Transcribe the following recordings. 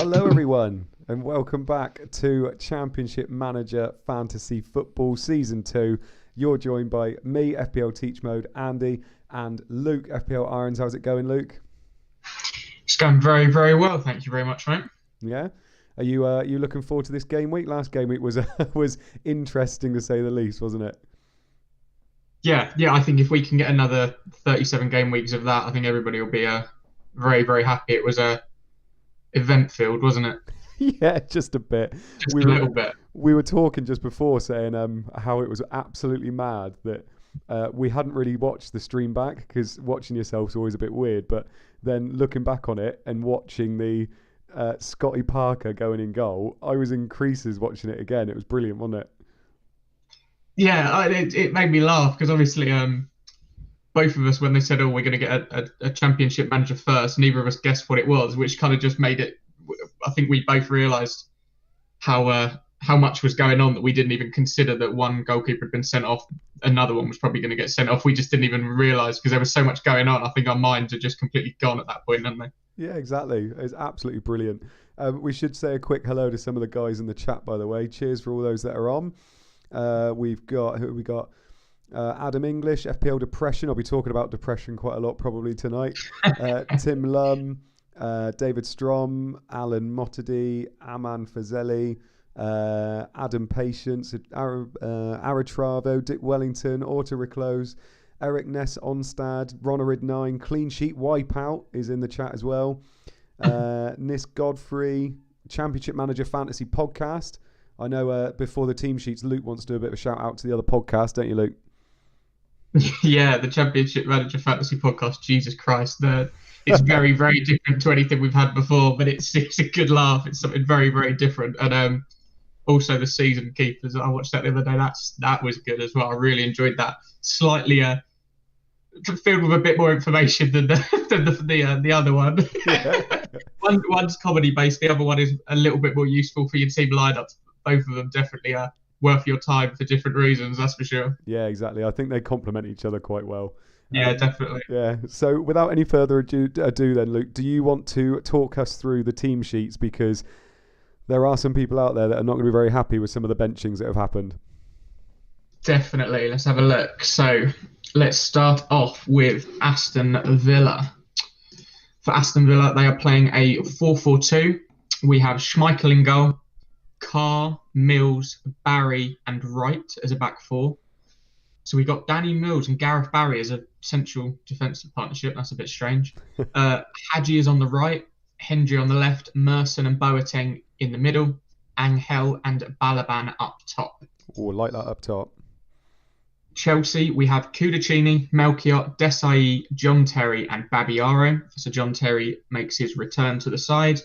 Hello, everyone, and welcome back to Championship Manager Fantasy Football Season 2. You're joined by me, FPL Teach Mode, Andy, and Luke, FPL Irons. How's it going, Luke? It's going very, very well. Thank you very much, mate. Yeah? Are you looking forward to this game week? Last game week was was interesting to say the least, wasn't it? Yeah. I think if we can get another 37 game weeks of that, I think everybody will be very, very happy. It was event filled, wasn't it? Yeah, just a bit. Just a little bit. We were talking just before saying how it was absolutely mad that we hadn't really watched the stream back, because watching yourself is always a bit weird. But then looking back on it and watching the Scotty Parker going in goal, I was in creases watching it again. It was brilliant, wasn't it? Yeah, it made me laugh because obviously both of us, when they said, "Oh, we're going to get a championship manager first," neither of us guessed what it was, which kind of just made it. I think we both realised how much was going on that we didn't even consider that one goalkeeper had been sent off. Another one was probably going to get sent off. We just didn't even realise because there was so much going on. I think our minds had just completely gone at that point, hadn't they? Yeah, exactly. It's absolutely brilliant. We should say a quick hello to some of the guys in the chat, by the way. Cheers for all those that are on. We've got Adam English, FPL Depression. I'll be talking about depression quite a lot probably tonight. Tim Lum, David Strom, Alan Motedy, Aman Fazeli, Adam Patience, Aratravo, Dick Wellington, Auto Reclose, Eric Ness Onstad, Ronarid 9, Clean Sheet Wipeout is in the chat as well. Nis Godfrey, Championship Manager Fantasy Podcast. I know before the team sheets, Luke wants to do a bit of a shout out to the other podcast, don't you, Luke? Yeah, the Championship Manager Fantasy Podcast. Jesus Christ, it's very, very different to anything we've had before, but it's a good laugh. It's something very, very different. And also the Season Keepers. I watched that the other day. That was good as well. I really enjoyed that. Slightly filled with a bit more information than the other one. Yeah. One's comedy based. The other one is a little bit more useful for your team lineups. Both of them definitely are worth your time for different reasons, that's for sure. Yeah, exactly. I think they complement each other quite well. Yeah, definitely. Yeah. So without any further ado then, Luke, do you want to talk us through the team sheets? Because there are some people out there that are not going to be very happy with some of the benchings that have happened. Definitely. Let's have a look. So let's start off with Aston Villa. For Aston Villa, they are playing a 4-4-2. We have Schmeichel in goal, Carr, Mills, Barry and Wright as a back four. So we got Danny Mills and Gareth Barry as a central defensive partnership. That's a bit strange. Hadji is on the right, Hendry on the left, Merson and Boateng in the middle, Angel and Balaban up top. Oh, like that up top. Chelsea, we have Kudachini, Melchior, Desai, John Terry and Babiaro. So John Terry makes his return to the side.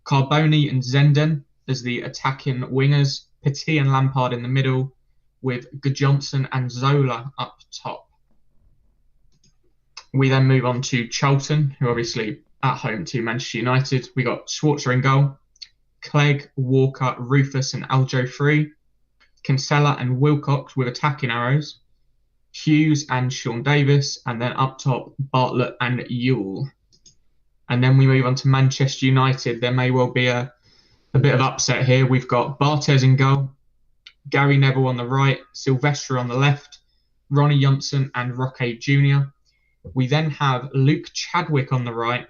Carboni and Zenden as the attacking wingers, Petit and Lampard in the middle, with Johnson and Zola up top. We then move on to Charlton, who obviously at home to Manchester United. We got Schwarzer in goal, Clegg, Walker, Rufus and Aljo Free, Kinsella and Wilcox with attacking arrows, Hughes and Sean Davis, and then up top, Bartlett and Ewell. And then we move on to Manchester United. There may well be a bit of upset here. We've got Barthez in goal, Gary Neville on the right, Sylvester on the left, Ronnie Johnson and Roque Jr. We then have Luke Chadwick on the right,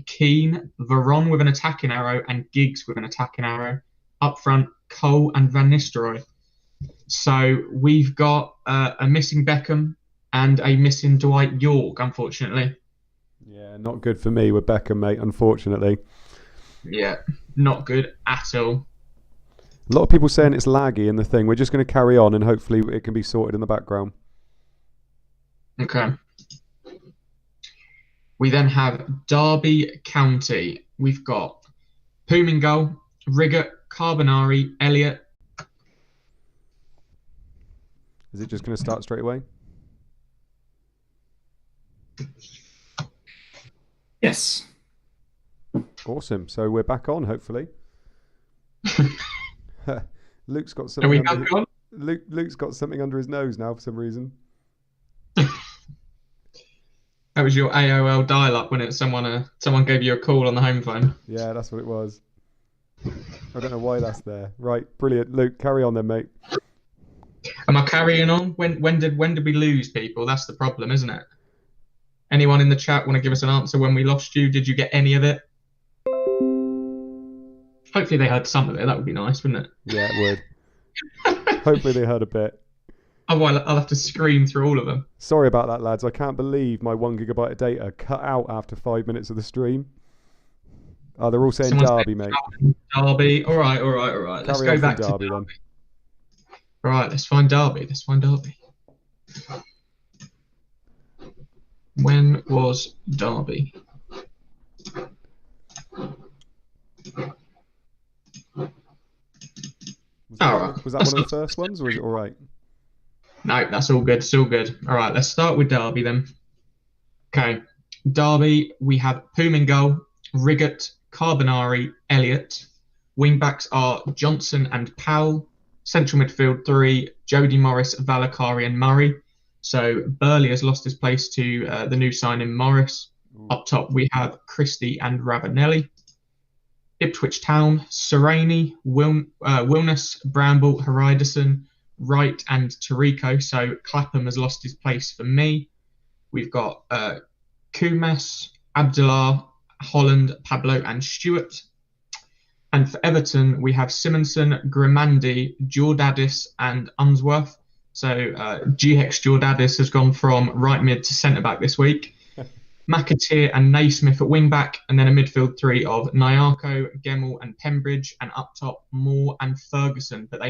Keane, Veron with an attacking arrow, and Giggs with an attacking arrow. Up front, Cole and Van Nistelrooy. So we've got a missing Beckham and a missing Dwight York, unfortunately. Yeah, not good for me with Beckham, mate, unfortunately. Yeah, not good at all. A lot of people saying it's laggy in the thing. We're just going to carry on and hopefully it can be sorted in the background. Okay. We then have Derby County. We've got Poom in goal, Riggott, Carbonari, Elliott. Is it just going to start straight away? Yes. Awesome. So we're back on, hopefully. Luke's got something. Are we back on? Luke's got something under his nose now for some reason. That was your AOL dial-up when someone gave you a call on the home phone. Yeah, that's what it was. I don't know why that's there. Right, brilliant. Luke, carry on then, mate. Am I carrying on? When did we lose, people? That's the problem, isn't it? Anyone in the chat want to give us an answer when we lost you? Did you get any of it? Hopefully they heard some of it. That would be nice, wouldn't it? Yeah, it would. Hopefully they heard a bit. Otherwise, I'll have to scream through all of them. Sorry about that, lads. I can't believe my 1 gigabyte of data cut out after 5 minutes of the stream. Oh, they're all saying Derby, mate. Derby. All right. Let's go back to Derby then. All right, let's find Derby. When was Derby? Was that one of the first ones, or is it all right? No, that's all good. Still good. All right, let's start with Derby then. Okay, Derby. We have Poom in goal, Riggott, Carbonari, Elliott. Wingbacks are Johnson and Powell. Central midfield 3, Jody Morris, Valakari and Murray. So Burley has lost his place to the new signing Morris. Up top we have Christie and Ravanelli. Ipswich Town, Serrani, Wilness, Bramble, Hariderson, Wright and Tarico. So Clapham has lost his place for me. We've got Kumas, Abdullah, Holland, Pablo and Stewart. And for Everton, we have Simonson, Grimandi, Jordadis and Unsworth. So GX Jordadis has gone from right mid to centre-back this week. McAteer and Naismith at wing-back. And then a midfield 3 of Nyarko, Gemmell and Pembridge. And up top, Moore and Ferguson. But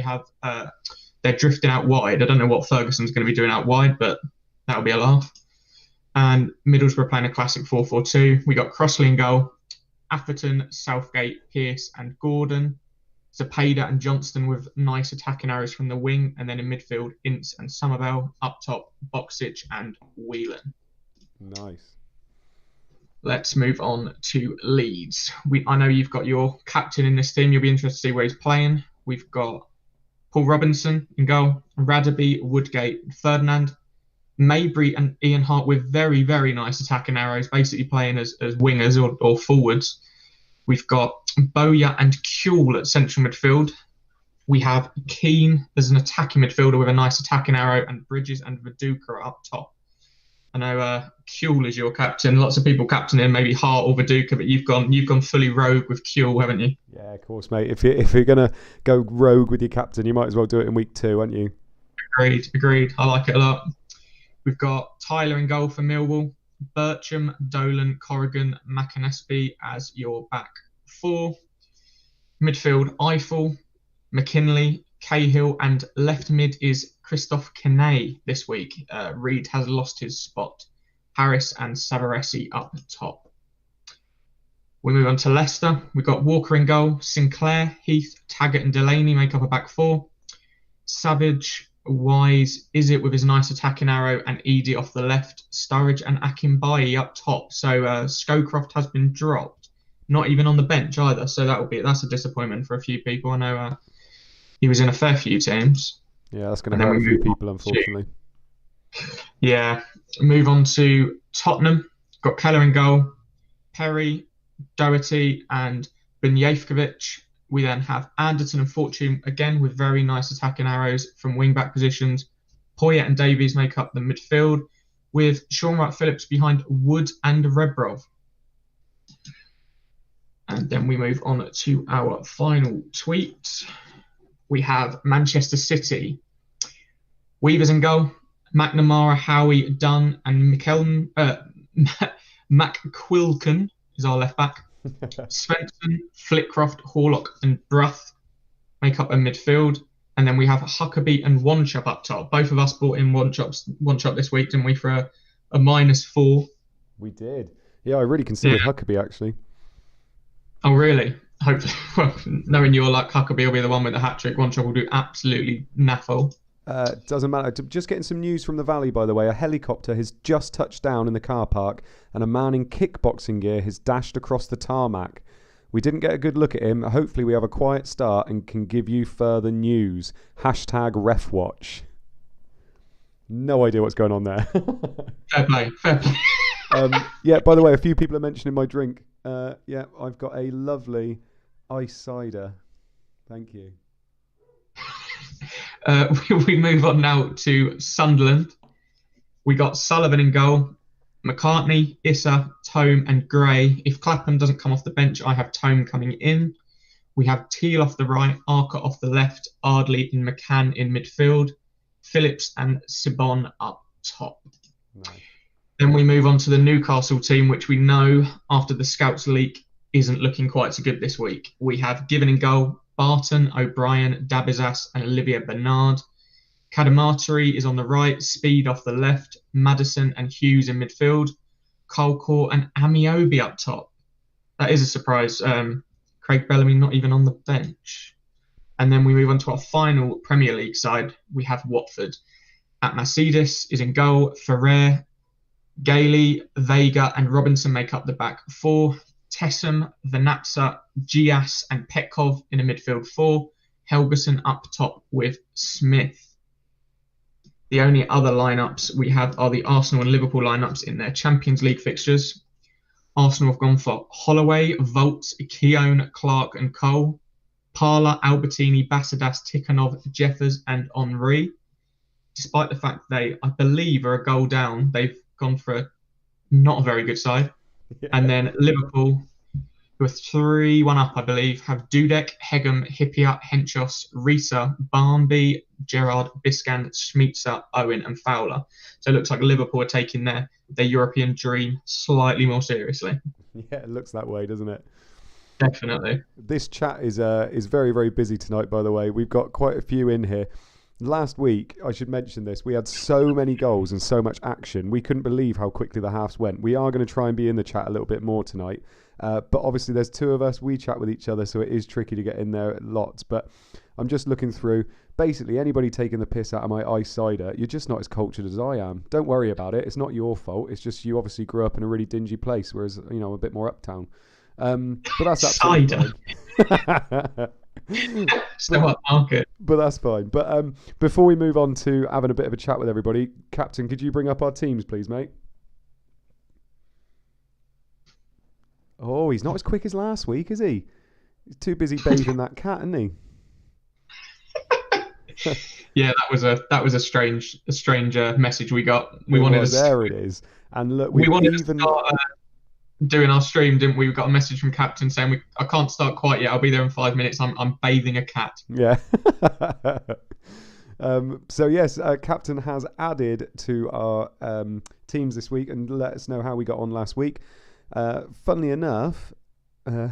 they're drifting out wide. I don't know what Ferguson's going to be doing out wide, but that'll be a laugh. And Middlesbrough playing a classic 4-4-2. We got Crossley in goal. Atherton, Southgate, Pearce and Gordon. Zapata and Johnston with nice attacking arrows from the wing. And then in midfield, Ince and Somerville. Up top, Boxic and Whelan. Nice. Let's move on to Leeds. I know you've got your captain in this team. You'll be interested to see where he's playing. We've got Paul Robinson in goal. Radaby, Woodgate, Ferdinand. Mabry and Ian Hart with very, very nice attacking arrows, basically playing as wingers or forwards. We've got Bowyer and Kuehl at central midfield. We have Keane as an attacking midfielder with a nice attacking arrow, and Bridges and Viduka are up top. I know Kuehl is your captain. Lots of people captaining maybe Hart or Viduka, but you've gone fully rogue with Kuehl, haven't you? Yeah, of course, mate. If you're gonna go rogue with your captain, you might as well do it in week 2, aren't you? Agreed. I like it a lot. We've got Tyler in goal for Millwall, Bircham, Dolan, Corrigan, McAnespie as your back 4. Midfield, Eiffel, McKinley, Cahill, and left mid is Christophe Kenay this week. Reed has lost his spot. Harris and Savaresi up top. We move on to Leicester. We've got Walker in goal, Sinclair, Heath, Taggart and Delaney make up a back 4. Savage, Wise, Is it with his nice attacking arrow, and Edie off the left, Sturridge and Akinbaye up top. So Scowcroft has been dropped, not even on the bench either. So that's a disappointment for a few people. I know he was in a fair few teams. Yeah, that's going to hurt a few people, unfortunately. Yeah, move on to Tottenham. Got Keller in goal, Perry, Doherty and Benjavkovic. We then have Anderton and Fortune, again with very nice attacking arrows from wing-back positions. Poyet and Davies make up the midfield, with Sean Wright-Phillips behind Wood and Rebrov. And then we move on to our final tweet. We have Manchester City. Weavers in goal, McNamara, Howie, Dunn and McQuilkin is our left-back. Svensson, Flitcroft, Horlock and Bruth make up a midfield. And then we have Huckabee and Wanchop up top. Both of us brought in Wanchop this week, didn't we, for a -4? We did. Yeah, I really considered Huckabee, actually. Oh, really? Hopefully, well, knowing your luck, Huckabee will be the one with the hat-trick. Wanchop will do absolutely naffle. Doesn't matter. Just getting some news from the Valley, by the way. A helicopter has just touched down in the car park, and a man in kickboxing gear has dashed across the tarmac. We didn't get a good look at him. Hopefully we have a quiet start and can give you further news. #RefWatch. No idea what's going on there. Fair play. Yeah, by the way, a few people are mentioning my drink. Yeah, I've got a lovely ice cider. Thank you. We move on now to Sunderland. We got Sullivan in goal, McCartney, Issa, Tome and Gray. If Clapham doesn't come off the bench, I have Tome coming in. We have Teal off the right, Arca off the left, Ardley and McCann in midfield, Phillips and Sibon up top. Nice. Then we move on to the Newcastle team, which we know after the Scouts leak isn't looking quite so good this week. We have Given in goal, Barton, O'Brien, Dabizas and Olivier Bernard. Kadamatari is on the right, Speed off the left, Madison and Hughes in midfield, Colcore and Amiobi up top. That is a surprise. Craig Bellamy not even on the bench. And then we move on to our final Premier League side. We have Watford. Atmasidis is in goal, Ferrer, Gailey, Vega and Robinson make up the back four. Tessem, Venatsa, Gias and Petkov in a midfield four. Helgeson up top with Smith. The only other lineups we have are the Arsenal and Liverpool lineups in their Champions League fixtures. Arsenal have gone for Holloway, Volts, Keown, Clark and Cole. Parla, Albertini, Basadas, Tikhonov, Jeffers and Henry. Despite the fact they, I believe, are a goal down, they've gone for not a very good side. Yeah. And then Liverpool, who are 3-1 up, I believe, have Dudek, Hegem, Hippiat, Henchos, Risa, Barnby, Gerard, Biscan, Schmitzer, Owen and Fowler. So it looks like Liverpool are taking their European dream slightly more seriously. Yeah, it looks that way, doesn't it? Definitely. This chat is very, very busy tonight, by the way. We've got quite a few in here. Last week, I should mention this, we had so many goals and so much action. We couldn't believe how quickly the halves went. We are going to try and be in the chat a little bit more tonight. But obviously there's two of us. We chat with each other, so it is tricky to get in there lots. But I'm just looking through. Basically, anybody taking the piss out of my ice cider, you're just not as cultured as I am. Don't worry about it. It's not your fault. It's just you obviously grew up in a really dingy place, whereas, you know, a bit more uptown. But that's absolutely fine. But that's fine. But before we move on to having a bit of a chat with everybody, Captain, could you bring up our teams, please, mate? Oh, he's not as quick as last week, is he? He's too busy bathing that cat, isn't he? Yeah, that was a strange message we got. We wanted to there it is. And look, we wanted to start doing our stream, didn't we? We got a message from Captain saying I can't start quite yet. I'll be there in 5 minutes. I'm bathing a cat. Yeah. So yes, Captain has added to our teams this week and let us know how we got on last week. Funnily enough, looking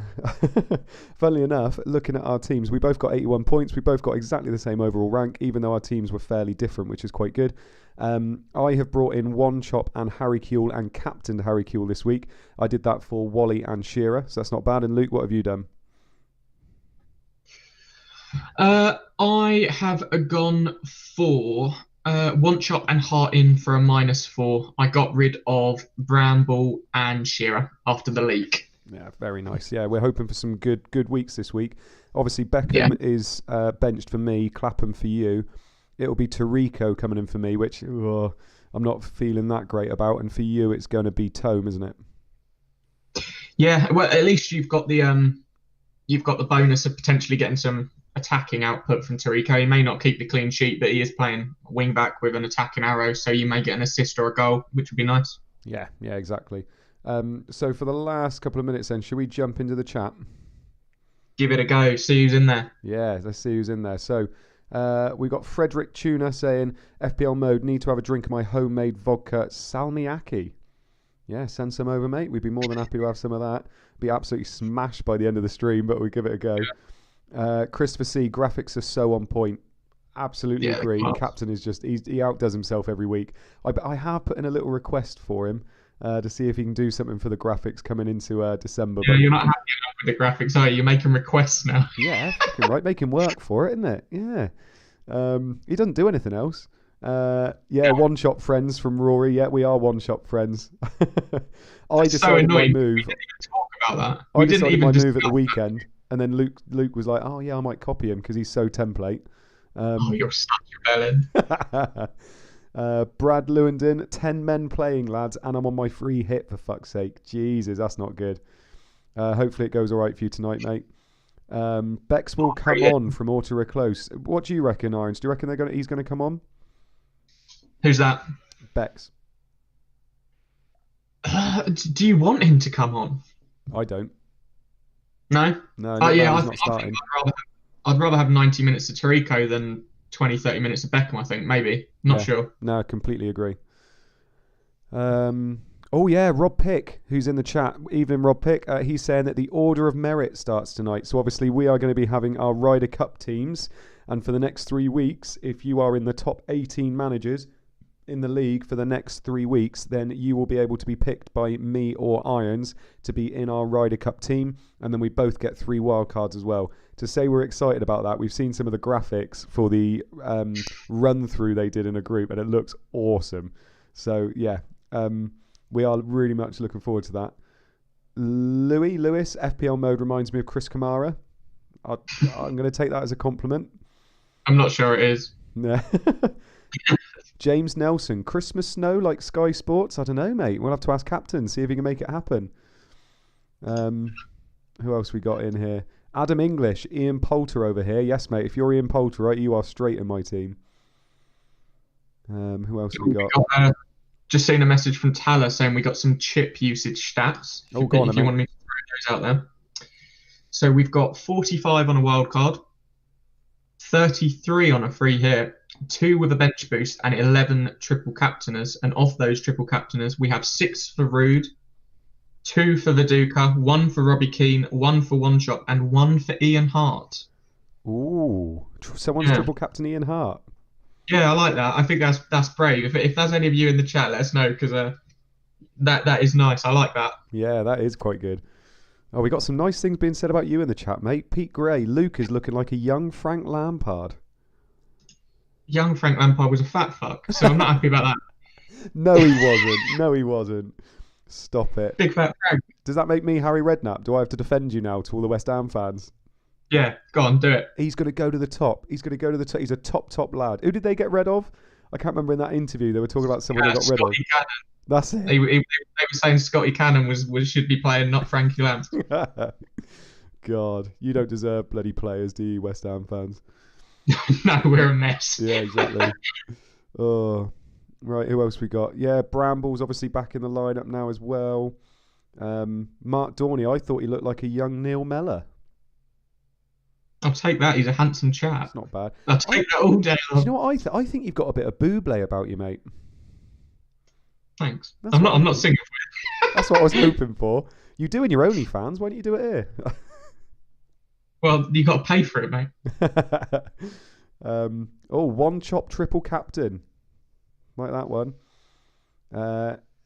at our teams, we both got 81 points. We both got exactly the same overall rank, even though our teams were fairly different, which is quite good. I have brought in One Chop and Harry Kuehl and captained Harry Kuehl this week. I did that for Wally and Shearer, so that's not bad. And Luke, what have you done? I have gone for One Chop and Hart in for a -4. I got rid of Bramble and Shearer after the leak. Yeah, very nice. Yeah, we're hoping for some good weeks this week. Obviously, Beckham is benched for me, Clapham for you. It'll be Tarico coming in for me, which I'm not feeling that great about. And for you, it's going to be Tome, isn't it? Yeah, well, at least you've got the bonus of potentially getting some attacking output from Tarico. He may not keep the clean sheet, but he is playing wing back with an attacking arrow, so you may get an assist or a goal, which would be nice. Yeah, exactly. So for the last couple of minutes then, should we jump into the chat? Give it a go. See who's in there. Yeah, let's see who's in there. So we got Frederick Tuna saying, FPL mode, need to have a drink of my homemade vodka salmiakki. Yeah, send some over, mate. We'd be more than happy to have some of that. Be absolutely smashed by the end of the stream, but we give it a go. Yeah. Christopher C, graphics are so on point. Absolutely agree. Well. Captain is just, he outdoes himself every week. I have put in a little request for him to see if he can do something for the graphics coming into December. Yeah, but you're not happy enough with the graphics, are you? You're making requests now. Yeah, fucking right. Make him work for it, isn't it? Yeah. He doesn't do anything else. One shop friends from Rory. Yeah, we are one shop friends. I decided my move. We didn't even talk about that. I decided my move at the weekend, and then Luke was like, "Oh yeah, I might copy him because he's so template." You're such a bellend. Brad Lewandon, 10 men playing, lads, and I'm on my free hit for fuck's sake. Jesus, that's not good. Hopefully it goes all right for you tonight, mate. Bex will come on from Auto Reclose. What do you reckon, Irons? Do you reckon he's going to come on? Who's that? Bex. Do you want him to come on? I don't. No? No, yeah, not starting. I'd rather have 90 minutes of Tarico than 20, 30 minutes of Beckham, I think, maybe. Not sure. No, I completely agree. Oh, yeah, Rob Pick, who's in the chat. Evening, Rob Pick. He's saying that the Order of Merit starts tonight. So, obviously, we are going to be having our Ryder Cup teams. And for the next 3 weeks, if you are in the top 18 managers in the league for the next 3 weeks, then you will be able to be picked by me or Irons to be in our Ryder Cup team. And then we both get 3 wildcards as well. To say we're excited about that, we've seen some of the graphics for the run-through they did in a group, and it looks awesome. So, yeah. We are really much looking forward to that. Lewis, FPL mode reminds me of Chris Kamara. I'm going to take that as a compliment. I'm not sure it is. James Nelson, Christmas snow like Sky Sports? I don't know, mate. We'll have to ask Captain, see if he can make it happen. Who else we got in here? Adam English, Ian Poulter over here. Yes, mate, if you're Ian Poulter, right, you are straight in my team. Who else we got? Just seen a message from Tala saying we got some chip usage stats. If you want me to throw those out there. So we've got 45 on a wild card, 33 on a free hit, 2 with a bench boost, and 11 triple captainers. And of those triple captainers, we have 6 for Rude, 2 for Viduka, 1 for Robbie Keane, 1 for One Shot, and 1 for Ian Hart. Ooh, someone's triple captain Ian Hart. Yeah, I like that. I think that's brave. If there's any of you in the chat, let us know, because that is nice. I like that. Yeah, that is quite good. Oh, we got some nice things being said about you in the chat, mate. Pete Gray, Luke is looking like a young Frank Lampard. Young Frank Lampard was a fat fuck, so I'm not happy about that. No, he wasn't. Stop it. Big fat Frank. Does that make me Harry Redknapp? Do I have to defend you now to all the West Ham fans? Yeah, go on, do it. He's going to go to the top. He's a top lad. Who did they get rid of? I can't remember in that interview. They were talking about someone they got rid of. Cannon. That's it. They were saying Scotty Cannon should be playing, not Frankie Lamb. God, you don't deserve bloody players, do you, West Ham fans? No, we're a mess. Yeah, exactly. Oh, right. Who else we got? Yeah, Bramble's obviously back in the lineup now as well. Mark Dorney, I thought he looked like a young Neil Mellor. I'll take that. He's a handsome chap. It's not bad. I'll take that all day long. Do you know what I think you've got a bit of Bublé about you, mate. Thanks. I'm not singing for you. That's what I was hoping for. You do in your OnlyFans. Why don't you do it here? Well, you got to pay for it, mate. One chop triple captain. Like that one.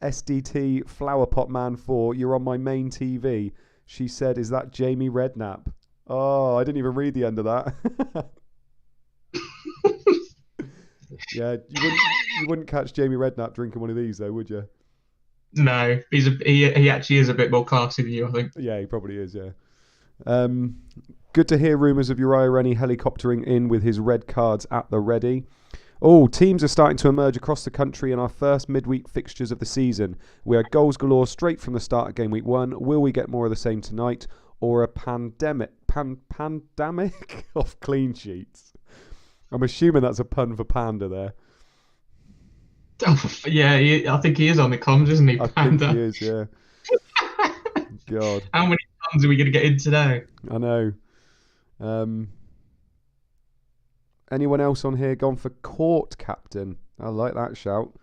SDT Flower Pot Man 4. You're on my main TV. She said, "Is that Jamie Redknapp?" Oh, I didn't even read the end of that. Yeah, you wouldn't catch Jamie Redknapp drinking one of these, though, would you? No, he actually is a bit more classy than you, I think. Yeah, he probably is. Yeah. Good to hear rumours of Uriah Rennie helicoptering in with his red cards at the ready. Oh, teams are starting to emerge across the country in our first midweek fixtures of the season. We had goals galore straight from the start of Game Week 1. Will we get more of the same tonight? Or a pandemic of clean sheets? I'm assuming that's a pun for panda there. Oh, yeah, I think he is on the comms, isn't he, Panda? I think he is, yeah. God. How many puns are we going to get in today? I know. Anyone else on here gone for court captain? I like that shout.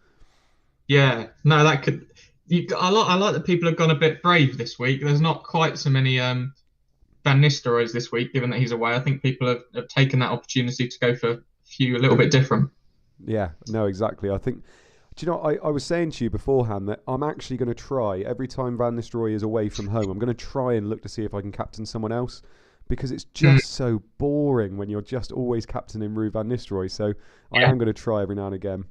Yeah, no, that could... I like that people have gone a bit brave this week. There's not quite so many Van Nistelrooys this week, given that he's away. I think people have taken that opportunity to go for a few a little bit different. Yeah, no, exactly. I think, do you know, I was saying to you beforehand that I'm actually going to try, every time Van Nistelrooy is away from home, I'm going to try and look to see if I can captain someone else, because it's just so boring when you're just always captaining Ruud Van Nistelrooy. So I am going to try every now and again.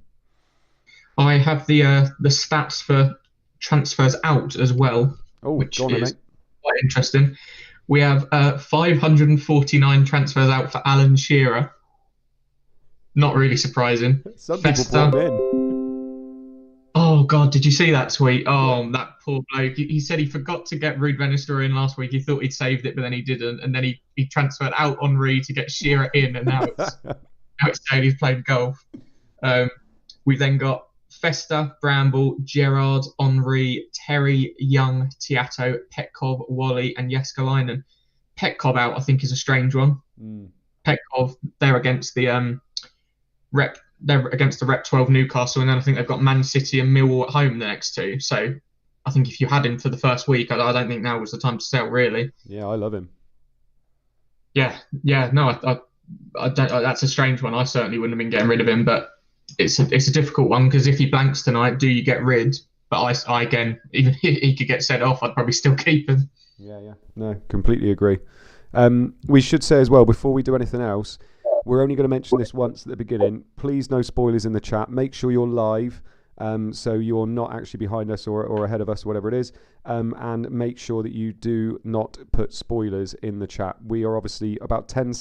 I have the stats for transfers out as well, which is quite interesting. We have 549 transfers out for Alan Shearer. Not really surprising. Some people brought him in. Oh, Oh God, did you see that tweet? Oh, that poor bloke. He said he forgot to get Ruud van Nistelrooy in last week. He thought he'd saved it, but then he didn't. And then he transferred out Henri to get Shearer in, and now it's saying he's played golf. We've then got Festa, Bramble, Gerrard, Henri, Terry, Young, Tiato, Petkov, Wally, and Jeskalainen. Petkov out, I think, is a strange one. Petkov, they're against the Rep. They're against the Rep 12 Newcastle, and then I think they've got Man City and Millwall at home the next two. So I think if you had him for the first week, I don't think now was the time to sell, really. Yeah, I love him. Yeah. No, I don't. That's a strange one. I certainly wouldn't have been getting rid of him, but it's a difficult one because if he blanks tonight, do you get rid? But I again, even he could get set off, I'd probably still keep him. Yeah. No, completely agree. We should say as well, before we do anything else, we're only going to mention this once at the beginning. Please, no spoilers in the chat. Make sure you're live, so you're not actually behind us or ahead of us, or whatever it is. And make sure that you do not put spoilers in the chat. We are obviously about 30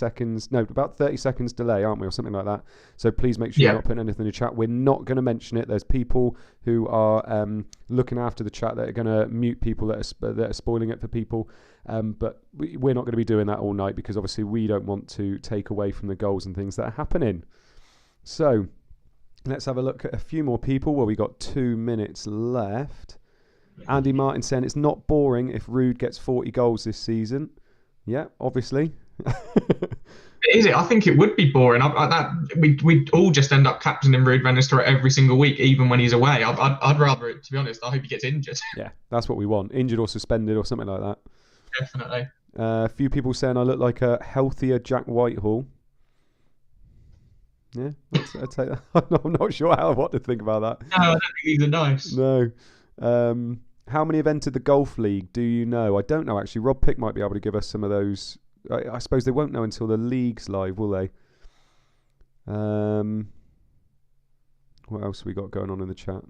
seconds delay, aren't we, or something like that. So please make sure you're not putting anything in the chat. We're not going to mention it. There's people who are looking after the chat that are going to mute people that are spoiling it for people. But we're not going to be doing that all night because obviously we don't want to take away from the goals and things that are happening. So let's have a look at a few more people. Well, we got 2 minutes left. Andy Martin saying it's not boring if Ruud gets 40 goals this season. Yeah, obviously. Is it? I think it would be boring. We'd all just end up captaining Ruud van Nistelrooy every single week, even when he's away. I'd rather, to be honest, I hope he gets injured. Yeah, that's what we want. Injured or suspended or something like that. Definitely. A few people saying I look like a healthier Jack Whitehall. Yeah, I'd take that. I'm not sure what to think about that. No, I don't think these are nice. No. How many have entered the Golf League? Do you know? I don't know, actually. Rob Pick might be able to give us some of those. I suppose they won't know until the league's live, will they? What else have we got going on in the chat?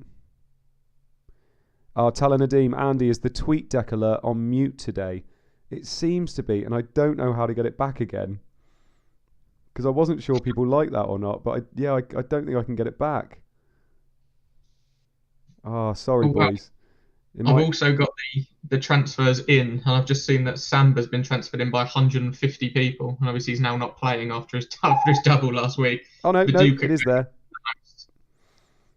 Tala Nadeem, Andy, is the tweet deck alert on mute today? It seems to be, and I don't know how to get it back again. Because I wasn't sure people like that or not, but I don't think I can get it back. Sorry, boys. I've also got the transfers in, and I've just seen that Samba's been transferred in by 150 people, and obviously he's now not playing after his double last week. Oh no, it is there.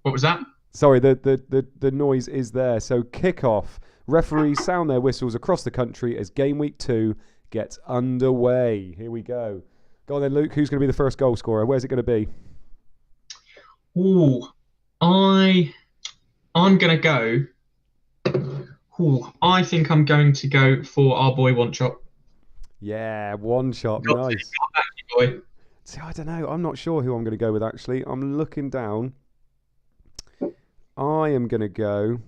What was that? Sorry, the noise is there. So kick off. Referees sound their whistles across the country as Game Week 2 gets underway. Here we go. Go on then, Luke. Who's going to be the first goal scorer? Where's it going to be? I'm going to go. I think I'm going to go for our boy One Shot. Yeah, One Shot. Nice. Boy. See, I don't know. I'm not sure who I'm going to go with, actually. I'm looking down. I'm going to go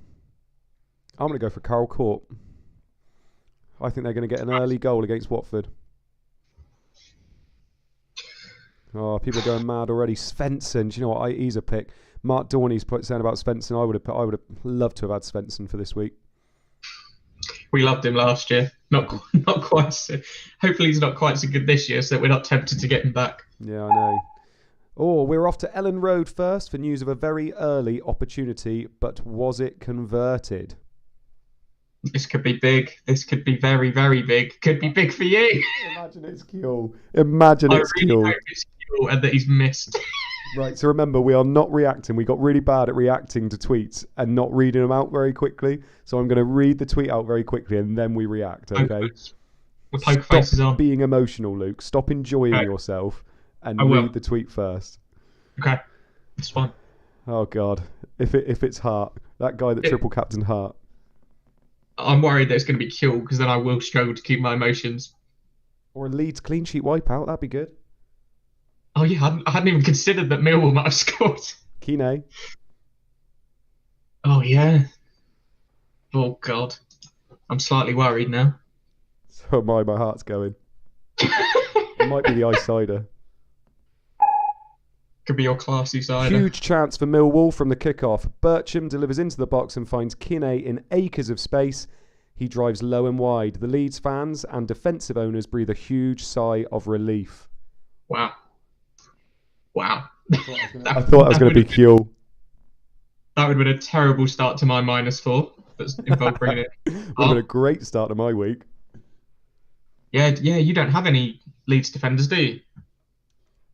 for Carl Court. I think they're going to get an early goal against Watford. Oh, people are going mad already. Svensson, do you know what? He's a pick. Mark Dorney's saying about Svensson. I would have loved to have had Svensson for this week. We loved him last year. Not quite. Hopefully he's not quite so good this year, so that we're not tempted to get him back. Yeah, I know. Oh, we're off to Ellen Road first for news of a very early opportunity, but was it converted? This could be big. This could be very, very big. Could be big for you. Imagine it's Kuehl. Imagine it's Kuehl. I really hope it's Kuehl and that he's missed. Right, so remember, we are not reacting. We got really bad at reacting to tweets and not reading them out very quickly. So I'm going to read the tweet out very quickly and then we react, okay? With poker faces on. Stop being emotional, Luke. Stop enjoying yourself and read the tweet first. Okay, that's fine. Oh, God. If it's Hart, that guy that triple captained Hart. I'm worried that it's going to be Kuehl because then I will struggle to keep my emotions. Or a Leeds clean sheet wipeout, that'd be good. Oh, yeah, I hadn't even considered that Millwall might have scored. Kine. Oh, yeah. Oh, God. I'm slightly worried now. So my heart's going. It might be the ice cider. Could be your classy cider. Huge chance for Millwall from the kickoff. Bircham delivers into the box and finds Kine in acres of space. He drives low and wide. The Leeds fans and defensive owners breathe a huge sigh of relief. Wow. I thought that was going to be Kuehl. That would have been a terrible start to my -4. That's involved bringing it. Would have been a great start to my week. Yeah. You don't have any Leeds defenders, do you?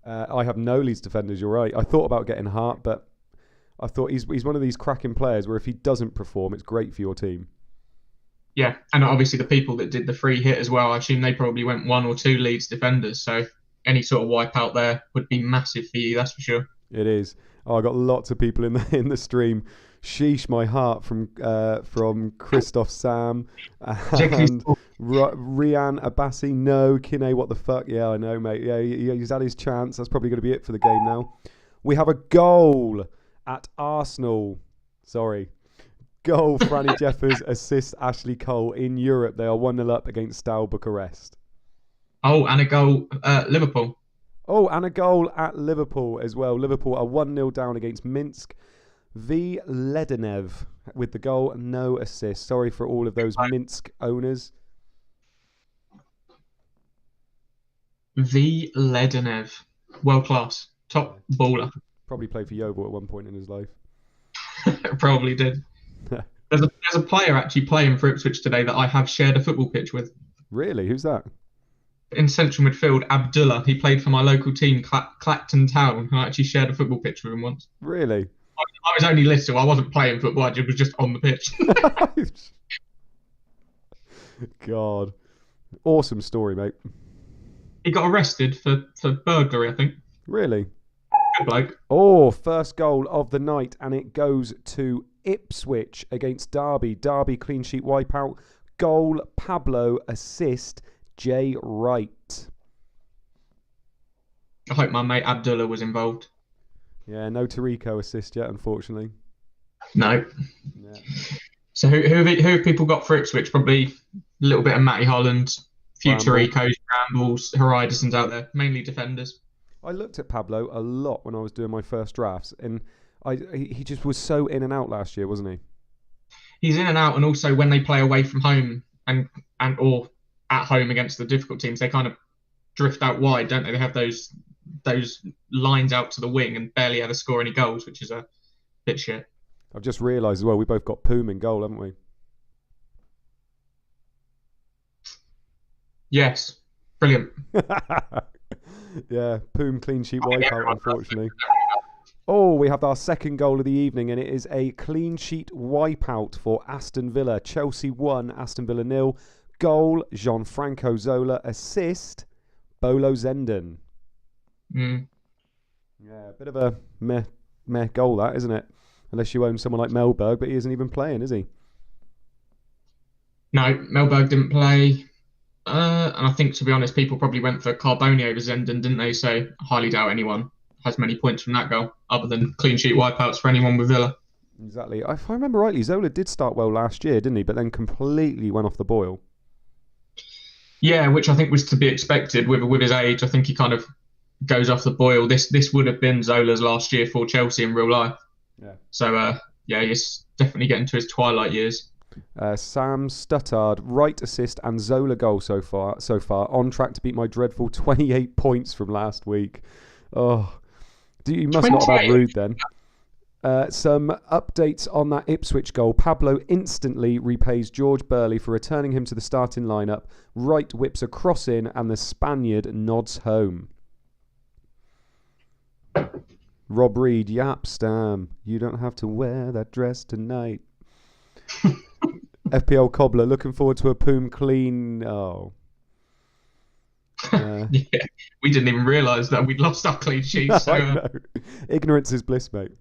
I have no Leeds defenders. You're right. I thought about getting Hart, but I thought he's one of these cracking players where if he doesn't perform, it's great for your team. Yeah, and obviously the people that did the free hit as well, I assume they probably went 1 or 2 Leeds defenders. So any sort of wipeout there would be massive for you, that's for sure. It is. Oh, I got lots of people in the stream. Sheesh, my heart from Christoph Sam and Rian Abassi. No, Kine, what the fuck? Yeah, I know, mate. Yeah, he's had his chance. That's probably going to be it for the game now. We have a goal at Arsenal. Sorry. Goal, Franny Jeffers, assist Ashley Cole in Europe. They are 1-0 up against Steaua Bucharest. Oh, and a goal Liverpool. Oh, and a goal at Liverpool as well. Liverpool are 1-0 down against Minsk. V. Ledenev with the goal, no assist. Sorry for all of those Minsk owners. V. Ledenev. World class. Top baller. Probably played for Yeovil at one point in his life. Probably did. There's a player actually playing for Ipswich today that I have shared a football pitch with. Really? Who's that? In central midfield, Abdullah. He played for my local team, Clacton Town. I actually shared a football pitch with him once. Really? I was only little. I wasn't playing football. I was just on the pitch. God. Awesome story, mate. He got arrested for burglary, I think. Really? Good bloke. Oh, first goal of the night, and it goes to Ipswich against Derby. Derby clean sheet wipeout. Goal, Pablo. Assist, Jay Wright. I hope my mate Abdullah was involved. Yeah, no Tarico assist yet, unfortunately. No. Yeah. So who have people got for Ipswich? Probably a little bit of Matty Holland, few Taricos, Brambles, Horizons out there, mainly defenders. I looked at Pablo a lot when I was doing my first drafts, and he just was so in and out last year, wasn't he? He's in and out, and also when they play away from home and or at home against the difficult teams, they kind of drift out wide, don't they? They have those lines out to the wing and barely ever score any goals, which is a bit shit. I've just realised as well, we both got Poom in goal, haven't we? Yes. Brilliant. Yeah, Poom clean sheet wipeout, unfortunately. Oh, we have our second goal of the evening, and it is a clean sheet wipeout for Aston Villa. Chelsea 1, Aston Villa 0. Goal, Gianfranco Zola. Assist, Bolo Zenden. Yeah, a bit of a meh goal, that, isn't it? Unless you own someone like Mellberg, but he isn't even playing, is he? No, Mellberg didn't play. And I think, to be honest, people probably went for Carboni over Zenden, didn't they? So I highly doubt anyone has many points from that goal, other than clean sheet wipeouts for anyone with Villa. Exactly. If I remember rightly, Zola did start well last year, didn't he? But then completely went off the boil. Yeah, which I think was to be expected with his age. I think he kind of goes off the boil. This would have been Zola's last year for Chelsea in real life. Yeah. So, he's definitely getting to his twilight years. Sam Stuttard, right assist and Zola goal so far. On track to beat my dreadful 28 points from last week. Oh, you must 28. Not have had Rude then. Some updates on that Ipswich goal. Pablo instantly repays George Burley for returning him to the starting lineup. Wright whips a cross in and the Spaniard nods home. Rob Reed, yap, Stam. You don't have to wear that dress tonight. FPL Cobbler, looking forward to a Poom clean. Oh. Yeah, we didn't even realise that we'd lost our clean sheet. So, ignorance is bliss, mate.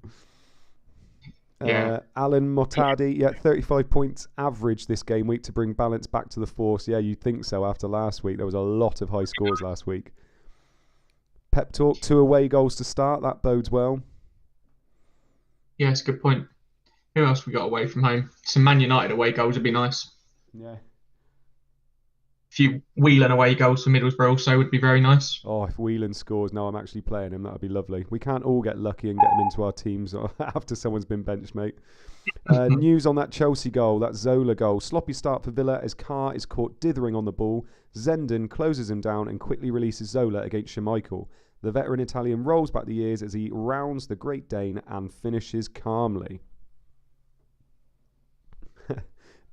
Alan Motadi, 35 points average this game week to bring balance back to the force. Yeah, you'd think so after last week. There was a lot of high scores last week. Pep Talk, 2 away goals to start. That bodes well. Yeah, it's a good point. Who else we got away from home? Some Man United away goals would be nice. Yeah. A few Whelan away goals for Middlesbrough also would be very nice. Oh, if Whelan scores, now I'm actually playing him. That would be lovely. We can't all get lucky and get him into our teams after someone's been benched, mate. News on that Chelsea goal, that Zola goal. Sloppy start for Villa as Carr is caught dithering on the ball. Zenden closes him down and quickly releases Zola against Schmeichel. The veteran Italian rolls back the years as he rounds the Great Dane and finishes calmly.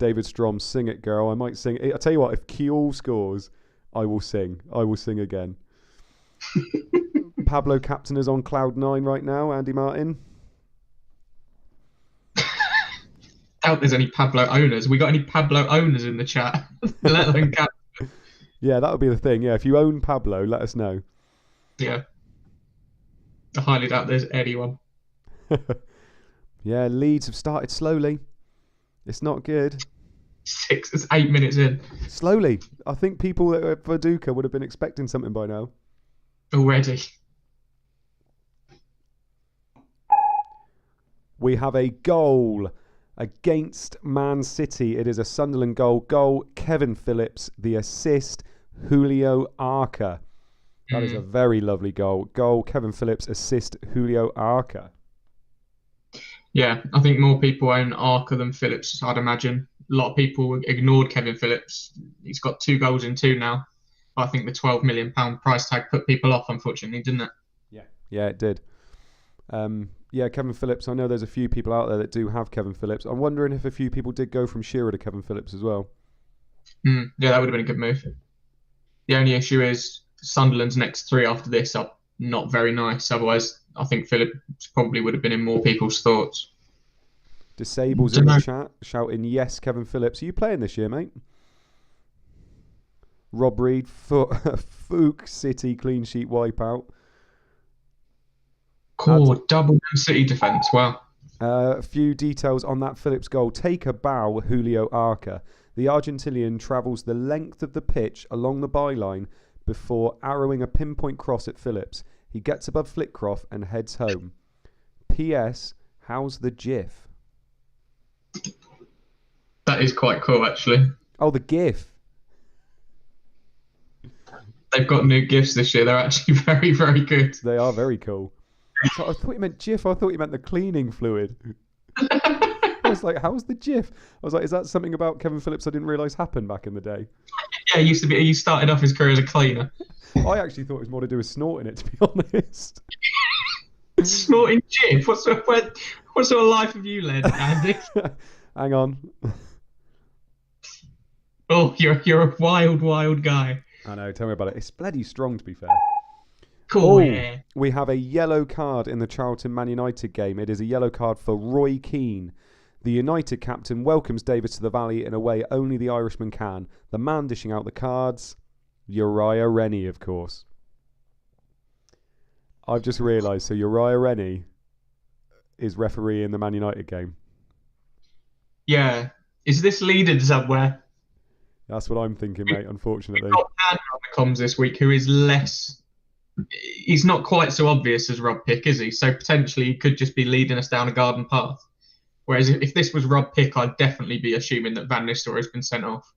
David Strom, sing it, girl. I might sing. I'll tell you what, if Keall scores, I will sing. I will sing again. Pablo Captain is on cloud 9 right now, Andy Martin. Doubt there's any Pablo owners. We got any Pablo owners in the chat? Let alone Captain. Yeah, that would be the thing. Yeah, if you own Pablo, let us know. Yeah. I highly doubt there's anyone. Yeah, Leeds have started slowly. It's not good. It's 8 minutes in. Slowly. I think people at Viduka would have been expecting something by now. Already. We have a goal against Man City. It is a Sunderland goal. Goal, Kevin Phillips. The assist, Julio Arca. That is a very lovely goal. Goal, Kevin Phillips. Assist, Julio Arca. Yeah, I think more people own Arca than Phillips, I'd imagine. A lot of people ignored Kevin Phillips. He's got 2 goals in 2 now. I think the £12 million price tag put people off, unfortunately, didn't it? Yeah, it did. Yeah, Kevin Phillips. I know there's a few people out there that do have Kevin Phillips. I'm wondering if a few people did go from Shearer to Kevin Phillips as well. Yeah, that would have been a good move. The only issue is Sunderland's next 3 after this are not very nice. Otherwise, I think Phillips probably would have been in more people's thoughts. Disables in the chat shouting, yes, Kevin Phillips. Are you playing this year, mate? Rob Reed, Fook City clean sheet wipeout. Cool, double City defence, wow. A few details on that Phillips goal. Take a bow, Julio Arca. The Argentinian travels the length of the pitch along the byline before arrowing a pinpoint cross at Phillips. He gets above Flitcroft and heads home. P.S. How's the GIF? That is quite cool, actually. Oh, the GIF. They've got new GIFs this year. They're actually very, very good. They are very cool. So I thought you meant GIF. I thought you meant the cleaning fluid. I was like, how's the GIF? I was like, is that something about Kevin Phillips I didn't realise happened back in the day? Yeah, he started off his career as a cleaner. I actually thought it was more to do with snorting it, to be honest. Snorting GIF? What sort of life have you led, Andy? Hang on. Oh, you're a wild, wild guy. I know, tell me about it. It's bloody strong, to be fair. Cool, yeah. We have a yellow card in the Charlton Man United game. It is a yellow card for Roy Keane. The United captain welcomes Davis to the Valley in a way only the Irishman can. The man dishing out the cards, Uriah Rennie, of course. I've just realised, so Uriah Rennie is referee in the Man United game. Yeah. Is this leaded somewhere? That's what I'm thinking, mate, unfortunately. We've got Anna on the comms this week who is less... He's not quite so obvious as Rob Pick, is he? So potentially he could just be leading us down a garden path. Whereas if this was Rob Pick, I'd definitely be assuming that Van Nistelrooy has been sent off.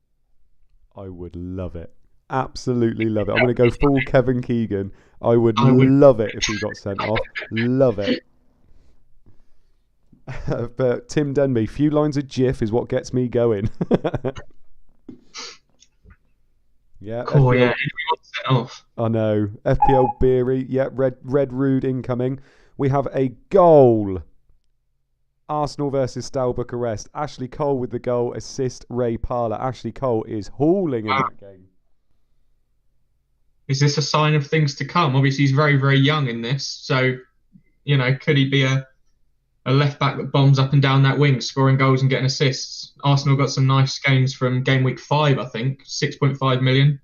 I would love it. Absolutely love it. I'm going to go full Kevin Keegan. I would love it if he got sent off. Love it. But Tim Denby, few lines of GIF is what gets me going. Yeah. Cool, FPL, yeah. Everyone sent off. I know. FPL Beery. Yeah, Red Rude incoming. We have a goal. Arsenal versus Steaua Bucharest. Ashley Cole with the goal. Assist Ray Parler. Ashley Cole is hauling in that game. Is this a sign of things to come? Obviously, he's very, very young in this. So, could he be a left back that bombs up and down that wing, scoring goals and getting assists? Arsenal got some nice games from Gameweek 5, I think. 6.5 million.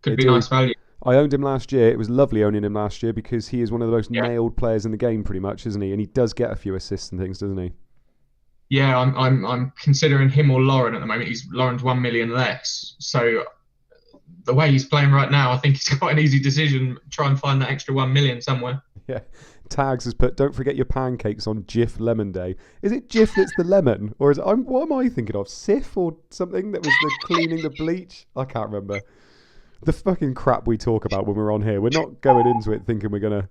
Could be nice value. I owned him last year. It was lovely owning him last year because he is one of the most nailed players in the game, pretty much, isn't he? And he does get a few assists and things, doesn't he? Yeah, I'm considering him or Lauren at the moment. Lauren's 1 million less. So the way he's playing right now, I think it's quite an easy decision. Try and find that extra 1 million somewhere. Yeah. Tags has put, don't forget your pancakes on Jif Lemon Day. Is it Jif that's the lemon? Or is it, what am I thinking of? Sif or something that was the cleaning the bleach? I can't remember. The fucking crap we talk about when we're on here. We're not going into it thinking we're going to...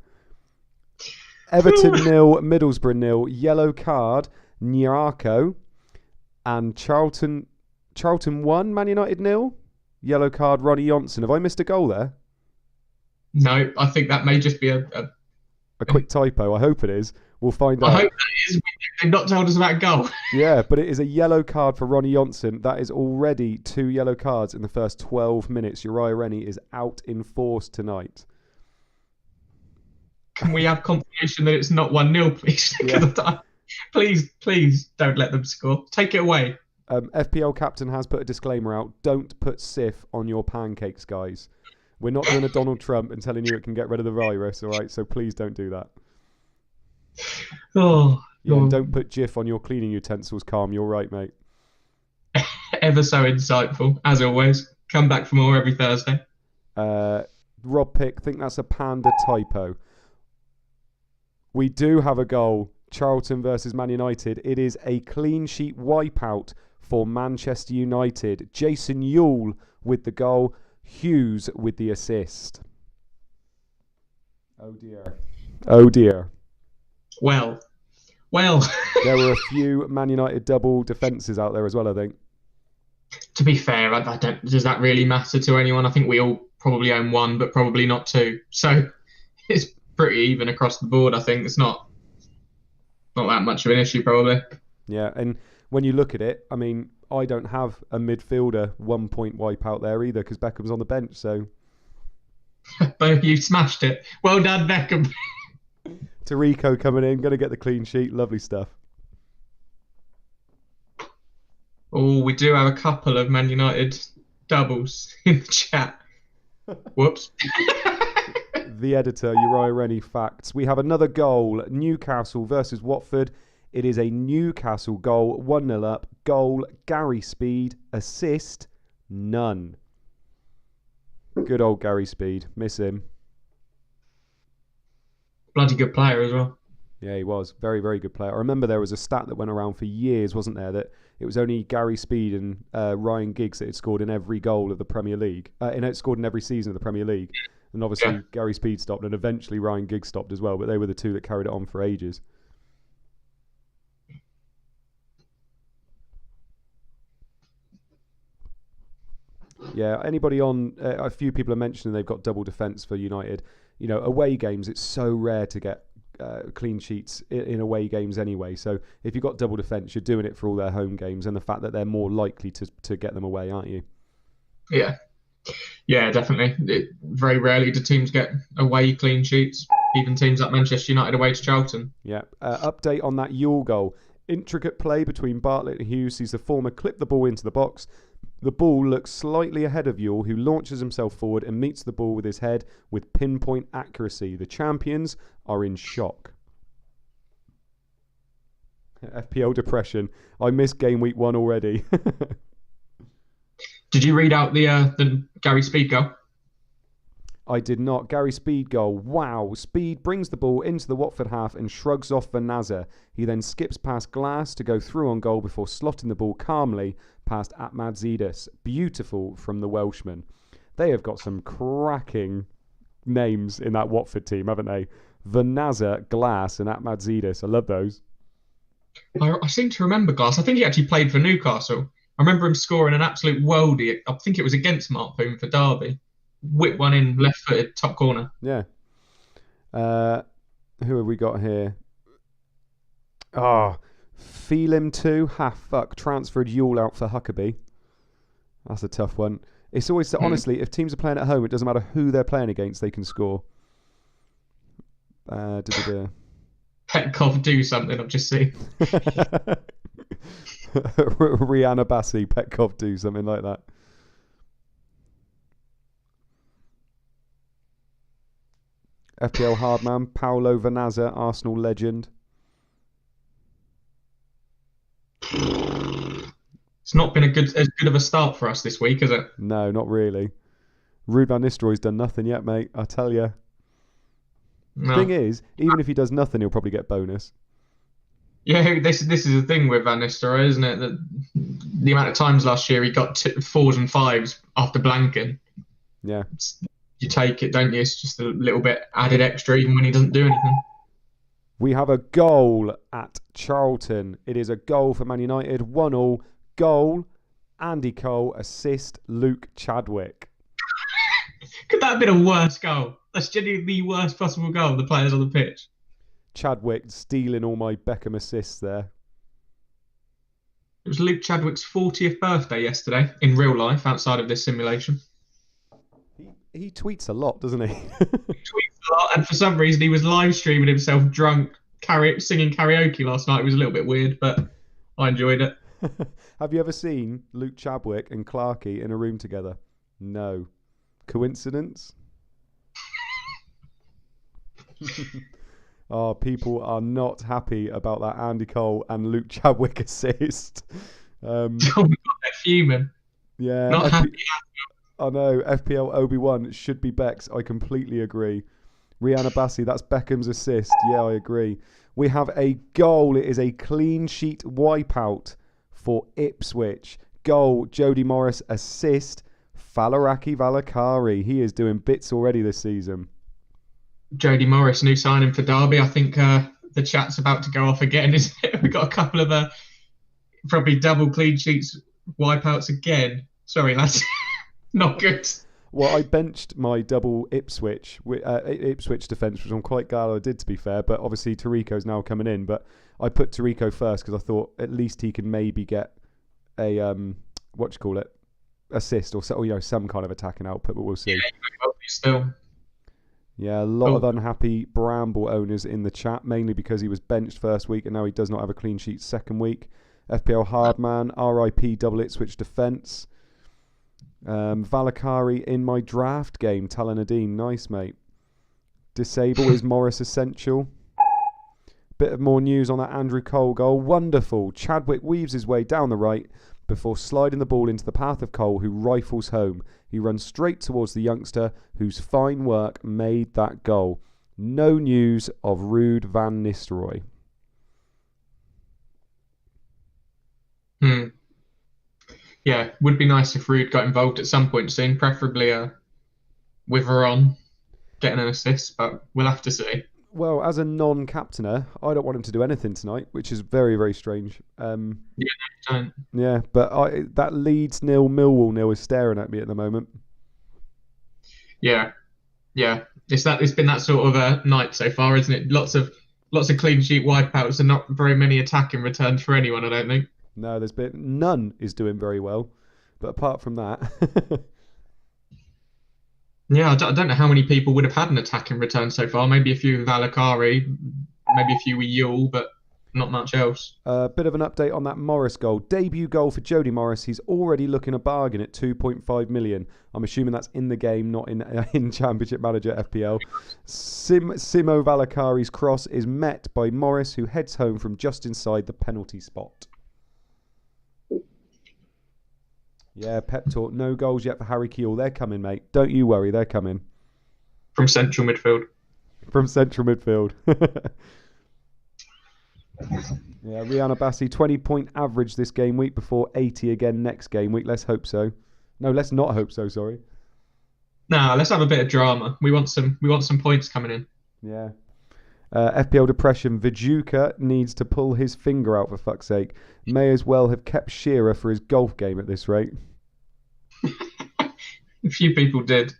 Everton 0, Middlesbrough 0, yellow card, Nyarko. And Charlton 1, Man United 0, yellow card, Ronnie Johnson. Have I missed a goal there? No, I think that may just be a quick typo. I hope it is. We'll find I out. hope that is. They've not told us about a goal. Yeah, but it is a yellow card for Ronnie Johnson. That is already 2 yellow cards in the first 12 minutes. Uriah Rennie is out in force tonight. Can we have confirmation that it's not 1-0, please? Yeah. Please don't let them score. Take it away. FPL captain has put a disclaimer out. Don't put Sif on your pancakes, guys. We're not doing a Donald Trump and telling you it can get rid of the virus, all right? So please don't do that. And don't put Jif on your cleaning utensils, Calm. You're right, mate. Ever so insightful, as always. Come back for more every Thursday. Rob Pick, think that's a Panda typo. We do have a goal. Charlton versus Man United. It is a clean sheet wipeout for Manchester United. Jason Yule with the goal. Hughes with the assist. Oh dear. Well. There were a few Man United double defences out there as well, I think. To be fair, I don't. Does that really matter to anyone? I think we all probably own one, but probably not two. So it's pretty even across the board. I think it's not that much of an issue, probably. Yeah, and when you look at it, I mean, I don't have a midfielder 1 point wipeout there either because Beckham's on the bench. So, but you smashed it. Well done, Beckham. Tarico coming in, going to get the clean sheet. Lovely stuff. Oh, we do have a couple of Man United doubles in the chat. Whoops. The editor, Uriah Rennie, facts. We have another goal. Newcastle versus Watford. It is a Newcastle goal. 1-0 up. Goal, Gary Speed. Assist, none. Good old Gary Speed. Miss him. Bloody good player as well. Yeah, he was. Very, very good player. I remember there was a stat that went around for years, wasn't there, that it was only Gary Speed and Ryan Giggs that had scored in every goal of the Premier League. Scored in every season of the Premier League. And obviously Gary Speed stopped and eventually Ryan Giggs stopped as well, but they were the two that carried it on for ages. Yeah, anybody on... a few people are mentioning they've got double defence for United. You know, away games, it's so rare to get clean sheets in away games anyway. So if you've got double defence, you're doing it for all their home games and the fact that they're more likely to get them away, aren't you? Yeah, definitely. Very rarely do teams get away clean sheets, even teams like Manchester United away to Charlton. Yeah. Update on that Yule goal. Intricate play between Bartlett and Hughes sees the former clip the ball into the box. The ball looks slightly ahead of Yule, who launches himself forward and meets the ball with his head with pinpoint accuracy. The champions are in shock. FPL depression. I missed game week 1 already. Did you read out the Gary Speed goal? I did not. Gary Speed goal. Wow. Speed brings the ball into the Watford half and shrugs off Vanaza. He then skips past Glass to go through on goal before slotting the ball calmly past Atmadzidis. Beautiful from the Welshman. They have got some cracking names in that Watford team, haven't they? Vanaza, Glass and Atmadzidis. I love those. I seem to remember Glass. I think he actually played for Newcastle. I remember him scoring an absolute worldie. I think it was against Mark Poon for Derby. Whip one in left-footed, top corner. Yeah. Who have we got here? Feel him too. Fuck. Transferred Yule out for Huckabee. That's a tough one. It's always, honestly, if teams are playing at home, it doesn't matter who they're playing against, they can score. Petkov do something, I've just seen. Rihanna Bassi, Petkov do something like that. FPL Hardman, Paulo Vanaza, Arsenal legend. It's not been as good of a start for us this week, has it? No, not really. Ruud van Nistelrooy's done nothing yet, mate. I tell you. No. Thing is, even if he does nothing, he'll probably get bonus. Yeah, this is the thing with Van Nistelrooy, isn't it? That the amount of times last year he got 4s and 5s after blanking. Yeah. You take it, don't you? It's just a little bit added extra even when he doesn't do anything. We have a goal at Charlton. It is a goal for Man United. 1-1. Goal, Andy Cole. Assist, Luke Chadwick. Could that have been a worse goal? That's genuinely the worst possible goal, the players on the pitch. Chadwick stealing all my Beckham assists there. It was Luke Chadwick's 40th birthday yesterday in real life, outside of this simulation. He tweets a lot, doesn't he? He tweets a lot, and for some reason he was live streaming himself drunk, singing karaoke last night. It was a little bit weird, but I enjoyed it. Have you ever seen Luke Chadwick and Clarkey in a room together? No. Coincidence? Oh, people are not happy about that Andy Cole and Luke Chadwick assist. Oh my God, they're fuming. Yeah. Not happy. I know. FPL Obi-Wan should be Beck's. I completely agree. Rihanna Bassi, that's Beckham's assist. Yeah, I agree. We have a goal. It is a clean sheet wipeout for Ipswich. Goal, Jody Morris. Assist, Falaraki Valakari. He is doing bits already this season. Jody Morris, new signing for Derby. I think the chat's about to go off again, isn't it? We've got a couple of probably double clean sheets, wipeouts again. Sorry, lads. Not good. Well, I benched my double Ipswich defence, which I'm quite glad I did, to be fair. But obviously, Tarico's now coming in. But I put Tarico first because I thought at least he can maybe get a assist or some kind of attacking output. But we'll see. Yeah, still. Yeah, a lot of unhappy Bramble owners in the chat, mainly because he was benched first week and now he does not have a clean sheet second week. FPL Hardman, RIP double Ipswich defence. Valakari in my draft game, Talanadine, nice mate. Disable is Morris essential. Bit of more news on that Andrew Cole goal. Wonderful. Chadwick weaves his way down the right before sliding the ball into the path of Cole, who rifles home. He runs straight towards the youngster whose fine work made that goal. No news of Ruud van Nistelrooy. Yeah, would be nice if Ruud got involved at some point soon, preferably with Veron getting an assist, but we'll have to see. Well, as a non-captainer, I don't want him to do anything tonight, which is very, very strange. Yeah, but that Leeds 0, Millwall 0 is staring at me at the moment. Yeah. It's been that sort of a night so far, isn't it? Lots of clean sheet wipeouts and not very many attacking returns for anyone, I don't think. No, there's been none is doing very well, but apart from that. Yeah, I don't know how many people would have had an attacking return so far. Maybe a few with Valakari, maybe a few with Yule, but not much else. Bit of an update on that Morris goal. Debut goal for Jody Morris. He's already looking a bargain at 2.5 million. I'm assuming that's in the game, not in Championship Manager FPL. Simo Valakari's cross is met by Morris, who heads home from just inside the penalty spot. Yeah, Pep talk. No goals yet for Harry Kewell. They're coming, mate. Don't you worry. They're coming. From central midfield. Yeah, Rihanna Bassi, 20-point average this game week before 80 again next game week. Let's hope so. No, let's not hope so, sorry. Nah, let's have a bit of drama. We want some points coming in. Yeah. FPL depression. Viduka needs to pull his finger out, for fuck's sake. May as well have kept Shearer for his golf game at this rate. A few people did.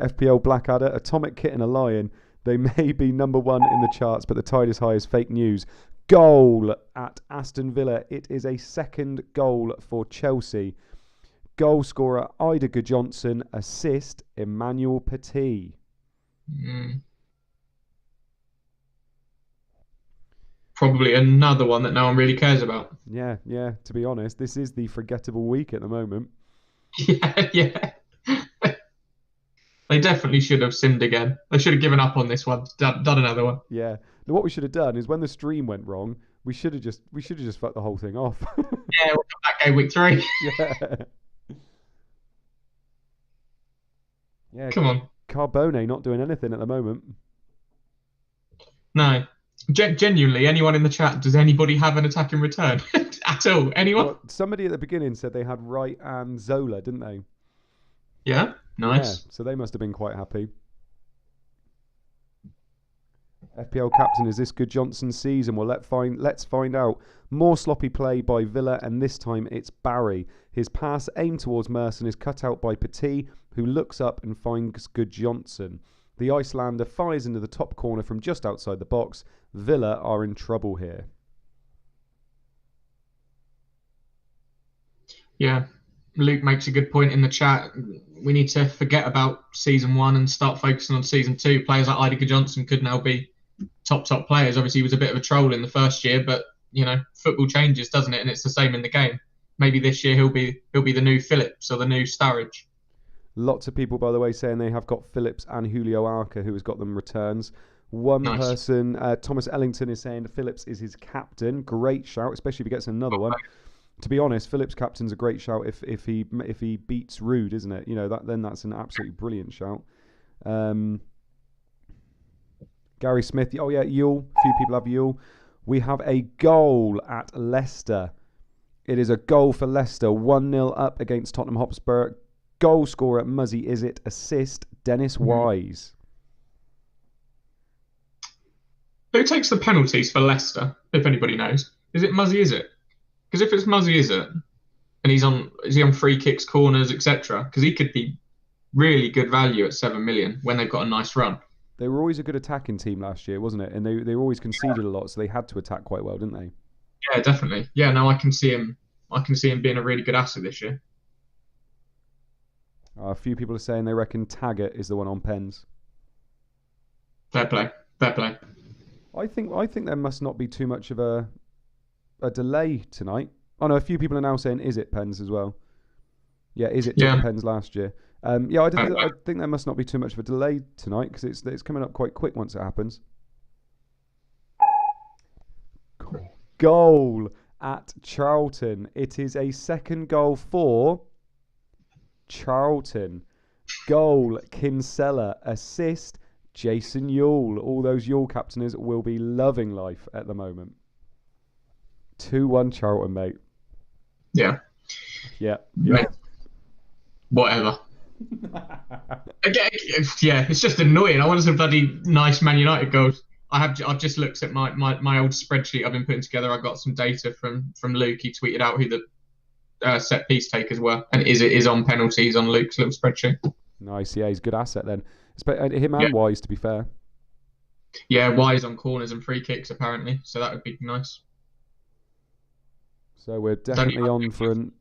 FPL Blackadder, Atomic Kitten a Lion. They may be number one in the charts, but the tide is high as fake news. Goal at Aston Villa. It is a second goal for Chelsea. Goal scorer Ida Gudjohnsen. Assist Emmanuel Petit. Probably another one that no one really cares about. Yeah. To be honest, this is the forgettable week at the moment. Yeah. They definitely should have sinned again. They should have given up on this one. Done another one. Yeah. Now, what we should have done is when the stream went wrong, we should have just fucked the whole thing off. Yeah, we'll come back Gameweek 3. Yeah. Yeah. Come on. Carbone not doing anything at the moment. No. Genuinely, anyone in the chat, does anybody have an attacking return? At all? Anyone? Well, somebody at the beginning said they had Wright and Zola, didn't they? Yeah, nice. Yeah, so they must have been quite happy. FPL captain, is this Gudjonson's season? Well, let's find out. More sloppy play by Villa, and this time it's Barry. His pass aimed towards Merson is cut out by Petit, who looks up and finds Gudjohnsen. The Icelander fires into the top corner from just outside the box. Villa are in trouble here. Yeah, Luke makes a good point in the chat. We need to forget about season 1 and start focusing on season 2. Players like Idiger Johnson could now be top players. Obviously, he was a bit of a troll in the first year, but football changes, doesn't it? And it's the same in the game. Maybe this year he'll be the new Phillips or the new Sturridge. Lots of people, by the way, saying they have got Phillips and Julio Arca, who has got them returns. One person, Thomas Ellington, is saying Phillips is his captain. Great shout, especially if he gets another one. To be honest, Phillips' captain's a great shout if he beats Rude, isn't it? Then that's an absolutely brilliant shout. Gary Smith, oh yeah, Yule. A few people have Yule. We have a goal at Leicester. It is a goal for Leicester, 1-0 up against Tottenham Hotspur. Goal scorer Muzzy is it? Assist Dennis Wise. Who takes the penalties for Leicester? If anybody knows, is it Muzzy? Is it? Because if it's Muzzy, is it? And is he on free kicks, corners, etc.? Because he could be really good value at 7 million when they've got a nice run. They were always a good attacking team last year, wasn't it? And they always conceded a lot, so they had to attack quite well, didn't they? Yeah, definitely. Yeah, no, I can see him being a really good asset this year. A few people are saying they reckon Taggart is the one on pens. Fair play. I think there must not be too much of a delay tonight. Oh no, a few people are now saying is it pens as well. Yeah, is it pens last year? I think there must not be too much of a delay tonight because it's coming up quite quick once it happens. Goal at Charlton. It is a second goal for Charlton. Goal Kinsella. Assist Jason Yule. All those Yule captainers will be loving life at the moment. 2-1 Charlton, mate. Yeah. Mate, whatever. Yeah, it's just annoying. I want some bloody nice Man United goals. I've just looked at my old spreadsheet I've been putting together. I got some data from Luke. He tweeted out who the set piece takers were, and is on penalties on Luke's little spreadsheet. Nice, yeah, he's a good asset then. Him and Wise, to be fair. Yeah, Wise on corners and free kicks apparently, so that would be nice. So we're definitely on for an.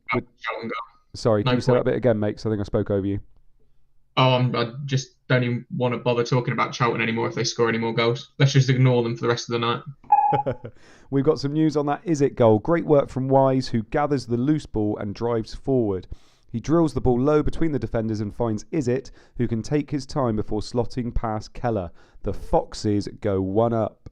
Sorry, can you say that bit again, mate? Because I think I spoke over you. Oh, I just don't even want to bother talking about Charlton anymore if they score any more goals. Let's just ignore them for the rest of the night. We've got some news on that Is It goal. Great work from Wise, who gathers the loose ball and drives forward. He drills the ball low between the defenders and finds Is It, who can take his time before slotting past Keller. The Foxes go 1-up.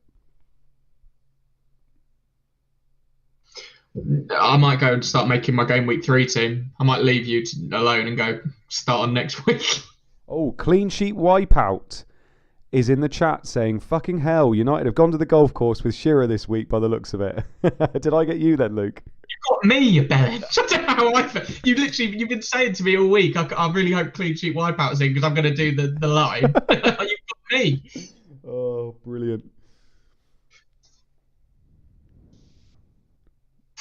I might go and start making my Game Week 3 team. I might leave you alone and go start on next week. Oh, clean sheet wipeout is in the chat saying, fucking hell, United have gone to the golf course with Shearer this week by the looks of it. Did I get you then, Luke? You got me, you bellend. I don't know how I feel. You've been saying to me all week, I really hope clean sheet wipeout is in because I'm going to do the line. You've got me. Oh, brilliant.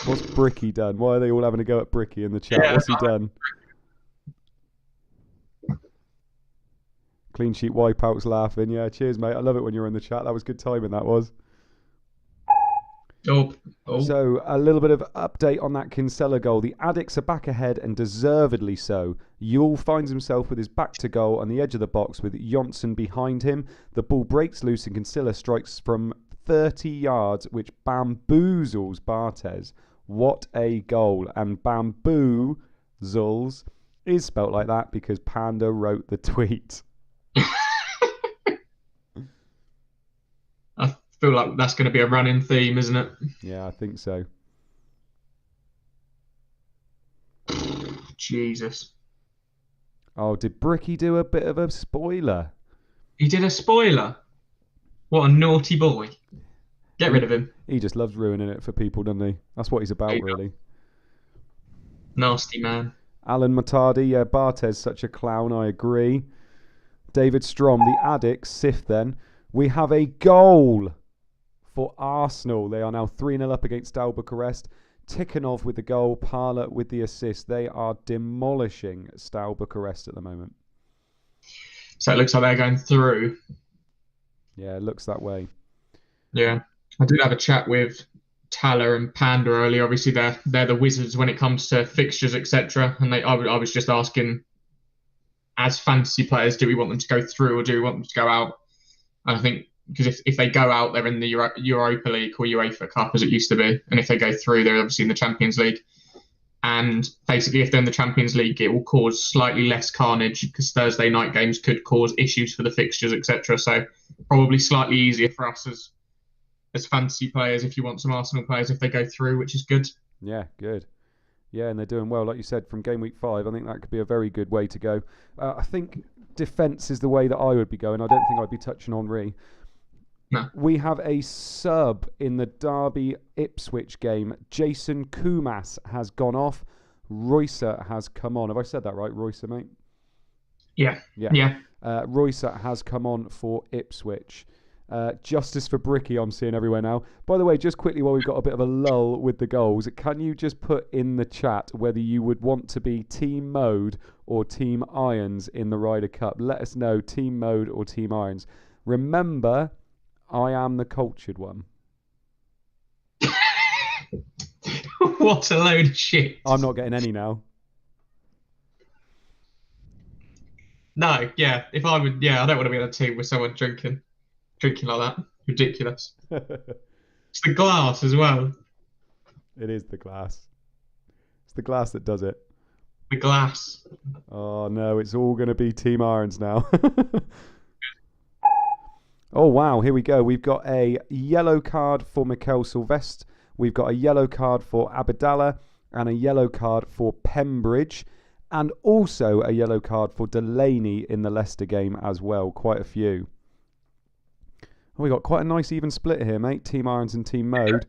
What's Bricky done? Why are they all having a go at Bricky in the chat? What's he done? Clean sheet wipeouts laughing. Yeah, cheers, mate. I love it when you're in the chat. That was good timing, that was. Oh. So, a little bit of update on that Kinsella goal. The Addicts are back ahead and deservedly so. Yule finds himself with his back to goal on the edge of the box with Johnson behind him. The ball breaks loose and Kinsella strikes from 30 yards, which bamboozles Barthez. What a goal. And bamboozles is spelt like that because Panda wrote the tweet. I feel like that's going to be a running theme, isn't it? Yeah, I think so. Jesus. Oh, did Bricky do a bit of a spoiler? He did a spoiler? What a naughty boy. Get rid of him. He just loves ruining it for people, doesn't he? That's what he's about, really. Nasty man. Alan Matardi, yeah, Barthez, such a clown, I agree. David Strom, the Addicts, Sif then. We have a goal for Arsenal. They are now 3-0 up against Steaua Bucharest. Tikhonov with the goal, Parla with the assist. They are demolishing Steaua Bucharest at the moment. So it looks like they're going through. Yeah, it looks that way. Yeah. I did have a chat with Tala and Panda earlier. Obviously, they're the wizards when it comes to fixtures, etc. And I was just asking, as fantasy players, do we want them to go through or do we want them to go out? And I think because if they go out, they're in the Europa League or UEFA Cup as it used to be, and if they go through, they're obviously in the Champions League. And basically, if they're in the Champions League, it will cause slightly less carnage because Thursday night games could cause issues for the fixtures, etc. So probably slightly easier for us as fantasy players if you want some Arsenal players if they go through, which is good. Yeah, good. Yeah, and they're doing well, like you said, from game week 5. I think that could be a very good way to go. I think defence is the way that I would be going. I don't think I'd be touching Henry. No. We have a sub in the Derby Ipswich game. Jason Kumas has gone off. Roycer has come on. Have I said that right, Roycer, mate? Yeah. Roycer has come on for Ipswich. Justice for Bricky I'm seeing everywhere now. By the way, just quickly while we've got a bit of a lull with the goals, can you just put in the chat whether you would want to be Team Mode or Team Irons in the Ryder Cup? Let us know, Team Mode or Team Irons. Remember, I am the cultured one. What a load of shit. I'm not getting any now. No, yeah. If I would, I don't want to be on a team with someone drinking like that. Ridiculous. It's the glass as well. It is the glass. It's the glass that does it. The glass. Oh no, it's all going to be Team Irons now. Oh wow, here we go. We've got a yellow card for Mikel Sylvestre. We've got a yellow card for Abdallah and a yellow card for Pembridge. And also a yellow card for Delaney in the Leicester game as well. Quite a few. Oh, we got quite a nice even split here, mate. Team Irons and Team Mode.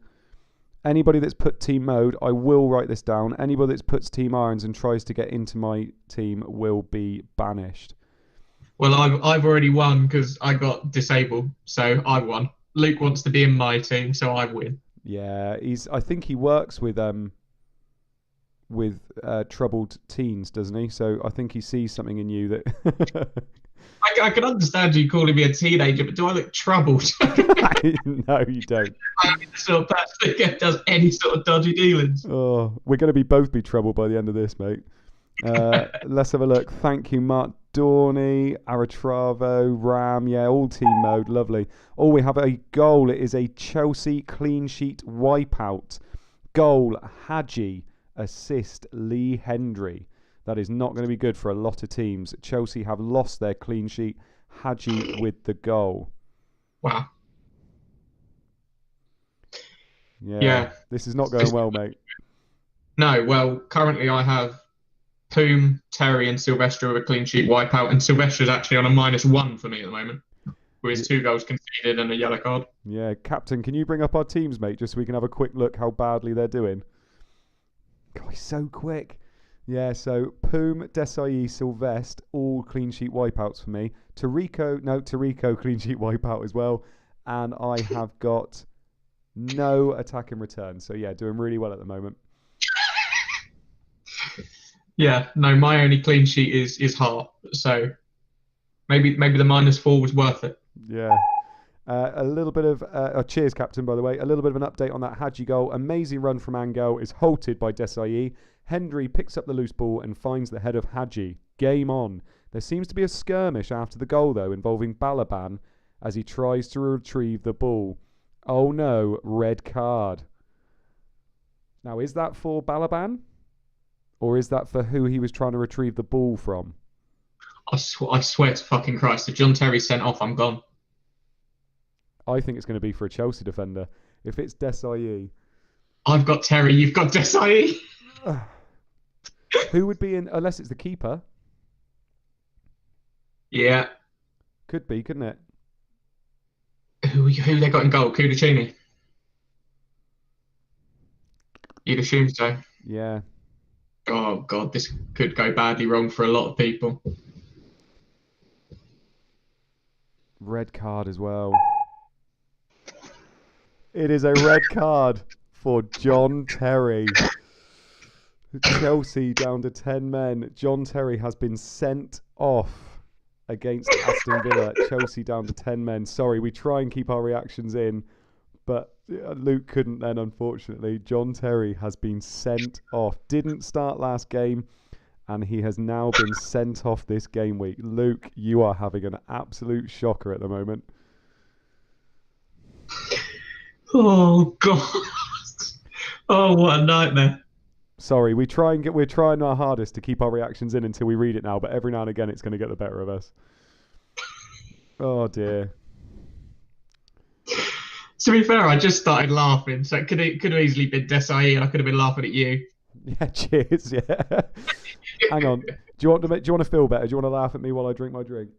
Anybody that's put Team Mode, I will write this down. Anybody that puts Team Irons and tries to get into my team will be banished. Well, I've already won because I got disabled, so I won. Luke wants to be in my team, so I win. Yeah, I think he works with troubled teens, doesn't he? So I think he sees something in you that. I can understand you calling me a teenager, but do I look troubled? No, you don't. I'm the sort of person that does any sort of dodgy dealings. Oh, we're going to both be troubled by the end of this, mate. Let's have a look. Thank you, Mark Dorney, Aratravo, Ram. Yeah, all Team Mode. Lovely. Oh, we have a goal. It is a Chelsea clean sheet wipeout. Goal, Hadji. Assist, Lee Hendry. That is not going to be good for a lot of teams. Chelsea have lost their clean sheet. Hadji with the goal. Wow. Yeah. This is not going well, mate. No, well, currently I have Poom, Terry and Sylvester with a clean sheet wipeout, and Sylvester's actually on a -1 for me at the moment, with his 2 goals conceded and a yellow card. Yeah, Captain, can you bring up our teams, mate, just so we can have a quick look how badly they're doing? God, he's so quick. Yeah, so Poom, Desai, Sylvestre, all clean sheet wipeouts for me. Tarico clean sheet wipeout as well. And I have got no attack in return. So yeah, doing really well at the moment. Yeah, no, my only clean sheet is Hart. So maybe the -4 was worth it. Yeah. A little bit of cheers, Captain, by the way. A little bit of an update on that Hadji goal. Amazing run from Angel is halted by Desai. Hendry picks up the loose ball and finds the head of Hadji. Game on. There seems to be a skirmish after the goal, though, involving Balaban as he tries to retrieve the ball. Oh no, red card. Now, is that for Balaban? Or is that for who he was trying to retrieve the ball from? I swear to fucking Christ, if John Terry's sent off, I'm gone. I think it's going to be for a Chelsea defender. If it's Desai. I've got Terry, you've got Desai. Who would be in, unless it's the keeper? Yeah. Could be, couldn't it? Who they got in goal? Kudachini. You'd assume so. Yeah. Oh, God, this could go badly wrong for a lot of people. Red card as well. It is a red card for John Terry. Chelsea down to 10 men. John Terry has been sent off. against Aston Villa. Chelsea down to 10 men. Sorry, we try and keep our reactions in, but Luke couldn't then, unfortunately. John Terry has been sent off. Didn't start last game, and he has now been sent off this game week. Luke, you are having an absolute shocker at the moment. Oh, God. Oh, what a nightmare. Sorry, we're trying our hardest to keep our reactions in until we read it now, but every now and again it's going to get the better of us. Oh dear. To be fair, I just started laughing, so it could have easily been Desai, and I could have been laughing at you. Yeah, cheers. Yeah. Hang on. Do you want to feel better? Do you want to laugh at me while I drink my drink?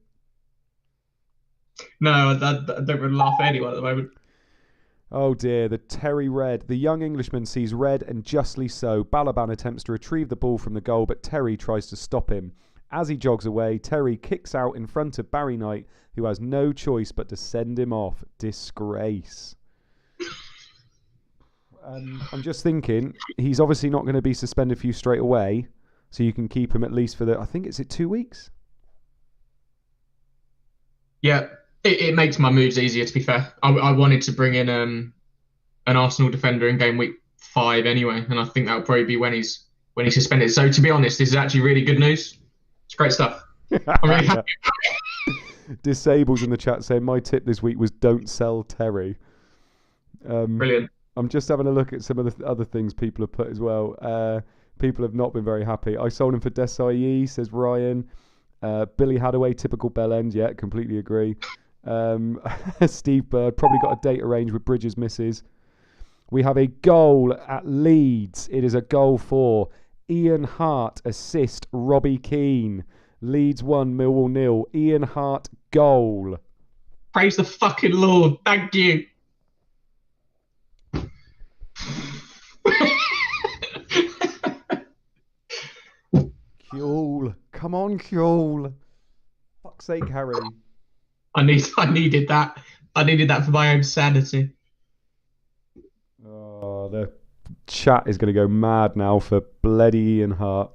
No, I don't really laugh at anyone at the moment. Oh dear, the Terry Red. The young Englishman sees red, and justly so. Balaban attempts to retrieve the ball from the goal, but Terry tries to stop him. As he jogs away, Terry kicks out in front of Barry Knight, who has no choice but to send him off. Disgrace. I'm just thinking, he's obviously not going to be suspended for you straight away, so you can keep him at least for I think, is it 2 weeks? Yeah. It makes my moves easier, to be fair. I wanted to bring in an Arsenal defender in game week 5 anyway, and I think that'll probably be when he's suspended. So to be honest, this is actually really good news. It's great stuff. I'm really happy. Disables in the chat saying my tip this week was don't sell Terry. Brilliant. I'm just having a look at some of the other things people have put as well. People have not been very happy. I sold him for Desai, says Ryan. Billy Hadaway, typical bell end. Yeah, completely agree. Steve Bird probably got a data range with Bridges misses. We have a goal at Leeds. It is a goal for Ian Hart, assist Robbie Keane. Leeds 1, Millwall 0. Ian Hart goal. Praise the fucking Lord. Thank you. Kjol. Come on, Kjol. Fuck's sake, Harry. I needed that. I needed that for my own sanity. Oh, the chat is going to go mad now for bloody Ian Hart.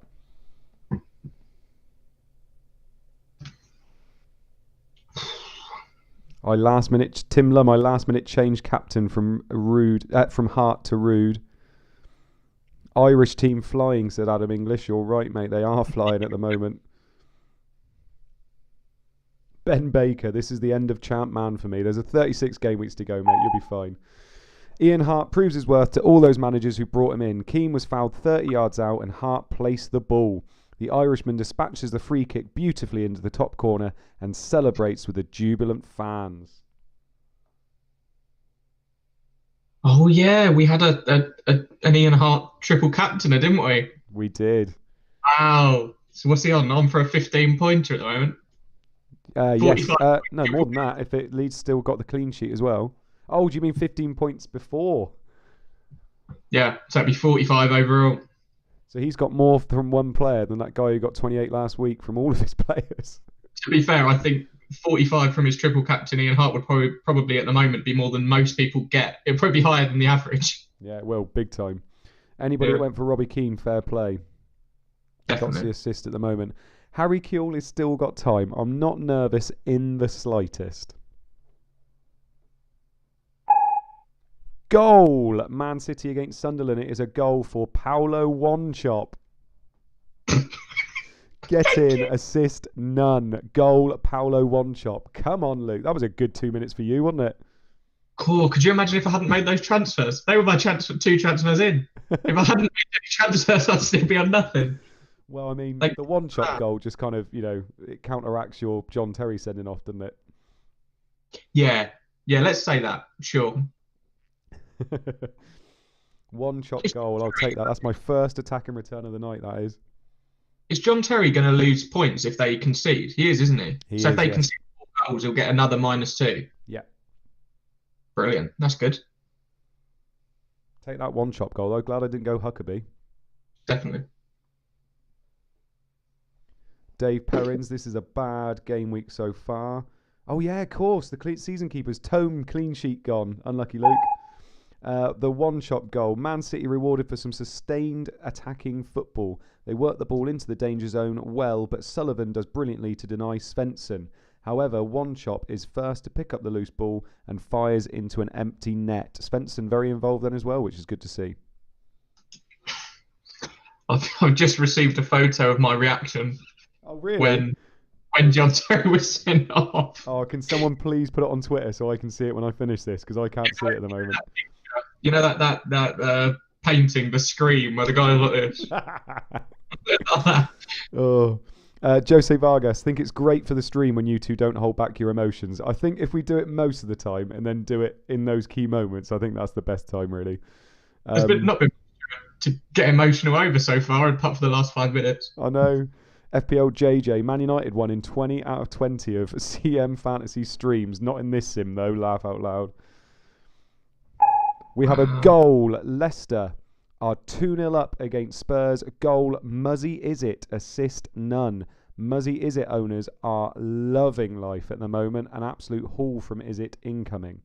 Tim Lum, I last minute changed captain from Hart to Rude. Irish team flying, said Adam English. You're right, mate. They are flying at the moment. Ben Baker, this is the end of Champ Man for me. There's a 36 game weeks to go, mate. You'll be fine. Ian Hart proves his worth to all those managers who brought him in. Keane was fouled 30 yards out and Hart placed the ball. The Irishman dispatches the free kick beautifully into the top corner and celebrates with the jubilant fans. Oh yeah, we had an Ian Hart triple captainer, didn't we? We did. Wow. So what's he on? On for a 15-pointer at the moment? Yes. No, more than that. If it Leeds still got the clean sheet as well. Oh, do you mean 15 points before? Yeah, so that'd be 45 overall. So he's got more from one player than that guy who got 28 last week from all of his players. To be fair, I think 45 from his triple captain Ian Hart would probably at the moment be more than most people get. It'd probably be higher than the average. Yeah, well, big time. Anybody that went for Robbie Keane, fair play. Definitely. Got the assist at the moment. Harry Kewell has still got time. I'm not nervous in the slightest. Goal! Man City against Sunderland. It is a goal for Paulo Wanchop. Get in, assist, none. Goal, Paulo Wanchop. Come on, Luke. That was a good 2 minutes for you, wasn't it? Cool. Could you imagine if I hadn't made those transfers? They were my two transfers in. If I hadn't made any transfers, I'd still be on nothing. Well, I mean, the one-shot goal just kind of, it counteracts your John Terry sending off, doesn't it? Yeah, let's say that. Sure. One-shot goal, I'll take that. That's my first attacking return of the night, that is. Is John Terry going to lose points if they concede? He is, isn't he? If they concede 4 goals, he'll get another -2. Yeah. Brilliant. That's good. Take that one-shot goal, though. Glad I didn't go Huckabee. Definitely. Dave Perrins, this is a bad game week so far. Oh, yeah, of course. The season keeper's Tome clean sheet gone. Unlucky Luke. The one-shot goal. Man City rewarded for some sustained attacking football. They work the ball into the danger zone well, but Sullivan does brilliantly to deny Svensson. However, One Chop is first to pick up the loose ball and fires into an empty net. Svensson very involved then as well, which is good to see. I've just received a photo of my reaction. Oh, really? When John Terry was sent off. Oh, can someone please put it on Twitter so I can see it when I finish this, because I can't see it at the moment. You know that painting, the Scream, where the guy is like this. Jose Vargas, think it's great for the stream when you two don't hold back your emotions. I think if we do it most of the time and then do it in those key moments, I think that's the best time, really. It's not been to get emotional over so far, apart from the last 5 minutes. I know. FPL JJ, Man United won in 20 out of 20 of CM Fantasy streams. Not in this sim, though. Laugh out loud. We have a goal. Leicester are 2-0 up against Spurs. Goal, Muzzy Is It. Assist, none. Muzzy Is It owners are loving life at the moment. An absolute haul from Is It incoming.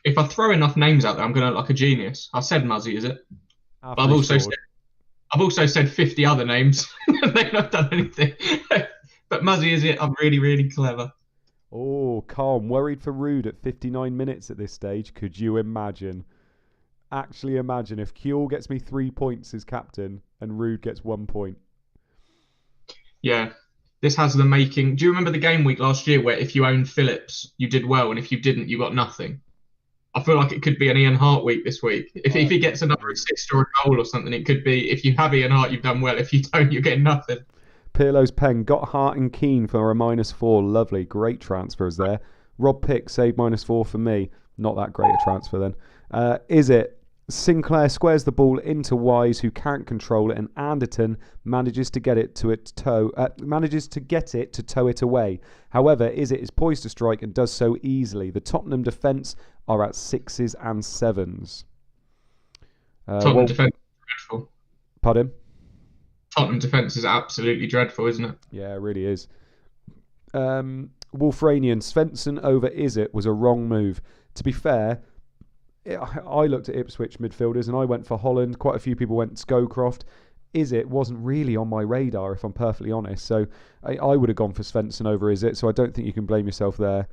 If I throw enough names out there, I'm going to look like a genius. I said Muzzy Is It. But I've also said 50 other names. They've not done anything. But Muzzy Is It, I'm really, really clever. Oh, calm. Worried for Rude at 59 minutes at this stage. Could you imagine? Actually imagine if Kewell gets me 3 points as captain and Rude gets 1 point. Yeah. This has the making. Do you remember the game week last year where if you owned Phillips, you did well, and if you didn't, you got nothing? I feel like it could be an Ian Hart week this week. If he gets another assist or a goal or something, it could be, if you have Ian Hart, you've done well. If you don't, you're getting nothing. Pirlo's pen got Hart and Keane for a -4. Lovely. Great transfers there. Rob Pick saved -4 for me. Not that great a transfer then. Is it? Sinclair squares the ball into Wise, who can't control it, and Anderton manages to get it to tow it away. However, Is It is poised to strike and does so easily. The Tottenham defence are at 6s and 7s. Tottenham defence is dreadful. Pardon? Tottenham defence is absolutely dreadful, isn't it? Yeah, it really is. Wolfranian, Svensson over Is It was a wrong move. To be fair, I looked at Ipswich midfielders and I went for Holland. Quite a few people went Scowcroft. Is It wasn't really on my radar, if I'm perfectly honest. So I would have gone for Svensson over Is It. So I don't think you can blame yourself there.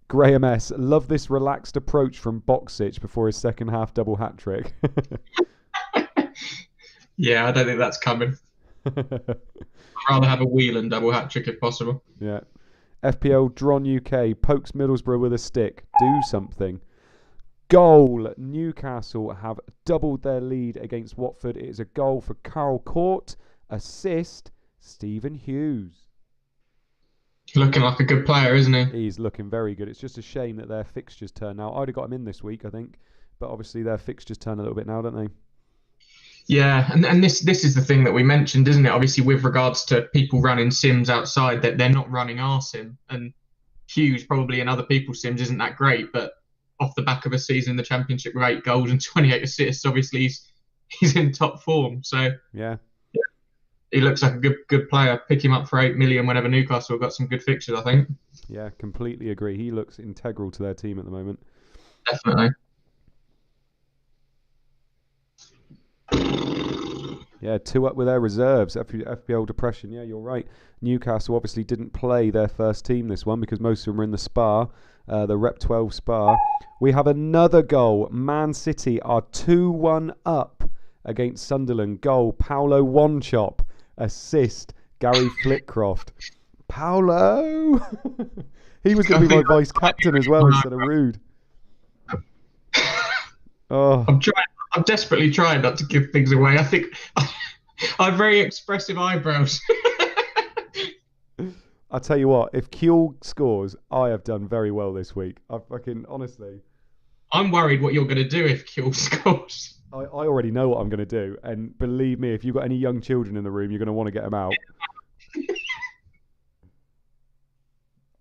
Graham S. Love this relaxed approach from Boxic before his second half double hat trick. Yeah, I don't think that's coming. I'd rather have a Whelan double hat trick if possible. Yeah. FPL Dron UK pokes Middlesbrough with a stick. Do something. Goal. Newcastle have doubled their lead against Watford. It is a goal for Carl Court. Assist, Stephen Hughes. Looking like a good player, isn't he? He's looking very good. It's just a shame that their fixtures turn out. I'd have got him in this week, I think. But obviously their fixtures turn a little bit now, don't they? Yeah, and this is the thing that we mentioned, isn't it? Obviously, with regards to people running sims outside, that they're not running our sim. And Hughes probably in other people's sims isn't that great, but off the back of a season in the Championship with 8 goals and 28 assists, obviously he's in top form. So yeah, he looks like a good player. Pick him up for 8 million whenever Newcastle have got some good fixtures, I think. Yeah, completely agree. He looks integral to their team at the moment. Definitely. Yeah, 2 up with their reserves. FPL depression. Yeah, you're right. Newcastle obviously didn't play their first team this one because most of them were in the Spa, the Rep 12 Spa. We have another goal. Man City are 2-1 up against Sunderland. Goal, Paulo One-Chop. Assist, Gary Flitcroft. Paulo! He was going to be my vice captain as well instead of Rude. Oh. I'm desperately trying not to give things away. I think I have very expressive eyebrows. I'll tell you what, if Kewell scores, I have done very well this week. Honestly. I'm worried what you're going to do if Kewell scores. I already know what I'm going to do. And believe me, if you've got any young children in the room, you're going to want to get them out.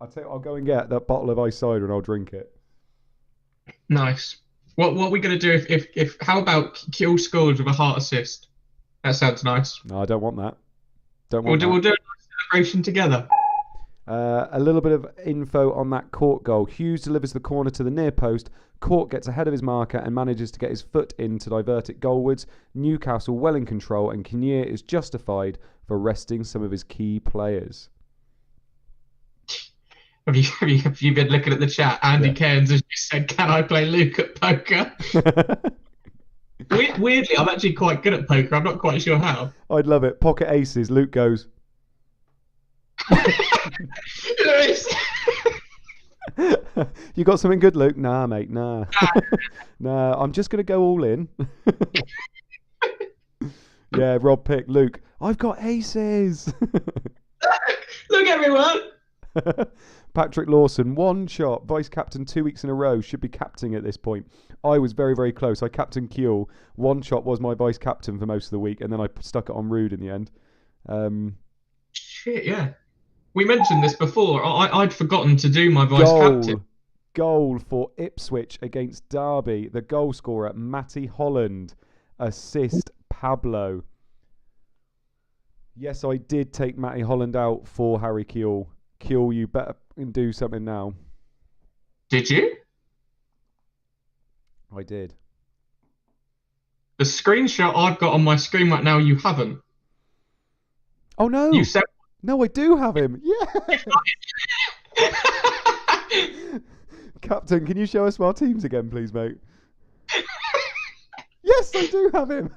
I'll go and get that bottle of ice cider and I'll drink it. Nice. What are we going to do if how about Kewell scores with a Hart assist? That sounds nice. No, I don't want that. We'll do a nice celebration together. A little bit of info on that Court goal. Hughes delivers the corner to the near post. Court gets ahead of his marker and manages to get his foot in to divert it goalwards. Newcastle well in control, and Kinnear is justified for resting some of his key players. Have you been looking at the chat? Andy Cairns has just said, "Can I play Luke at poker?" Weirdly, I'm actually quite good at poker. I'm not quite sure how. I'd love it. Pocket aces. Luke goes. You got something good, Luke? Nah, mate, nah. Nah, I'm just going to go all in. Yeah, Rob picked Luke. I've got aces. Look, everyone. Patrick Lawson, one shot, vice captain 2 weeks in a row, should be captaining at this point. I was very, very close. I captained Kuehl. One shot was my vice captain for most of the week, and then I stuck it on Rude in the end. Shit, yeah. We mentioned this before. I'd forgotten to do my vice captain. Goal for Ipswich against Derby. The goal scorer, Matty Holland. Assist, Pablo. Yes, I did take Matty Holland out for Harry Kuehl. Kuehl, you better do something now. Did you? I did. The screenshot I've got on my screen right now, you haven't. Oh, no. You said... No, I do have him. Yeah. Captain, can you show us our teams again, please, mate? Yes, I do have him.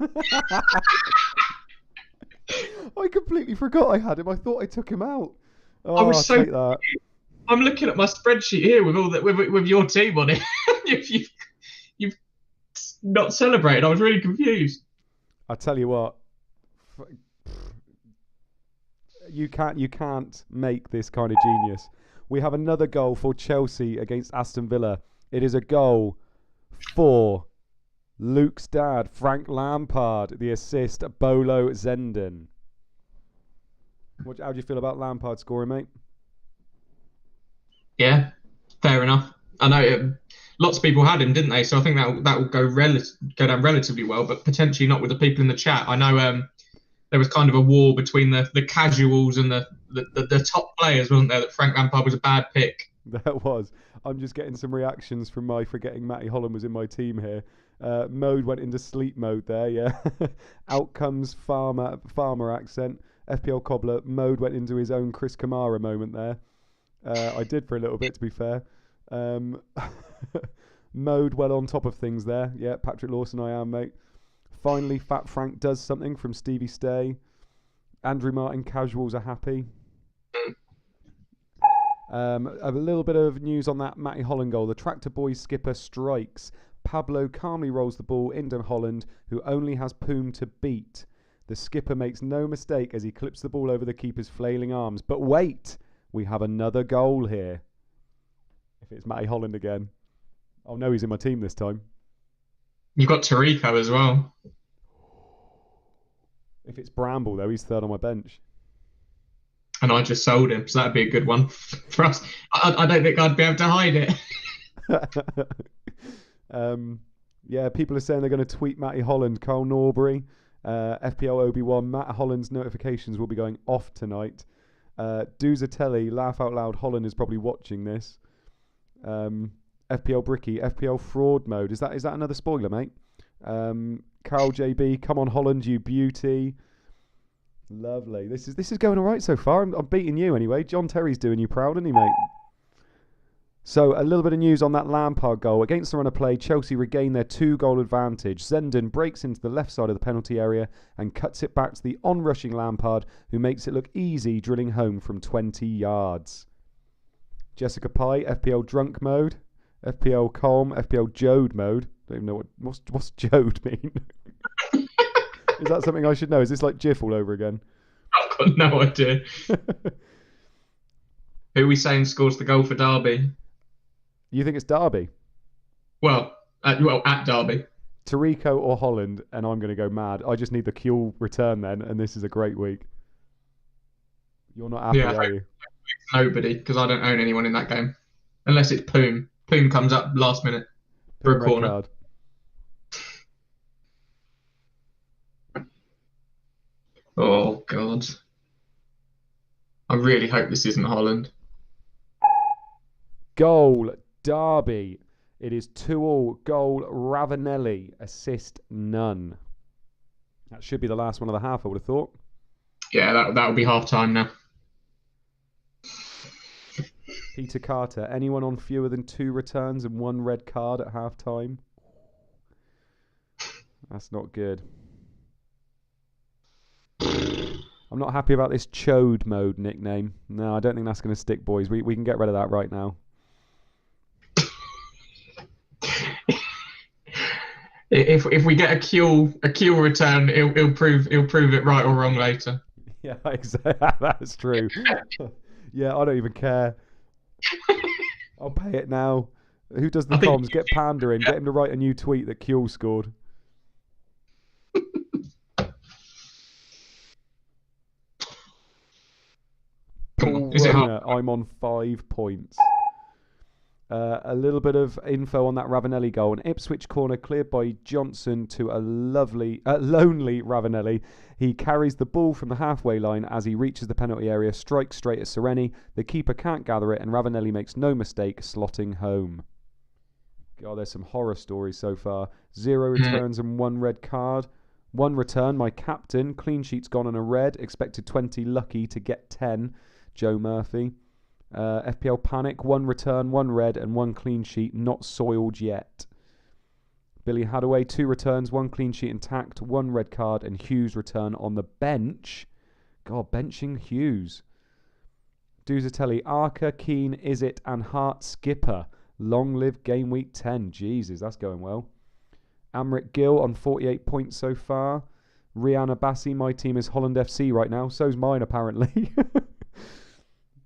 I completely forgot I had him. I thought I took him out. Oh, I was so... take that. I'm looking at my spreadsheet here with all that with your team on it. you've not celebrated. I was really confused. I tell you what. You can't make this kind of genius. We have another goal for Chelsea against Aston Villa. It is a goal for Luke's dad, Frank Lampard. The assist, Bolo Zenden. How do you feel about Lampard scoring, mate? Yeah, fair enough. I know lots of people had him, didn't they? So I think that will go down relatively well, but potentially not with the people in the chat. I know there was kind of a war between the casuals and the top players, wasn't there? That Frank Lampard was a bad pick. That was. I'm just getting some reactions from my forgetting Matty Holland was in my team here. Mode went into sleep mode there, yeah. Out comes farmer accent. FPL Cobbler. Mode went into his own Chris Kamara moment there. I did for a little bit, to be fair. Mode well on top of things there. Yeah, Patrick Lawson, I am, mate. Finally, Fat Frank does something from Stevie Stay. Andrew Martin casuals are happy. A little bit of news on that Matty Holland goal. The Tractor Boys skipper strikes. Pablo calmly rolls the ball into Holland, who only has Poom to beat. The skipper makes no mistake as he clips the ball over the keeper's flailing arms. But wait, we have another goal here. If it's Matty Holland again. Oh no, he's in my team this time. You've got Tarico as well. If it's Bramble, though, he's third on my bench. And I just sold him, so that'd be a good one for us. I don't think I'd be able to hide it. Yeah, people are saying they're going to tweet Matty Holland, Carl Norbury, FPL Obi-Wan. Matt Holland's notifications will be going off tonight. Duzatelli, laugh out loud, Holland is probably watching this. FPL Bricky, FPL fraud mode. Is that another spoiler, mate? Carl JB, come on Holland, you beauty. Lovely. This is going all right so far. I'm beating you anyway. John Terry's doing you proud, isn't he, mate? So a little bit of news on that Lampard goal. Against the run of play, Chelsea regain their 2-goal advantage. Zenden breaks into the left side of the penalty area and cuts it back to the on-rushing Lampard, who makes it look easy, drilling home from 20 yards. Jessica Pye, FPL drunk mode. FPL calm, FPL Jode mode. Don't even know what's Jode mean. Is that something I should know? Is this like GIF all over again? I've got no idea. Who are we saying scores the goal for Derby? You think it's Derby? Well, at Derby. Tarico or Holland, and I'm going to go mad. I just need the Kuehl return then, and this is a great week. You're not happy, are you? Nobody, because I don't own anyone in that game. Unless it's Poom. Poom comes up last minute for a corner. Card. Oh, God. I really hope this isn't Holland. Goal, Derby. It is 2-2. Goal, Ravanelli. Assist, none. That should be the last one of the half, I would have thought. Yeah, that will be half time now. Peter Carter. Anyone on fewer than 2 returns and 1 red card at half time? That's not good. I'm not happy about this Chode mode nickname. No, I don't think that's going to stick, boys. We can get rid of that right now. If we get a Kiel return, he'll prove it right or wrong later. Yeah, exactly. That's true. Yeah, I don't even care. I'll pay it now. Who does the comms? Get Panda in. Get him to write a new tweet that Kiel scored. I'm on 5 points. A little bit of info on that Ravanelli goal. An Ipswich corner cleared by Johnson to a lonely Ravanelli. He carries the ball from the halfway line as he reaches the penalty area, strikes straight at Sereni. The keeper can't gather it, and Ravanelli makes no mistake, slotting home. God, there's some horror stories so far. 0 returns and 1 red card. 1 return, my captain. Clean sheet's gone on a red. Expected 20, lucky to get 10. Joe Murphy. FPL Panic, 1 return, 1 red and 1 clean sheet, not soiled yet. Billy Hadaway, 2 returns, 1 clean sheet intact, 1 red card and Hughes return on the bench. God, benching Hughes. Duzatelli, Arca, Keane, Izzet and Hart skipper. Long live game week 10. Jesus, that's going well. Amrit Gill on 48 points so far. Rihanna Bassi, my team is Holland FC right now. So's mine apparently.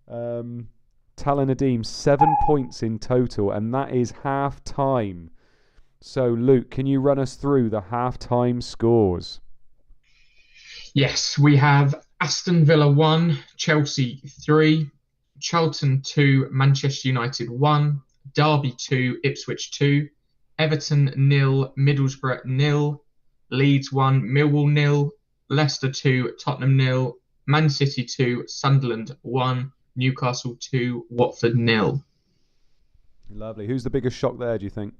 Talon Nadeem, 7 points in total, and that is half time. So, Luke, can you run us through the half-time scores? Yes, we have Aston Villa 1, Chelsea 3, Charlton 2, Manchester United 1, Derby 2, Ipswich 2, Everton 0, Middlesbrough 0, Leeds 1, Millwall 0, Leicester 2, Tottenham 0, Man City 2, Sunderland 1, Newcastle 2, Watford 0. Lovely. Who's the biggest shock there, do you think?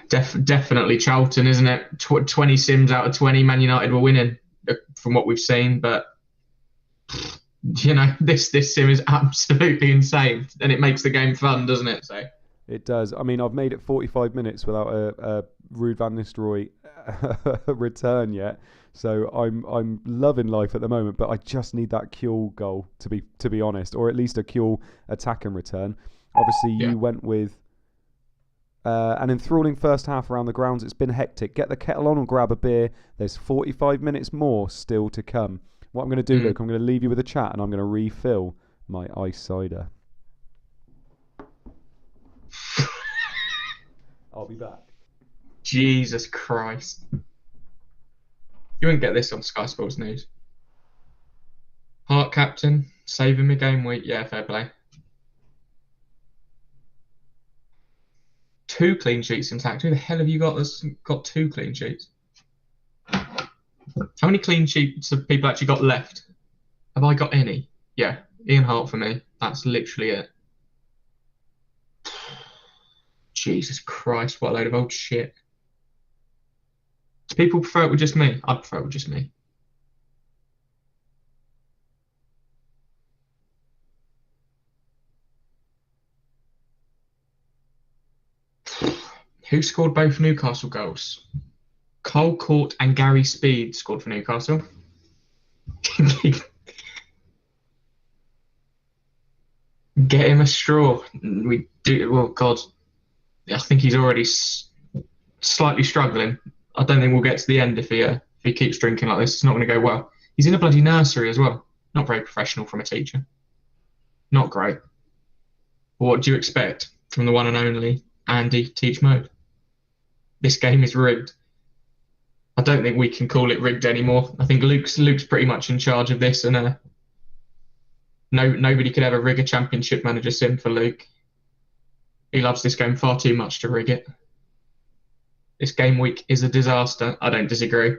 Definitely Charlton, isn't it? 20 sims out of 20, Man United were winning from what we've seen. But, you know, this sim is absolutely insane. And it makes the game fun, doesn't it? So it does. I mean, I've made it 45 minutes without a Ruud van Nistelrooy return yet. So I'm loving life at the moment, but I just need that Kiel goal to be honest, or at least a Kiel attack and return. Obviously, you went with an enthralling first half around the grounds. It's been hectic. Get the kettle on and grab a beer. There's 45 minutes more still to come. What I'm going to do, Luke, I'm going to leave you with a chat and I'm going to refill my ice cider. I'll be back. Jesus Christ. You wouldn't get this on Sky Sports News. Hart captain, saving me game week. Yeah, fair play. 2 clean sheets intact. Who the hell have you got that's got 2 clean sheets? How many clean sheets have people actually got left? Have I got any? Yeah, Ian Hart for me. That's literally it. Jesus Christ, what a load of old shit. Do people prefer it with just me? I prefer it with just me. Who scored both Newcastle goals? Cole Court and Gary Speed scored for Newcastle. Get him a straw. We do. Well, God, I think he's already slightly struggling. I don't think we'll get to the end if he keeps drinking like this. It's not going to go well. He's in a bloody nursery as well. Not very professional from a teacher. Not great. What do you expect from the one and only Andy Teach Mode? This game is rigged. I don't think we can call it rigged anymore. I think Luke's pretty much in charge of this, and nobody could ever rig a Championship Manager sim for Luke. He loves this game far too much to rig it. This game week is a disaster. I don't disagree.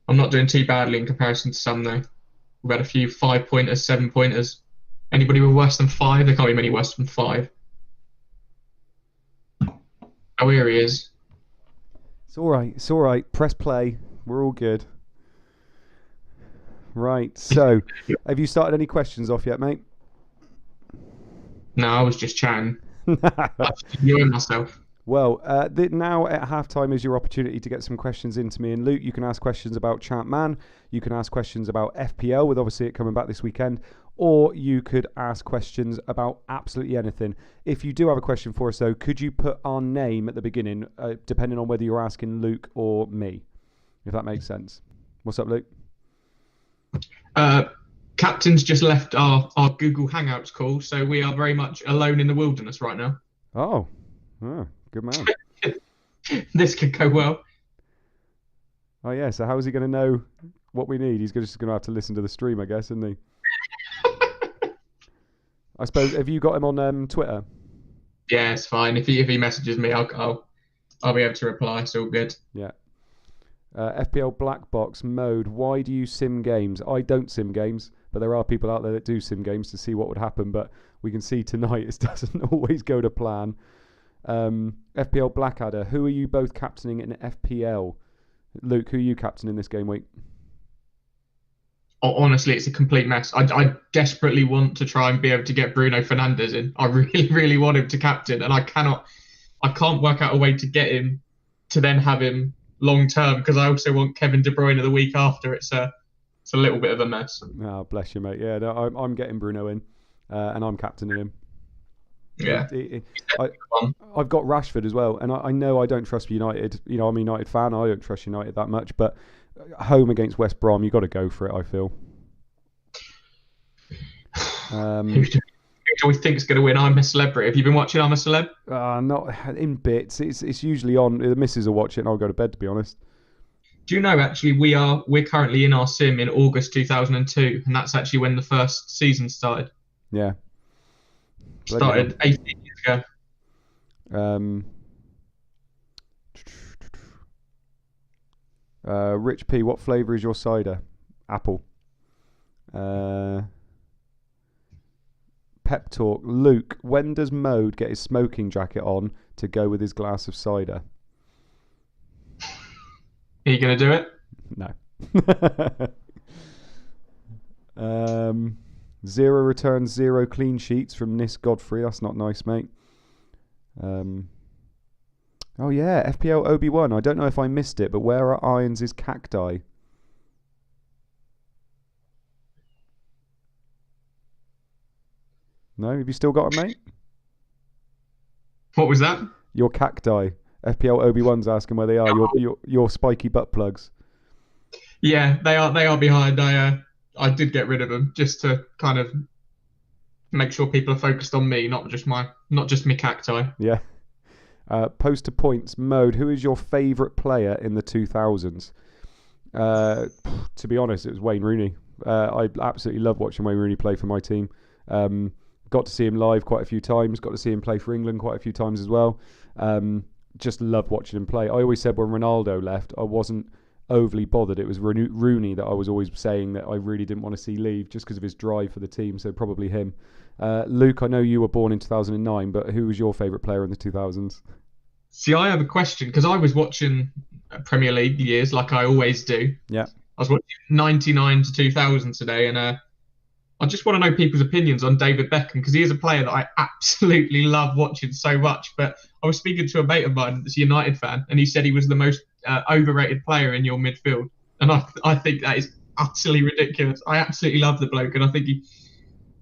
I'm not doing too badly in comparison to some, though. We've had a few 5-pointers, 7-pointers, Anybody with worse than 5? There can't be many worse than 5. Oh, here he is. It's all right. It's all right. Press play. We're all good. Right. So, have you started any questions off yet, mate? No, I was just chatting. I was enjoying myself. Well, now at halftime is your opportunity to get some questions into me and Luke. You can ask questions about ChampMan. You can ask questions about FPL, with obviously it coming back this weekend. Or you could ask questions about absolutely anything. If you do have a question for us, though, could you put our name at the beginning, depending on whether you're asking Luke or me, if that makes sense. What's up, Luke? Captain's just left our Google Hangouts call, so we are very much alone in the wilderness right now. Oh, good man. This could go well. Oh, yeah, so how is he going to know what we need? He's just going to have to listen to the stream, I guess, isn't he? I suppose, have you got him on Twitter? Yeah, it's fine. If he messages me, I'll be able to reply. It's all good. Yeah. FPL Black Box mode. Why do you sim games? I don't sim games, but there are people out there that do sim games to see what would happen. But we can see tonight it doesn't always go to plan. FPL Blackadder. Who are you both captaining in FPL? Luke, who are you captaining this game week? Honestly, it's a complete mess. I desperately want to try and be able to get Bruno Fernandes in. I really, really want him to captain, and I can't work out a way to get him to then have him long term, because I also want Kevin De Bruyne the week after. It's a little bit of a mess. Oh, bless you, mate. Yeah, no, I'm getting Bruno in, and I'm captaining him. Yeah. I've got Rashford as well, and I know I don't trust United. You know, I'm a United fan. I don't trust United that much, but home against West Brom, you got to go for it, I feel. Who do we think is going to win I'm a Celebrity? Have you been watching I'm a Celeb? Not in bits. It's usually on. The missus will watch it and I'll go to bed, to be honest. Do you know, actually, we're currently in our sim in August 2002, and that's actually when the first season started. Yeah. Started 18 years ago. Rich P, what flavour is your cider? Apple. Pep Talk. Luke, when does Mode get his smoking jacket on to go with his glass of cider? Are you going to do it? No. 0 returns, 0 clean sheets from Nis Godfrey. That's not nice, mate. Oh, yeah, FPL Obi-Wan. I don't know if I missed it, but where are Irons' cacti? No? Have you still got them, mate? What was that? Your cacti. FPL Obi-Wan's asking where they are. Your spiky butt plugs. Yeah, they are behind. I did get rid of them just to kind of make sure people are focused on me, not just me cacti. Yeah. Poster points Mode. Who is your favourite player in the 2000s? To be honest, it was Wayne Rooney. I absolutely love watching Wayne Rooney play for my team. Got to see him live quite a few times. Got to see him play for England quite a few times as well. Just loved watching him play. I always said when Ronaldo left, I wasn't overly bothered. It was Rooney that I was always saying that I really didn't want to see leave, just because of his drive for the team. So probably him. Luke, I know you were born in 2009, but who was your favourite player in the 2000s? See, I have a question, because I was watching Premier League years like I always do. Yeah. I was watching 99 to 2000 today, and I just want to know people's opinions on David Beckham, because he is a player that I absolutely love watching so much. But I was speaking to a mate of mine that's a United fan, and he said he was the most overrated player in your midfield. And I think that is utterly ridiculous. I absolutely love the bloke, and I think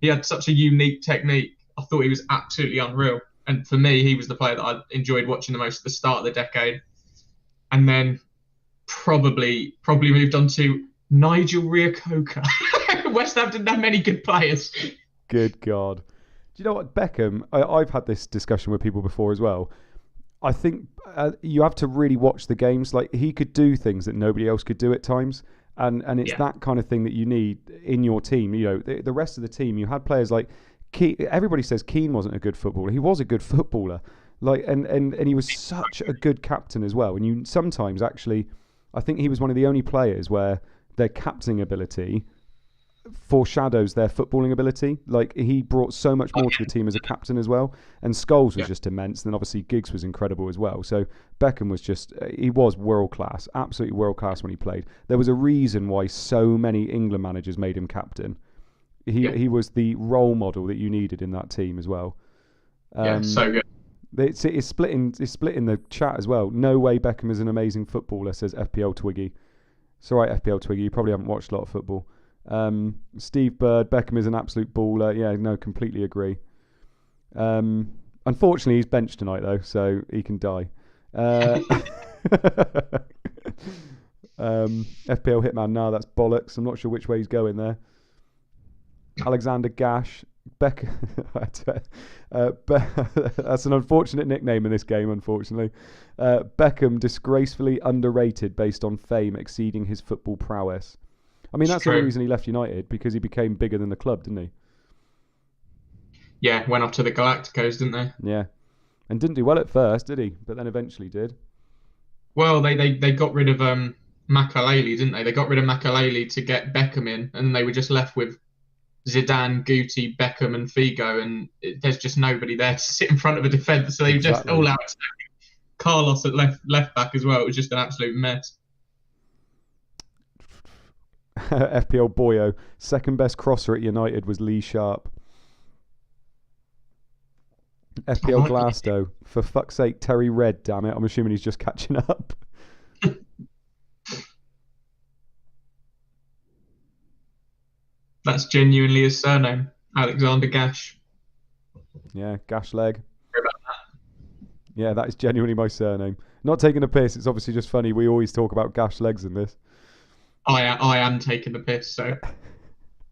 he had such a unique technique. I thought he was absolutely unreal. And for me, he was the player that I enjoyed watching the most at the start of the decade. And then probably moved on to Nigel Reo-Coker. West Ham didn't have many good players. Good God. Do you know what, Beckham, I've had this discussion with people before as well. I think you have to really watch the games. Like, he could do things that nobody else could do at times. And it's that kind of thing that you need in your team. You know, the rest of the team, you had players like Keane. Everybody says Keane wasn't a good footballer. He was a good footballer. Like, and he was such a good captain as well. And you sometimes actually, I think he was one of the only players where their captaining ability foreshadows their footballing ability. Like, he brought so much more to the team as a captain as well. And Scholes was just immense. And then obviously Giggs was incredible as well. So Beckham was he was world class, absolutely world class when he played. There was a reason why so many England managers made him captain. He was the role model that you needed in that team as well. So good. It's split in the chat as well. No way Beckham is an amazing footballer, says FPL Twiggy. It's all right, FPL Twiggy. You probably haven't watched a lot of football. Steve Bird, Beckham is an absolute baller. Yeah, no, completely agree. Unfortunately, he's benched tonight, though, so he can die. FPL Hitman, nah, that's bollocks. I'm not sure which way he's going there. Alexander Gash. That's an unfortunate nickname in this game, unfortunately. Beckham, disgracefully underrated based on fame exceeding his football prowess. I mean, that's the only reason he left United, because he became bigger than the club, didn't he? Yeah, went off to the Galacticos, didn't they? Yeah. And didn't do well at first, did he? But then eventually did. Well, they got rid of Makaleli, didn't they? They got rid of Makaleli to get Beckham in, and they were just left with Zidane, Guti, Beckham, and Figo, and there's just nobody there to sit in front of a defence. So they were just all out. Carlos at left back as well. It was just an absolute mess. FPL Boyo, second best crosser at United was Lee Sharp. FPL Glasto, for fuck's sake, Terry Red, damn it. I'm assuming he's just catching up. That's genuinely his surname, Alexander Gash. Yeah, Gash Leg. Yeah, that is genuinely my surname. Not taking a piss, it's obviously just funny. We always talk about Gash Legs in this. I am taking the piss, so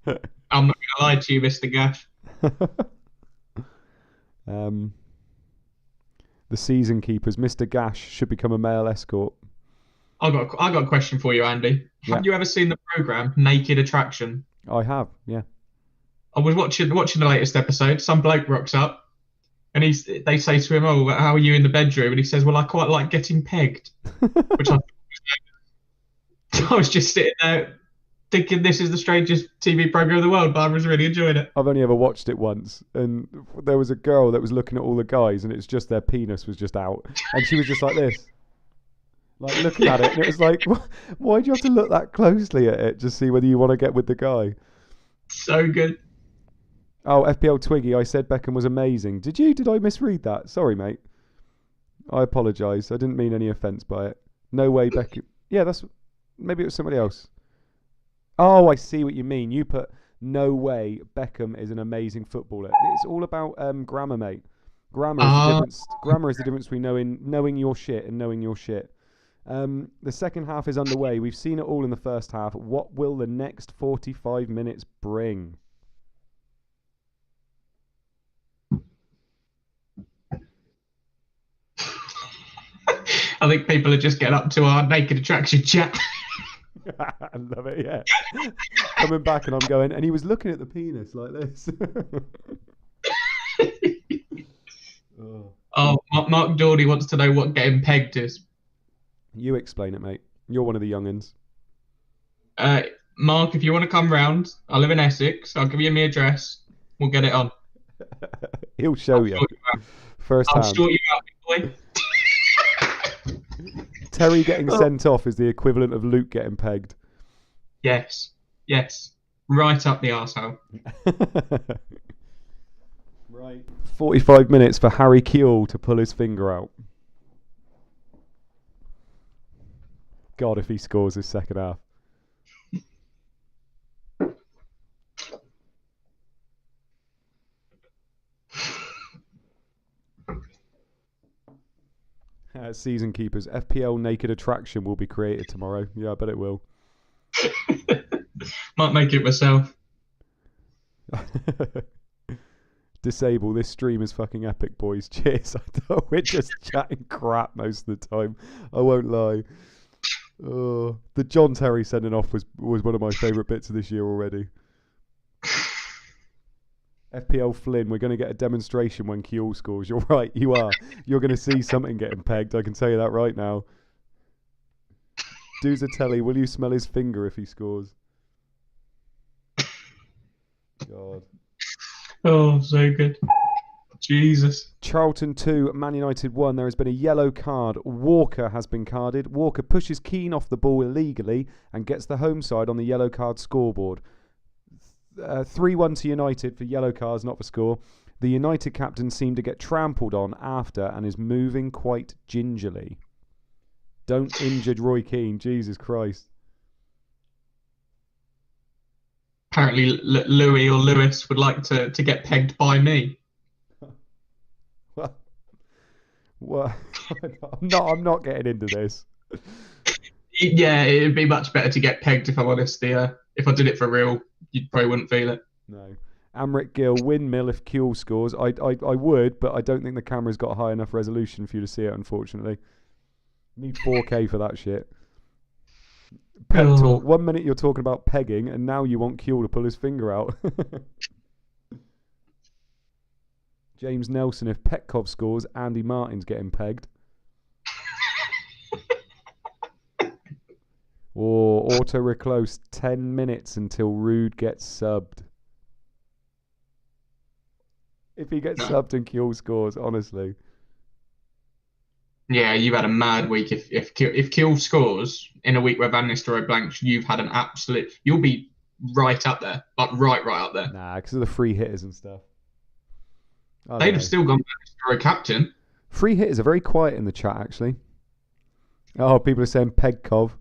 I'm not going to lie to you, Mr. Gash. The season keepers, Mr. Gash should become a male escort. I got a question for you, Andy. Yeah. Have you ever seen the programme Naked Attraction? I have, yeah. I was watching the latest episode. Some bloke rocks up, and they say to him, "Oh, how are you in the bedroom?" And he says, "Well, I quite like getting pegged," which I was just sitting there thinking this is the strangest TV program in the world, but I was really enjoying it. I've only ever watched it once, and there was a girl that was looking at all the guys, and it's just their penis was just out, and she was just like this, like looking at it, and it was like, why do you have to look that closely at it to see whether you want to get with the guy? So good. Oh, FPL Twiggy, I said Beckham was amazing. Did you? Did I misread that? Sorry, mate. I apologise. I didn't mean any offence by it. No way Beckham... Yeah, maybe it was somebody else. Oh, I see what you mean. You put, no way Beckham is an amazing footballer. It's all about grammar, mate. Grammar is the difference. Grammar is the difference between knowing your shit and knowing your shit. The second half is underway. We've seen it all in the first half. What will the next 45 minutes bring? I think people are just getting up to our Naked Attraction chat. I love it, yeah. Coming back and I'm going, and he was looking at the penis like this. Mark Geordie wants to know what getting pegged is. You explain it, mate. You're one of the young'uns. Mark, if you want to come round, I live in Essex. I'll give you my address. We'll get it on. He'll show you. First hand. I'll sort you out, boy. Terry getting sent off is the equivalent of Luke getting pegged. Yes. Right up the arsehole. Right. 45 minutes for Harry Kewell to pull his finger out. God, if he scores his second half. Season keepers, FPL Naked Attraction will be created tomorrow. Yeah, I bet it will. Might make it myself. Disable. This stream is fucking epic, boys. Cheers. We're just chatting crap most of the time. I won't lie. The John Terry sending off was one of my favourite bits of this year already. FPL Flynn, we're going to get a demonstration when Kewell scores. You're right, you are. You're going to see something getting pegged. I can tell you that right now. Duzatelli, will you smell his finger if he scores? Oh, so good. Jesus. Charlton 2, Man United 1. There has been a yellow card. Walker has been carded. Walker pushes Keane off the ball illegally and gets the home side on the yellow card scoreboard. 3-1 to United for yellow cards, not for score. The United captain seemed to get trampled on after and is moving quite gingerly. Don't injure Roy Keane, Jesus Christ. Apparently, Louis or Lewis would like to get pegged by me. What? I'm not getting into this. Yeah, it'd be much better to get pegged if I'm honest. If I did it for real, you probably wouldn't feel it. No. Amrit Gill, windmill if Kuehl scores. I would, but I don't think the camera's got high enough resolution for you to see it, unfortunately. Need 4K for that shit. Pep talk. 1 minute you're talking about pegging, and now you want Kuehl to pull his finger out. James Nelson, if Petkov scores, Andy Martin's getting pegged. Or auto reclose 10 minutes until Rude gets subbed. If he gets subbed and Kuehl scores, honestly. Yeah, you've had a mad week. If Kuehl scores in a week where Van Nistelrooy blanks, you've had an absolute. You'll be right up there, like right up there. Nah, because of the free hitters and stuff. They'd have still gone Van Nistelrooy captain. Free hitters are very quiet in the chat, actually. Oh, people are saying Pegkov.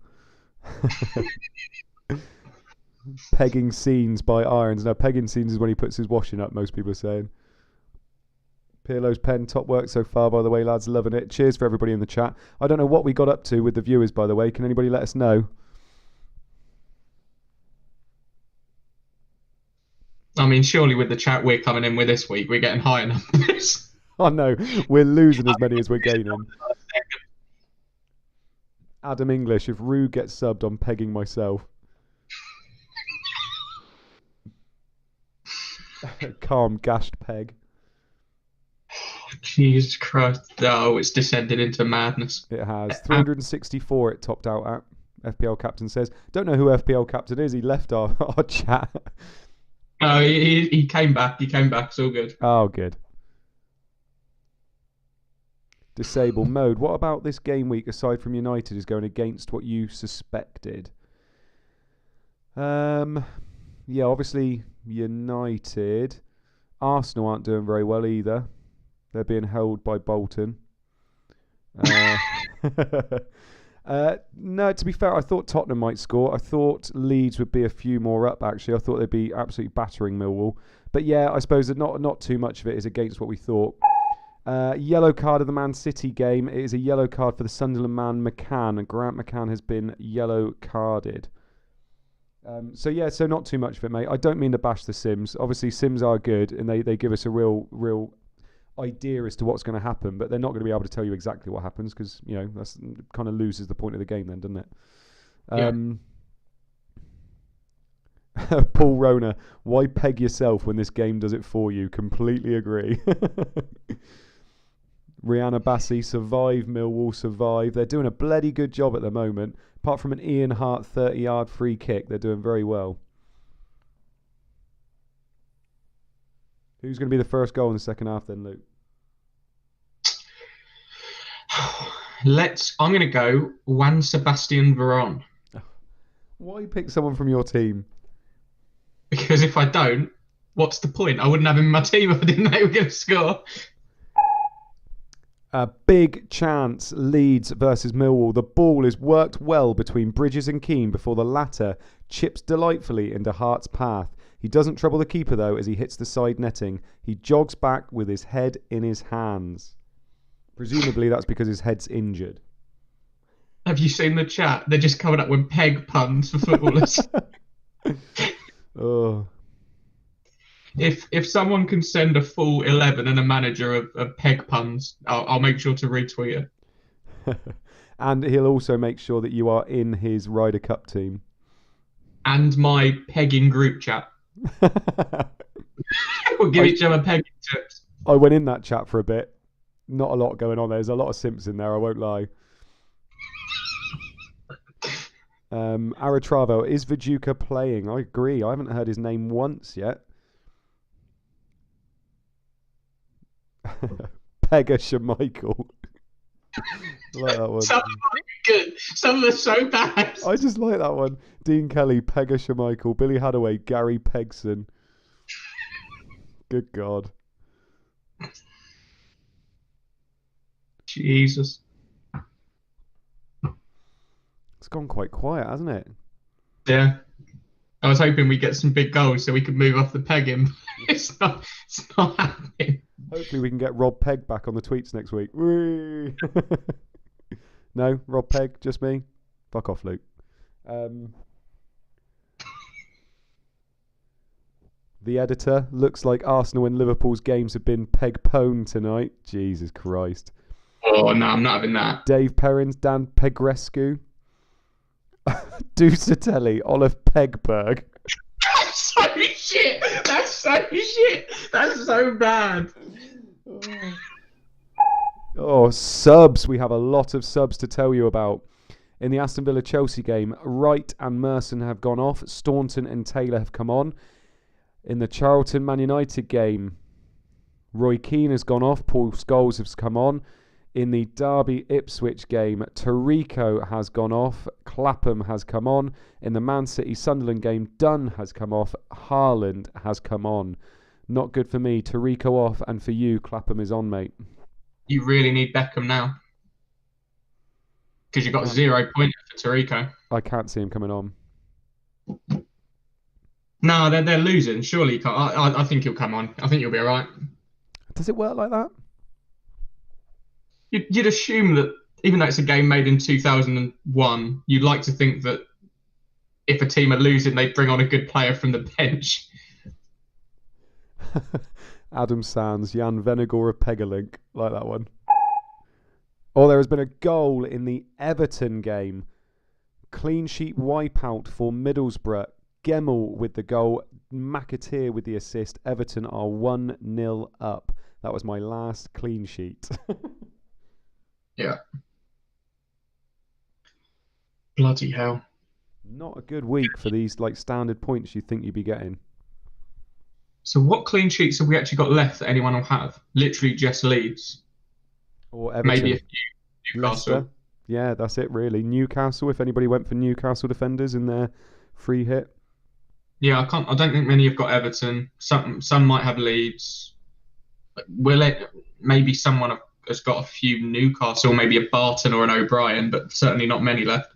Pegging scenes by Irons. No, pegging scenes is when he puts his washing up, most people are saying. Pirlo's pen, top work so far, by the way, lads. Loving it. Cheers for everybody in the chat. I don't know what we got up to with the viewers, by the way. Can anybody let us know? I mean, surely with the chat we're coming in with this week, we're getting higher numbers. Oh no, we're losing as many as we're gaining. Adam English, if Rue gets subbed, I'm pegging myself. Calm, gashed peg. Jesus Christ. Oh, it's descended into madness. It has. 364 it topped out at. FPL Captain says. Don't know who FPL Captain is. He left our chat. Oh, he came back. He came back. It's all good. Oh, good. Disable mode. What about this game week, aside from United, is going against what you suspected? Yeah, obviously United. Arsenal aren't doing very well either. They're being held by Bolton. No, to be fair, I thought Tottenham might score. I thought Leeds would be a few more up, actually. I thought they'd be absolutely battering Millwall. But yeah, I suppose that not too much of it is against what we thought. Yellow card of the Man City game. It is a yellow card for the Sunderland man, McCann. Grant McCann has been yellow carded. So not too much of it, mate. I don't mean to bash the Sims. Obviously, Sims are good, and they give us a real idea as to what's going to happen, but they're not going to be able to tell you exactly what happens because, you know, that's kind of loses the point of the game then, doesn't it? Yeah. Paul Rona, why peg yourself when this game does it for you? Completely agree. Rihanna Bassi, survive Millwall, survive. They're doing a bloody good job at the moment. Apart from an Ian Hart 30-yard free kick, they're doing very well. Who's going to be the first goal in the second half then, Luke? I'm going to go Juan Sebastian Veron. Why pick someone from your team? Because if I don't, what's the point? I wouldn't have him in my team if I didn't know he was going to score. A big chance, Leeds versus Millwall. The ball is worked well between Bridges and Keane before the latter chips delightfully into Hart's path. He doesn't trouble the keeper, though, as he hits the side netting. He jogs back with his head in his hands. Presumably that's because his head's injured. Have you seen the chat? They're just coming up with peg puns for footballers. Oh. If someone can send a full 11 and a manager of peg puns, I'll make sure to retweet it. And he'll also make sure that you are in his Ryder Cup team. And my pegging group chat. We'll give each other pegging tips. I went in that chat for a bit. Not a lot going on there. There's a lot of simps in there, I won't lie. Aratravo, is Viduka playing? I agree. I haven't heard his name once yet. Pegger Schmeichel. I like that one. Some of them are good. Some of them are so bad. I just like that one. Dean Kelly, Pegger Schmeichel, Billy Hadaway, Gary Pegson. Good God. Jesus. It's gone quite quiet, hasn't it? Yeah. I was hoping we'd get some big goals so we could move off the pegging. It's not happening. Hopefully we can get Rob Pegg back on the tweets next week. Whee! No, Rob Pegg, just me. Fuck off, Luke. The editor, looks like Arsenal and Liverpool's games have been peg-pwned tonight. Jesus Christ. Oh, no, I'm not having that. Dave Perrins, Dan Pegrescu. Dusatelli, Olive Pegberg. That's so shit. That's so shit. That's so bad. Oh, subs. We have a lot of subs to tell you about. In the Aston Villa-Chelsea game, Wright and Merson have gone off. Staunton and Taylor have come on. In the Charlton Man United game, Roy Keane has gone off. Paul Scholes has come on. In the Derby Ipswich game, Tarico has gone off. Clapham has come on. In the Man City Sunderland game, Dunn has come off. Haaland has come on. Not good for me. Tarico off, and for you, Clapham is on, mate. You really need Beckham now. Because you've got 0 points for Tarico. I can't see him coming on. No, they're losing. Surely you can't. I think he'll come on. I think you'll be all right. Does it work like that? You'd assume that even though it's a game made in 2001, you'd like to think that if a team are losing, they bring on a good player from the bench. Adam Sands, Jan Venegor of Pegalink. Like that one. Oh, there has been a goal in the Everton game. Clean sheet wipeout for Middlesbrough. Gemmell with the goal. McAteer with the assist. Everton are 1-0 up. That was my last clean sheet. Yeah. Bloody hell. Not a good week for these standard points you think you'd be getting. So what clean sheets have we actually got left that anyone will have? Literally just Leeds. Or Everton. Maybe a few. Newcastle. Leicester. Yeah, that's it really. Newcastle, if anybody went for Newcastle defenders in their free hit. Yeah, I don't think many have got Everton. Some might have Leeds. Maybe someone has got a few Newcastle, maybe a Barton or an O'Brien, but certainly not many left.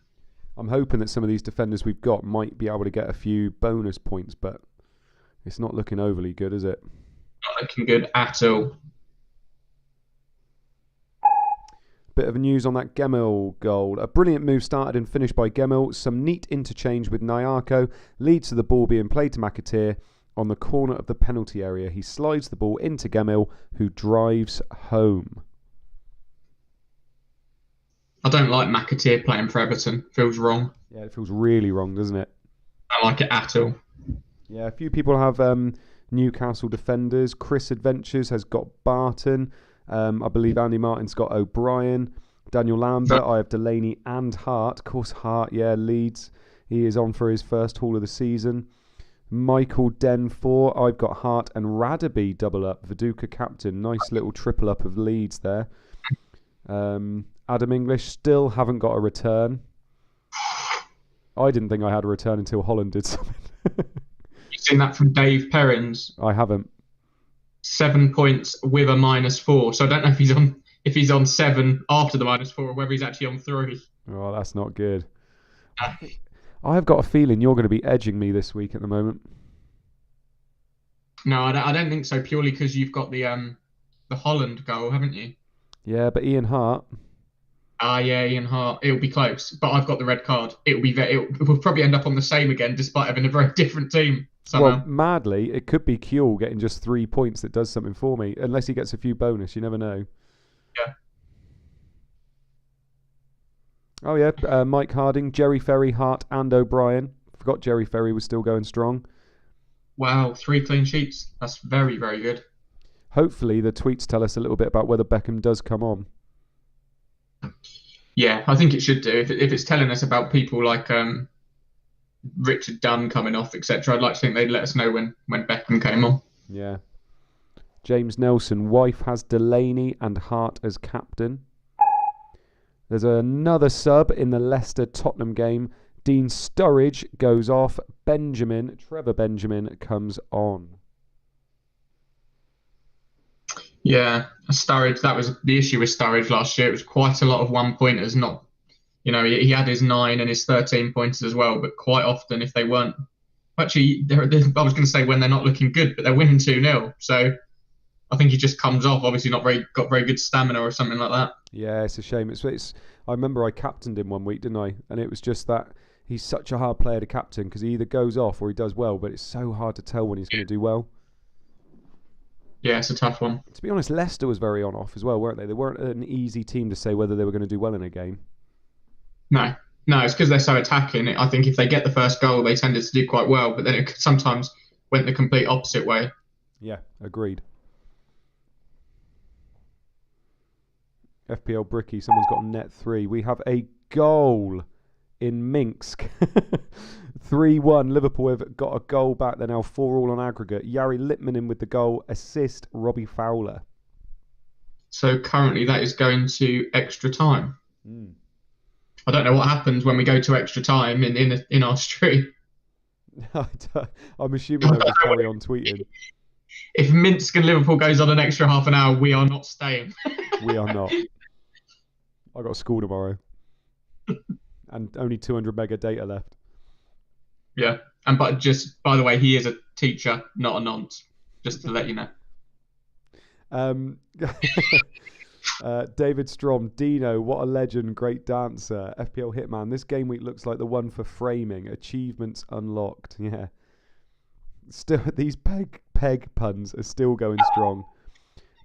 I'm hoping that some of these defenders we've got might be able to get a few bonus points, but it's not looking overly good, is it? Not looking good at all. Bit of news on that Gemmell goal. A brilliant move started and finished by Gemmell. Some neat interchange with Nyarko leads to the ball being played to McAteer on the corner of the penalty area. He slides the ball into Gemmell, who drives home. I don't like McAteer playing for Everton. Feels wrong. Yeah, it feels really wrong, doesn't it? I don't like it at all. Yeah, a few people have Newcastle defenders. Chris Adventures has got Barton. I believe Andy Martin's got O'Brien. Daniel Lambert, I have Delaney and Hart. Of course, Hart, yeah, Leeds. He is on for his first haul of the season. Michael Denfor, I've got Hart and Radaby double up. Viduka captain, nice little triple up of Leeds there. Adam English, still haven't got a return. I didn't think I had a return until Holland did something. You've seen that from Dave Perrins? I haven't. 7 points with a -4. So I don't know if he's on 7 after the -4 or whether he's actually on 3. Oh, that's not good. I have got a feeling you're going to be edging me this week at the moment. No, I don't think so. Purely because you've got the Holland goal, haven't you? Yeah, but Ian Hart. Yeah, Ian Hart. It'll be close, but I've got the red card. We'll probably end up on the same again, despite having a very different team. Somehow. Well, madly, it could be Kuehl getting just 3 points that does something for me, unless he gets a few bonus. You never know. Yeah. Oh yeah, Mike Harding, Jerry Ferry, Hart, and O'Brien. Forgot Jerry Ferry was still going strong. Wow, 3 clean sheets. That's very, very good. Hopefully, the tweets tell us a little bit about whether Beckham does come on. Yeah, I think it should do. If it's telling us about people like Richard Dunn coming off, etc., I'd like to think they'd let us know when Beckham came on. Yeah. James Nelson, wife has Delaney and Hart as captain. There's another sub in the Leicester-Tottenham game. Dean Sturridge goes off. Trevor Benjamin comes on. Yeah, Sturridge, that was the issue with Sturridge last year. It was quite a lot of one-pointers. Not, he had his 9 and his 13 pointers as well, but quite often if they weren't... Actually, I was going to say when they're not looking good, but they're winning 2-0. So I think he just comes off. Obviously got very good stamina or something like that. Yeah, it's a shame. I remember I captained him one week, didn't I? And it was just that he's such a hard player to captain because he either goes off or he does well, but it's so hard to tell when he's going to do well. Yeah, it's a tough one. To be honest, Leicester was very on-off as well, weren't they? They weren't an easy team to say whether they were going to do well in a game. No, it's because they're so attacking. I think if they get the first goal, they tended to do quite well, but then it sometimes went the complete opposite way. Yeah, agreed. FPL Bricky, someone's got net 3. We have a goal in Minsk. 3-1. Liverpool have got a goal back. They're now 4-4 on aggregate. Yari Littmanen with the goal. Assist, Robbie Fowler. So currently that is going to extra time. I don't know what happens when we go to extra time in our stream. I'm assuming they'll just carry on tweeting. If Minsk and Liverpool goes on an extra half an hour, we are not staying. We are not. I got school tomorrow. And only 200 mega data left. Yeah. And by the way, he is a teacher, not a nonce. Just to let you know. David Strom, Dino, what a legend, great dancer. FPL Hitman, this game week looks like the one for framing. Achievements unlocked. Yeah. Still, these peg puns are still going strong.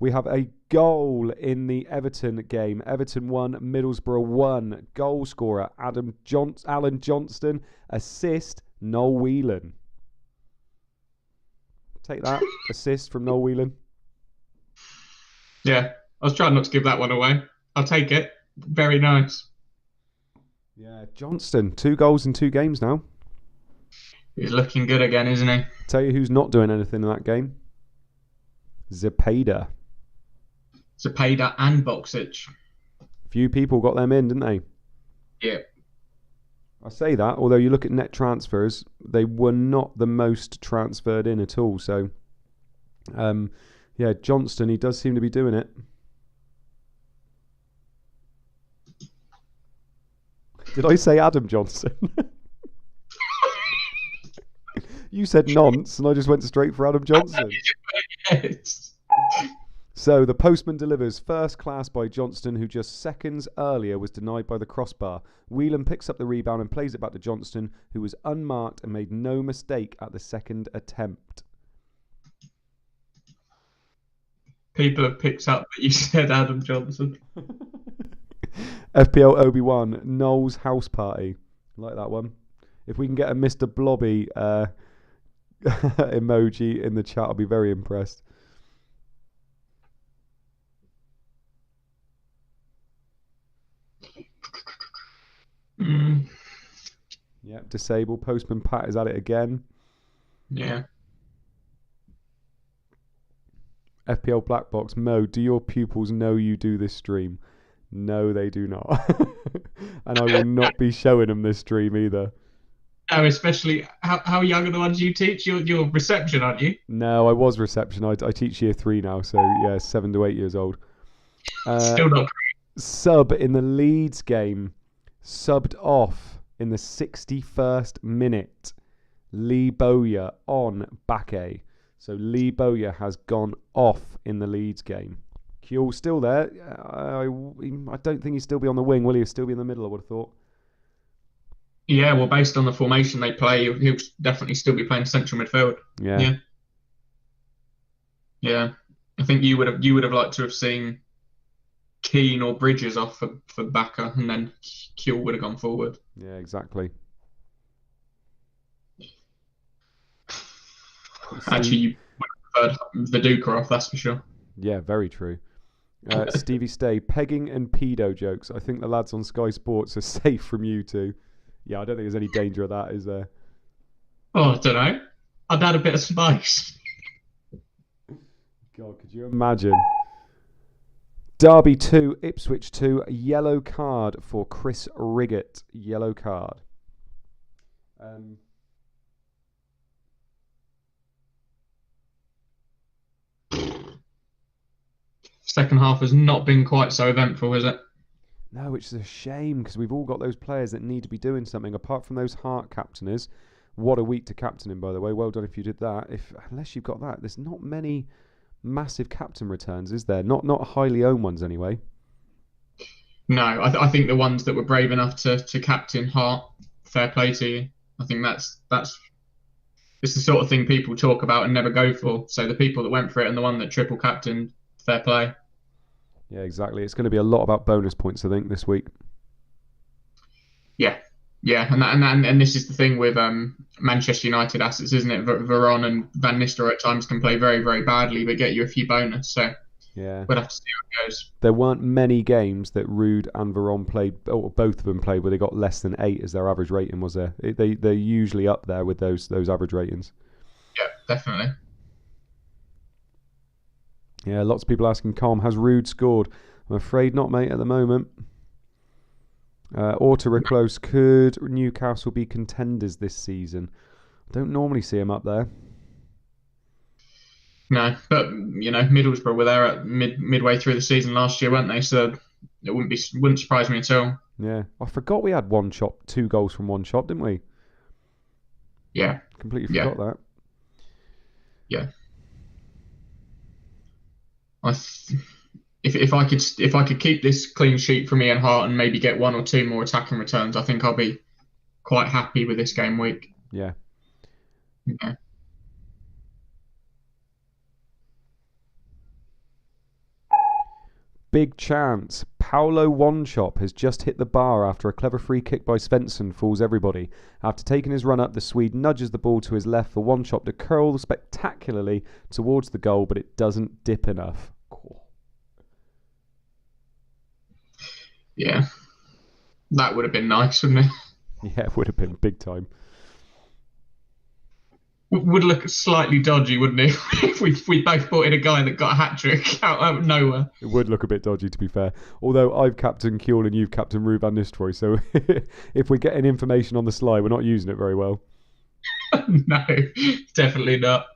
We have a goal in the Everton game. Everton 1, Middlesbrough 1. Goal scorer, Alan Johnston. Assist, Noel Whelan. Take that. Assist from Noel Whelan. Yeah, I was trying not to give that one away. I'll take it. Very nice. Yeah, Johnston, 2 goals in 2 games now. He's looking good again, isn't he? Tell you who's not doing anything in that game. Zepeda and Boxic. Few people got them in, didn't they? Yeah. I say that, although you look at net transfers, they were not the most transferred in at all. So, yeah, Johnston, he does seem to be doing it. Did I say Adam Johnson? You said nonce, and I just went straight for Adam Johnson. Yes. So the postman delivers first class by Johnston, who just seconds earlier was denied by the crossbar. Whelan picks up the rebound and plays it back to Johnston, who was unmarked and made no mistake at the second attempt. People have picked up that you said Adam Johnson. FPL Obi-Wan, Noel's house party. Like that one. If we can get a Mr. Blobby emoji in the chat, I'll be very impressed. Yep, disable. Postman Pat is at it again. Yeah. FPL Black Box, Mo, do your pupils know you do this stream? No, they do not. And I will not be showing them this stream either. Oh, especially, how young are the ones you teach? You're reception, aren't you? No, I was reception. I teach year 3 now, so yeah, 7 to 8 years old. Still not. Sub in the Leeds game. Subbed off in the 61st minute. Lee Bowyer on Bakke. So Lee Bowyer has gone off in the Leeds game. Kuehl's still there. I don't think he'll still be on the wing, will he? He'll still be in the middle, I would have thought. Yeah, well, based on the formation they play, he'll definitely still be playing central midfield. Yeah. Yeah. I think you would have liked to have seen Keane or Bridges off for Bakke, and then Kuehl would have gone forward. Yeah, exactly. Actually, you would have preferred Viduka off, that's for sure. Yeah, very true. Stevie Stay, pegging and pedo jokes. I think the lads on Sky Sports are safe from you two. Yeah, I don't think there's any danger of that, is there? Oh, I don't know. I'd add a bit of spice. God, could you imagine? Derby 2, Ipswich 2, yellow card for Chris Riggett. Yellow card. Second half has not been quite so eventful, has it? No, which is a shame because we've all got those players that need to be doing something. Apart from those Hart captainers, what a week to captain him, by the way. Well done if you did that. Unless you've got that, there's not many massive captain returns, is there? Not highly owned ones anyway. No, I think the ones that were brave enough to captain Hart, fair play to you. I think that's it's the sort of thing people talk about and never go for. So the people that went for it and the one that triple captained, fair play. Yeah, exactly. It's going to be a lot about bonus points, I think, this week. Yeah, and this is the thing with Manchester United assets, isn't it? Veron and Van Nistelrooy at times can play very, very badly, but get you a few bonus. So yeah, we'll have to see how it goes. There weren't many games that Ruud and Veron played, or both of them played, where they got less than 8 as their average rating, was there? They're usually up there with those average ratings. Yeah, definitely. Yeah, lots of people asking, Calm, has Ruud scored? I'm afraid not, mate, at the moment. Auto-reclose, could Newcastle be contenders this season? I don't normally see him up there. No, but, Middlesbrough were there at midway through the season last year, weren't they? So it wouldn't surprise me at all. Yeah, I forgot we had 2 goals from one shot, didn't we? Yeah. Completely forgot that. Yeah. If I could keep this clean sheet for Ian Hart and maybe get 1 or 2 more attacking returns, I think I'll be quite happy with this game week. Yeah. Yeah. Big chance. Paolo Wanchop has just hit the bar after a clever free kick by Svensson fools everybody. After taking his run up, the Swede nudges the ball to his left for Wanchop to curl spectacularly towards the goal, but it doesn't dip enough. Cool. Yeah. That would have been nice, wouldn't it? Yeah, it would have been big time. Would look slightly dodgy, wouldn't it? if we both brought in a guy that got a hat-trick out of nowhere. It would look a bit dodgy, to be fair. Although I've captained Kjell and you've captained Ruud van Nistelrooy, so if we're getting information on the sly, we're not using it very well. No, definitely not.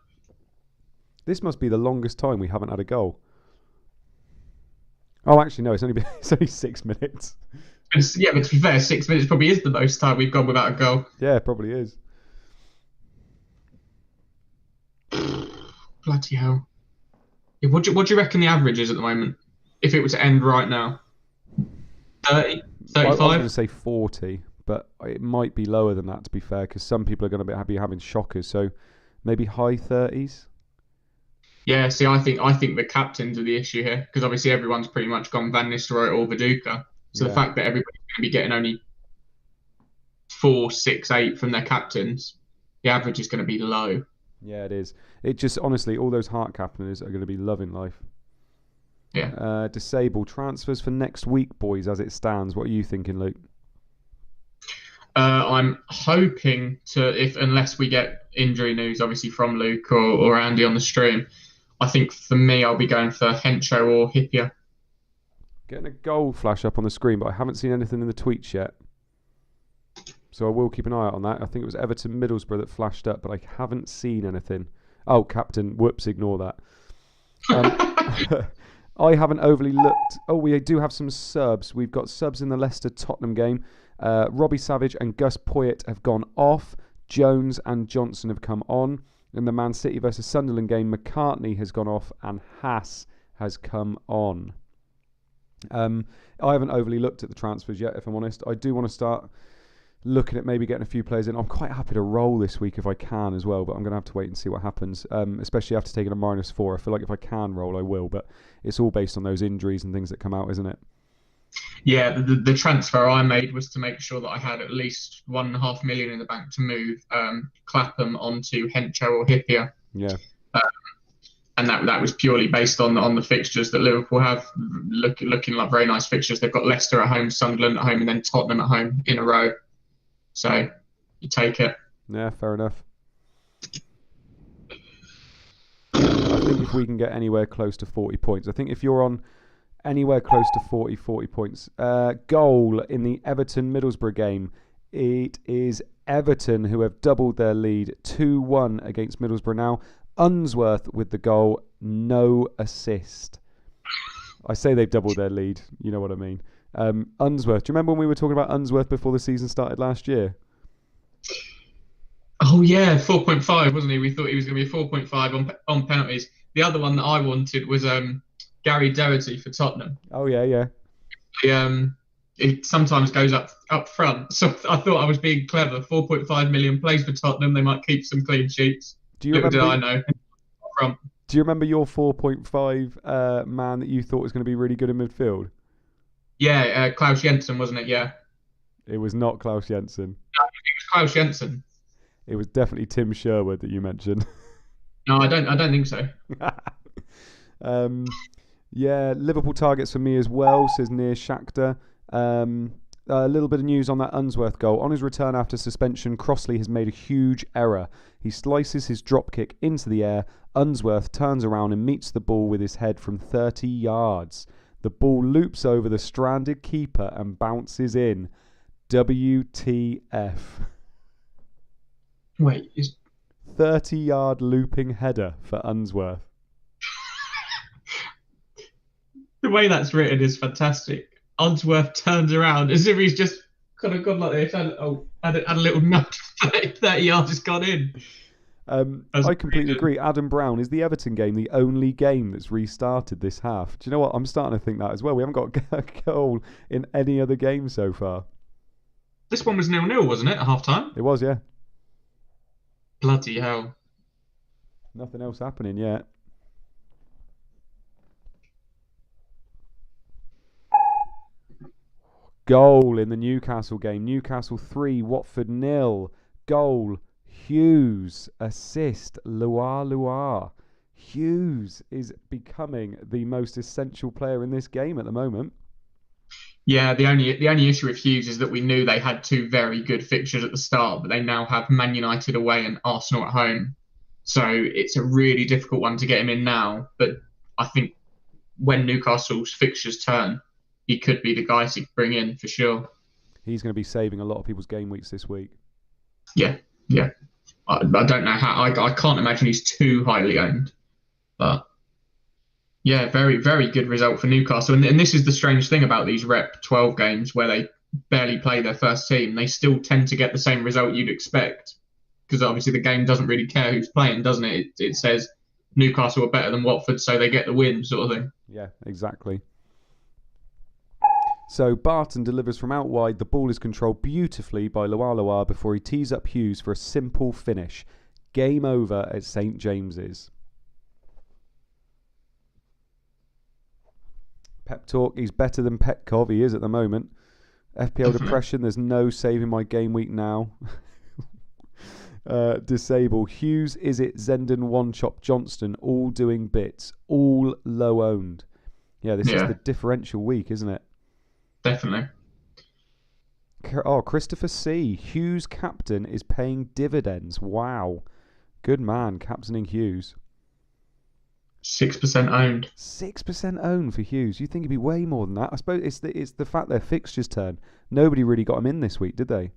This must be the longest time we haven't had a goal. Oh, actually, no, it's only 6 minutes. Yeah, but to be fair, 6 minutes probably is the most time we've gone without a goal. Yeah, it probably is. Bloody hell. What do you reckon the average is at the moment? If it were to end right now? 30? 35? I was going to say 40, but it might be lower than that, to be fair, because some people are going to be having shockers. So maybe high 30s? Yeah, see, I think the captains are the issue here, because obviously everyone's pretty much gone Van Nistelrooy or Viduka. So the fact that everybody's going to be getting only 4, 6, 8 from their captains, the average is going to be low. Yeah, it is. It just, honestly, all those Hart captainers are going to be loving life. Yeah. Disable transfers for next week, boys, as it stands. What are you thinking, Luke? I'm hoping unless we get injury news, obviously, from Luke or Andy on the stream, I think for me, I'll be going for Hencho or Hippier. Getting a goal flash up on the screen, but I haven't seen anything in the tweets yet. So I will keep an eye out on that. I think it was Everton Middlesbrough that flashed up, but I haven't seen anything. Oh, captain, whoops, ignore that. I haven't overly looked. Oh, we do have some subs. We've got subs in the Leicester Tottenham game. Robbie Savage and Gus Poyet have gone off. Jones and Johnson have come on. In the Man City versus Sunderland game, McCartney has gone off and Haas has come on. I haven't overly looked at the transfers yet, if I'm honest. I do want to start looking at maybe getting a few players in. I'm quite happy to roll this week if I can as well, but I'm going to have to wait and see what happens, especially after taking a -4. I feel like if I can roll, I will, but it's all based on those injuries and things that come out, isn't it? Yeah, the transfer I made was to make sure that I had at least 1.5 million in the bank to move Clapham onto Hencho or Hippier. Yeah. And that was purely based on the fixtures that Liverpool have, looking like very nice fixtures. They've got Leicester at home, Sunderland at home, and then Tottenham at home in a row. So you take it. Yeah, fair enough. I think if we can get anywhere close to 40 points, I think if you're on anywhere close to 40 points, goal in the Everton-Middlesbrough game, it is Everton who have doubled their lead 2-1 against Middlesbrough now. Unsworth with the goal, no assist. I say they've doubled their lead, you know what I mean. Unsworth, do you remember when we were talking about Unsworth before the season started last year? Oh yeah, 4.5, wasn't he? We thought he was going to be 4.5 on penalties. The other one that I wanted was Gary Doherty for Tottenham. Oh yeah. It sometimes goes up front, so I thought I was being clever. 4.5 million plays for Tottenham. They might keep some clean sheets. Little did I know. Front. Do you remember your 4.5 man that you thought was going to be really good in midfield? Yeah, Klaus Jensen, wasn't it? Yeah. It was not Klaus Jensen. No, it was Klaus Jensen. It was definitely Tim Sherwood that you mentioned. No, I don't think so. Yeah, Liverpool targets for me as well, says Near Shakhtar. A little bit of news on that Unsworth goal. On his return after suspension, Crossley has made a huge error. He slices his drop kick into the air. Unsworth turns around and meets the ball with his head from 30 yards. The ball loops over the stranded keeper and bounces in. WTF. Wait, is 30-yard looping header for Unsworth. The way that's written is fantastic. Unsworth turns around as if he's just kind of gone like this. Had a little nudge. 30 yards has gone in. I completely agree. Adam Brown, is the Everton game the only game that's restarted this half? Do you know what? I'm starting to think that as well. We haven't got a goal in any other game so far. This one was 0-0, wasn't it, at half-time? It was, yeah. Bloody hell. Nothing else happening yet. Goal in the Newcastle game. Newcastle 3, Watford 0. Goal, Hughes. Assist, Loire. Hughes is becoming the most essential player in this game at the moment. Yeah, the only issue with Hughes is that we knew they had two very good fixtures at the start, but they now have Man United away and Arsenal at home. So it's a really difficult one to get him in now. But I think when Newcastle's fixtures turn, he could be the guy to bring in for sure. He's going to be saving a lot of people's game weeks this week. Yeah. I don't know how. I can't imagine he's too highly owned. But yeah, very, very good result for Newcastle. And this is the strange thing about these Rep 12 games where they barely play their first team. They still tend to get the same result you'd expect. Because obviously the game doesn't really care who's playing, doesn't it? It says Newcastle are better than Watford, so they get the win, sort of thing. Yeah, exactly. So Barton delivers from out wide. The ball is controlled beautifully by Loire before he tees up Hughes for a simple finish. Game over at St James's. Pep talk, he's better than Petkov. He is at the moment. FPL depression, there's no saving my game week now. Disable. Hughes, is it Zenden, One Chop, Johnston, all doing bits, all low owned. Yeah, this is the differential week, isn't it? Definitely. Oh, Christopher C. Hughes captain is paying dividends. Wow. Good man, captaining Hughes. 6% owned. 6% owned for Hughes. You think it'd be way more than that? I suppose it's the fact their fixtures turn. Nobody really got him in this week, did they?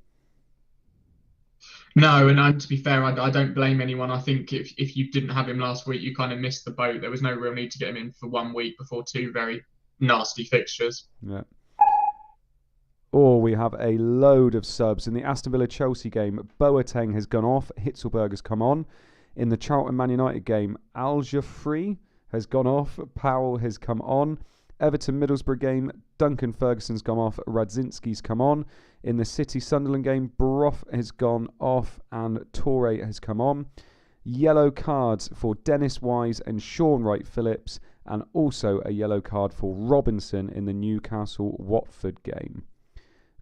No, and to be fair, I don't blame anyone. I think if you didn't have him last week, you kind of missed the boat. There was no real need to get him in for 1 week before two very nasty fixtures. Yeah. Or we have a load of subs. In the Aston Villa-Chelsea game, Boateng has gone off. Hitzelberg has come on. In the Charlton Man United game, Al-Jafri has gone off. Powell has come on. Everton-Middlesbrough game, Duncan Ferguson's gone off. Radzinski's come on. In the City-Sunderland game, Brough has gone off and Torre has come on. Yellow cards for Dennis Wise and Sean Wright-Phillips, and also a yellow card for Robinson in the Newcastle-Watford game.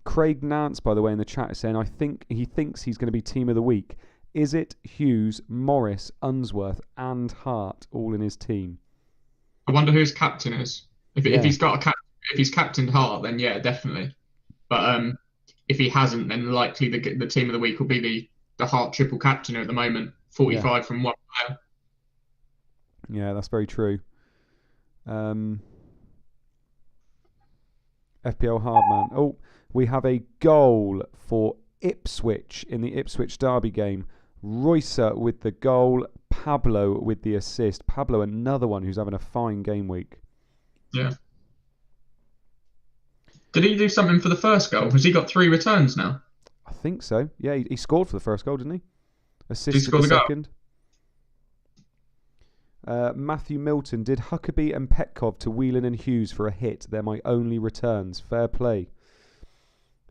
Craig Nance, by the way, in the chat is saying, he thinks he's going to be team of the week. Is it Hughes, Morris, Unsworth and Hart all in his team? I wonder who his captain is. If he's captained Hart, then yeah, definitely. But if he hasn't, then likely the team of the week will be the Hart triple captain at the moment. 45 from one player. Yeah, that's very true. FPL Hardman. Oh, we have a goal for Ipswich in the Ipswich derby game. Roycer with the goal, Pablo with the assist. Pablo, another one who's having a fine game week. Yeah. Did he do something for the first goal? Has he got 3 returns now? I think so. Yeah, he scored for the first goal, didn't he? Assisted score the the goal? second. Matthew Milton. Did Huckabee and Petkov to Whelan and Hughes for a hit? They're my only returns. Fair play.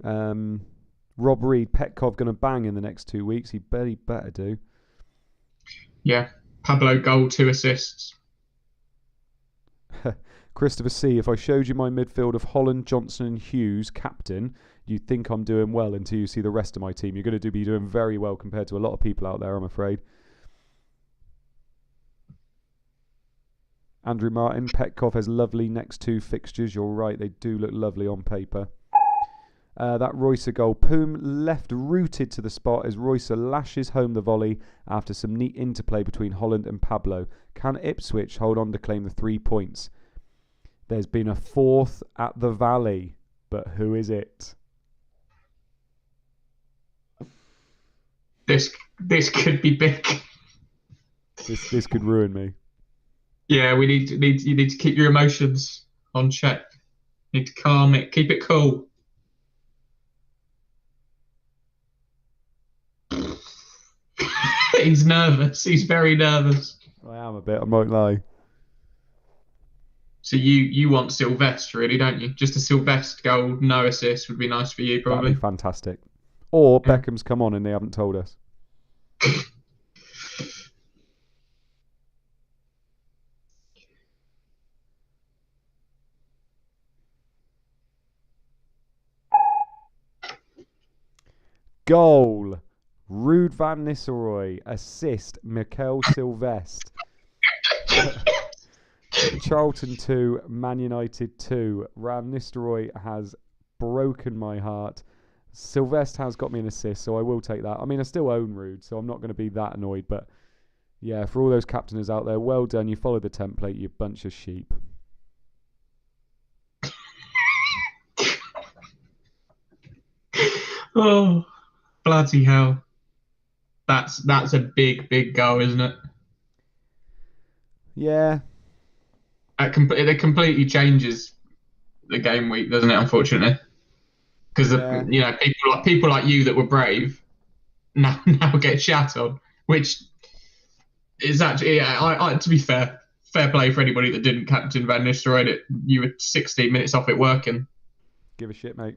Rob Reed. Petkov going to bang in the next 2 weeks. He better do. Yeah. Pablo goal, 2 assists. Christopher C. If I showed you my midfield of Holland, Johnson and Hughes, captain, you'd think I'm doing well until you see the rest of my team. You're going to be doing very well compared to a lot of people out there, I'm afraid. Andrew Martin. Petkov has lovely next 2 fixtures. You're right, they do look lovely on paper. That Roycer goal. Poom left rooted to the spot as Roycer lashes home the volley after some neat interplay between Holland and Pablo. Can Ipswich hold on to claim the 3 points? There's been a 4th at the Valley, but who is it? This could be big. This could ruin me. Yeah, you need to keep your emotions on check. You need to calm it, keep it cool. He's nervous. He's very nervous. I am a bit, I won't lie. So you want Sylvester, really, don't you? Just a Sylvester goal, no assist would be nice for you, probably. That'd be fantastic. Or Beckham's come on and they haven't told us. Goal. Ruud van Nistelrooy. Assist. Mikel Sylvestre. Charlton 2, Man United 2. Van Nistelrooy has broken my heart. Sylvestre has got me an assist, so I will take that. I mean, I still own Ruud, so I'm not going to be that annoyed. But yeah, for all those captainers out there, well done. You followed the template, you bunch of sheep. Oh, bloody hell. That's a big goal, isn't it? Yeah. It completely changes the game week, doesn't it? Unfortunately, because people like you that were brave now get shat on, which is actually to be fair play for anybody that didn't captain Van Nistelrooy. You were 16 minutes off it working. Give a shit, mate.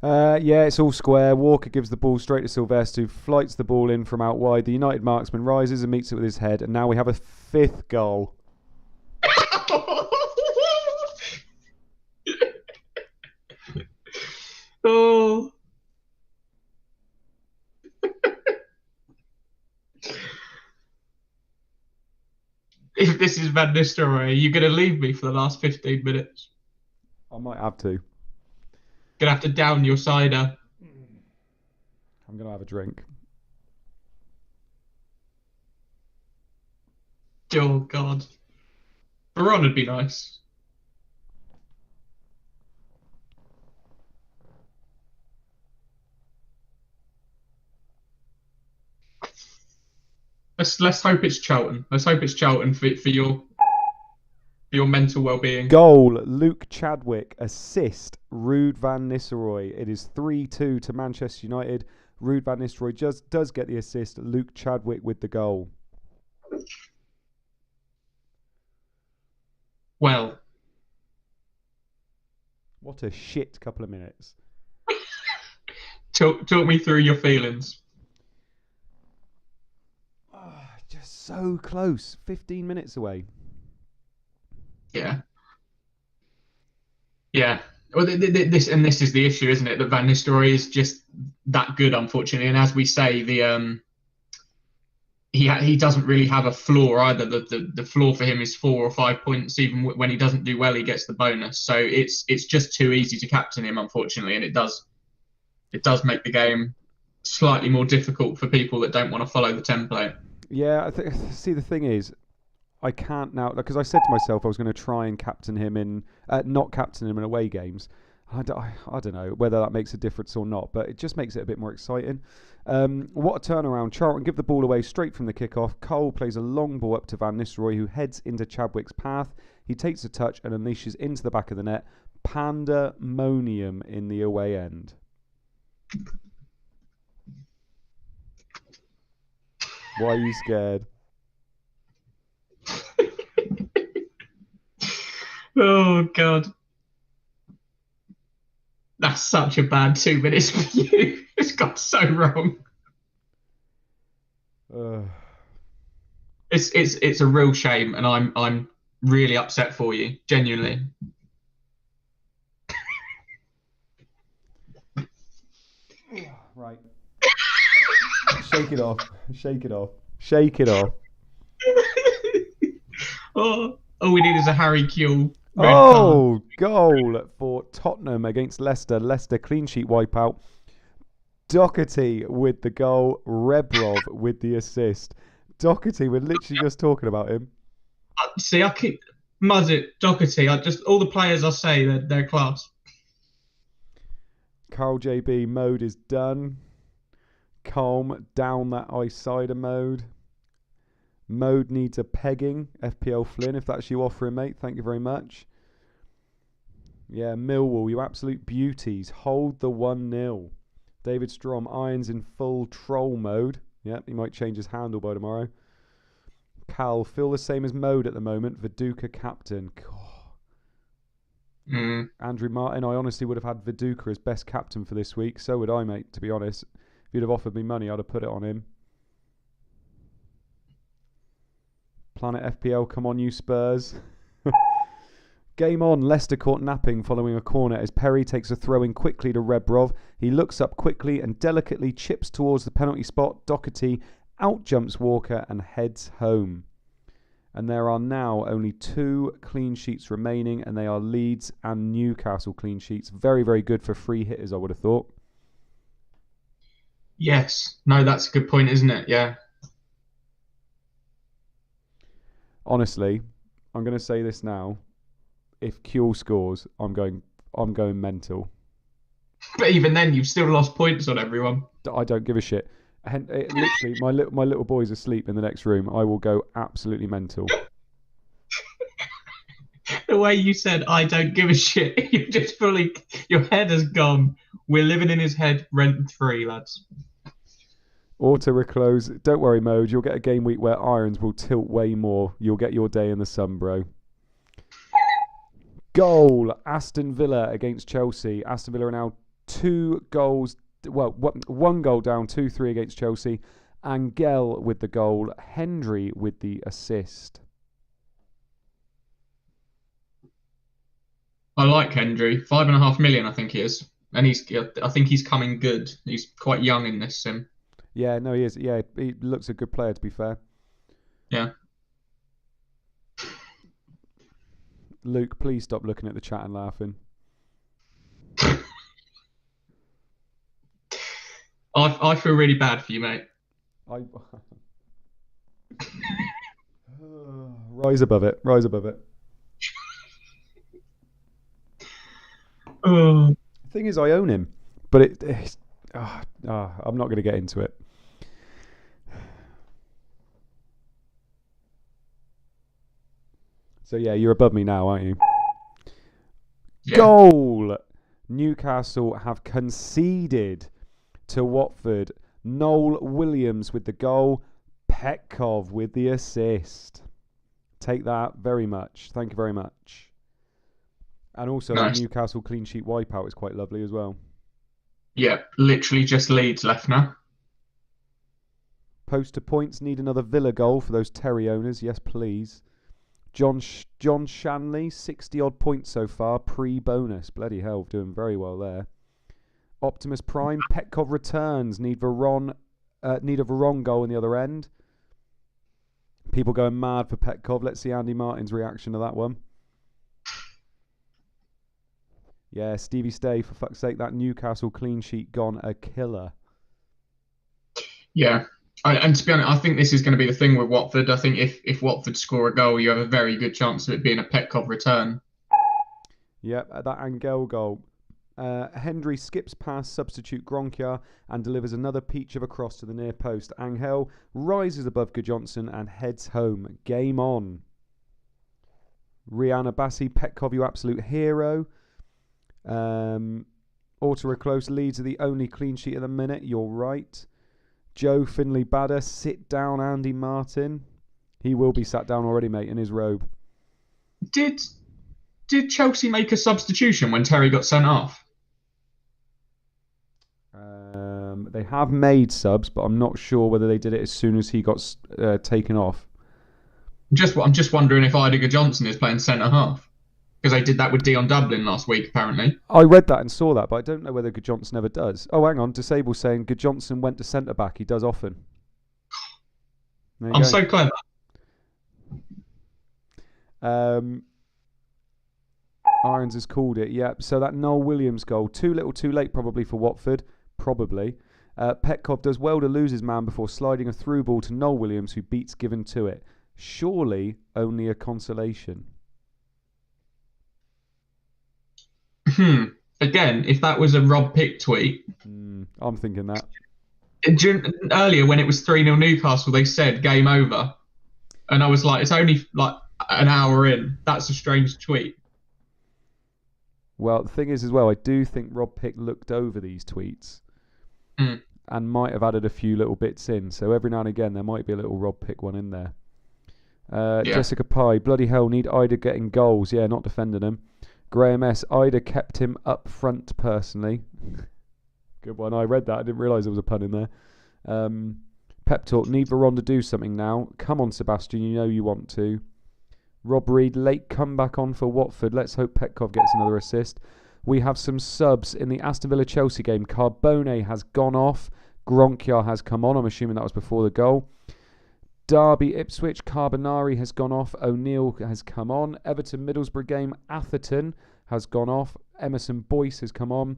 Yeah, it's all square. Walker gives the ball straight to Sylvester, who flights the ball in from out wide. The United marksman rises and meets it with his head, and now we have a 5th goal. Oh. If this is Van Nistelrooy, you're going to leave me for the last 15 minutes. I might have to. Gonna have to down your cider. I'm gonna have a drink. Oh God, Veron would be nice. Let's hope it's Charlton. Let's hope it's Charlton for your mental well-being. Goal, Luke Chadwick. Assist, Ruud van Nistelrooy. It is 3-2 to Manchester United. Ruud van Nistelrooy just does get the assist. Luke Chadwick with the goal. Well. What a shit couple of minutes. Talk me through your feelings. Just so close. 15 minutes away. Yeah. Well, this is the issue, isn't it? That Van Nistelrooy is just that good, unfortunately. And as we say, he doesn't really have a floor either. The floor for him is 4 or 5 points. Even when he doesn't do well, he gets the bonus. So it's just too easy to captain him, unfortunately, and it does make the game slightly more difficult for people that don't want to follow the template. Yeah, see, the thing is, I can't now, because I said to myself I was going to try and captain him not captain him in away games. I don't know whether that makes a difference or not, but it just makes it a bit more exciting. What a turnaround. Charlton give the ball away straight from the kick-off. Cole plays a long ball up to Van Nistelrooy, who heads into Chadwick's path. He takes a touch and unleashes into the back of the net. Pandemonium in the away end. Why are you scared? Oh, God. That's such a bad 2 minutes for you. It's got so wrong. It's a real shame, and I'm really upset for you, genuinely. Right. Shake it off. Shake it off. Shake it off. All we need is a Harry Kewell. Oh, goal for Tottenham against Leicester. Leicester clean sheet wipeout. Doherty with the goal. Rebrov with the assist. Doherty, we're literally just talking about him. See, I keep Muzzitt, Doherty. All the players I say, they're class. Carl JB mode is done. Calm down that ice cider mode. Mode needs a pegging. FPL Flynn, if that's you offering, mate. Thank you very much. Yeah, Millwall, you absolute beauties. Hold the 1-0. David Strom, Irons in full troll mode. Yep, he might change his handle by tomorrow. Cal, feel the same as mode at the moment. Viduka captain. Andrew Martin, I honestly would have had Viduka as best captain for this week. So would I, mate, to be honest. If you'd have offered me money, I'd have put it on him. Planet FPL, come on, you Spurs. Game on. Leicester caught napping following a corner as Perry takes a throw in quickly to Rebrov. He looks up quickly and delicately chips towards the penalty spot. Doherty out-jumps Walker and heads home. And there are now only 2 clean sheets remaining, and they are Leeds and Newcastle clean sheets. Very, very good for free hitters, I would have thought. Yes. No, that's a good point, isn't it? Yeah. Honestly, I'm going to say this now. If Kewell scores, I'm going mental. But even then, you've still lost points on everyone. I don't give a shit. And literally, my little boy's asleep in the next room. I will go absolutely mental. The way you said, I don't give a shit, you just fully, your head has gone. We're living in his head rent-free, lads. Auto reclose. Don't worry, Mode. You'll get a game week where irons will tilt way more. You'll get your day in the sun, bro. Goal. Aston Villa against Chelsea. Aston Villa are now 2 goals. Well, 1 goal down, 2-3 against Chelsea. Angel with the goal. Hendry with the assist. I like Hendry. 5.5 million, I think he is. And I think he's coming good. He's quite young in this sim. Yeah, no, he is. Yeah, he looks a good player, to be fair. Yeah. Luke, please stop looking at the chat and laughing. I feel really bad for you, mate. Rise above it. Rise above it. The thing is, I own him, but I'm not going to get into it. So yeah, you're above me now, aren't you? Yeah. Goal! Newcastle have conceded to Watford. Noel Williams with the goal. Petkov with the assist. Take that very much. Thank you very much. And also nice. The Newcastle clean sheet wipeout is quite lovely as well. Yeah, literally just Leeds left now. Post to points. Need another Villa goal for those Terry owners. Yes, please. John Shanley, 60-odd points so far, pre-bonus. Bloody hell, doing very well there. Optimus Prime, Petkov returns. Need a Veron goal in the other end. People going mad for Petkov. Let's see Andy Martin's reaction to that one. Yeah, Stevie Stay, for fuck's sake, that Newcastle clean sheet gone a killer. Yeah, And to be honest, I think this is going to be the thing with Watford. I think if Watford score a goal, you have a very good chance of it being a Petkov return. Yep, that Angel goal. Hendry skips past substitute Gronkia and delivers another peach of a cross to the near post. Angel rises above Gudjohnsen and heads home. Game on. Rihanna Bassi, Petkov, you absolute hero. Auto-reclose, Leeds are the only clean sheet at the minute. You're right. Joe Finley Badder, sit down Andy Martin. He will be sat down already, mate, in his robe. Did Chelsea make a substitution when Terry got sent off? They have made subs, but I'm not sure whether they did it as soon as he got taken off. I'm just wondering if Idiger Johnson is playing centre half, because they did that with Dion Dublin last week, apparently. I read that and saw that, but I don't know whether Gudjohnsen ever does. Oh, hang on. Disable saying Gudjohnsen went to centre back. He does often. I'm so clever. Irons has called it. Yep. So that Noel Williams goal, too little, too late, probably for Watford. Probably. Petkov does well to lose his man before sliding a through ball to Noel Williams, who beats given to it. Surely only a consolation. Again, if that was a Rob Pick tweet. I'm thinking that. Earlier, when it was 3-0 Newcastle, they said game over. And I was like, it's only like an hour in. That's a strange tweet. Well, the thing is as well, I do think Rob Pick looked over these tweets and might have added a few little bits in. So every now and again, there might be a little Rob Pick one in there. Jessica Pye, bloody hell, need Ida getting goals. Yeah, not defending him. Graham S, Ida kept him up front personally. Good one. I read that. I didn't realise there was a pun in there. Pep talk, need Veron to do something now. Come on, Sebastian, you know you want to. Rob Reed, late comeback on for Watford. Let's hope Petkov gets another assist. We have some subs in the Aston Villa-Chelsea game. Carbone has gone off. Gronkia has come on. I'm assuming that was before the goal. Derby Ipswich, Carbonari has gone off. O'Neill has come on. Everton Middlesbrough game, Atherton has gone off. Emerson Boyce has come on.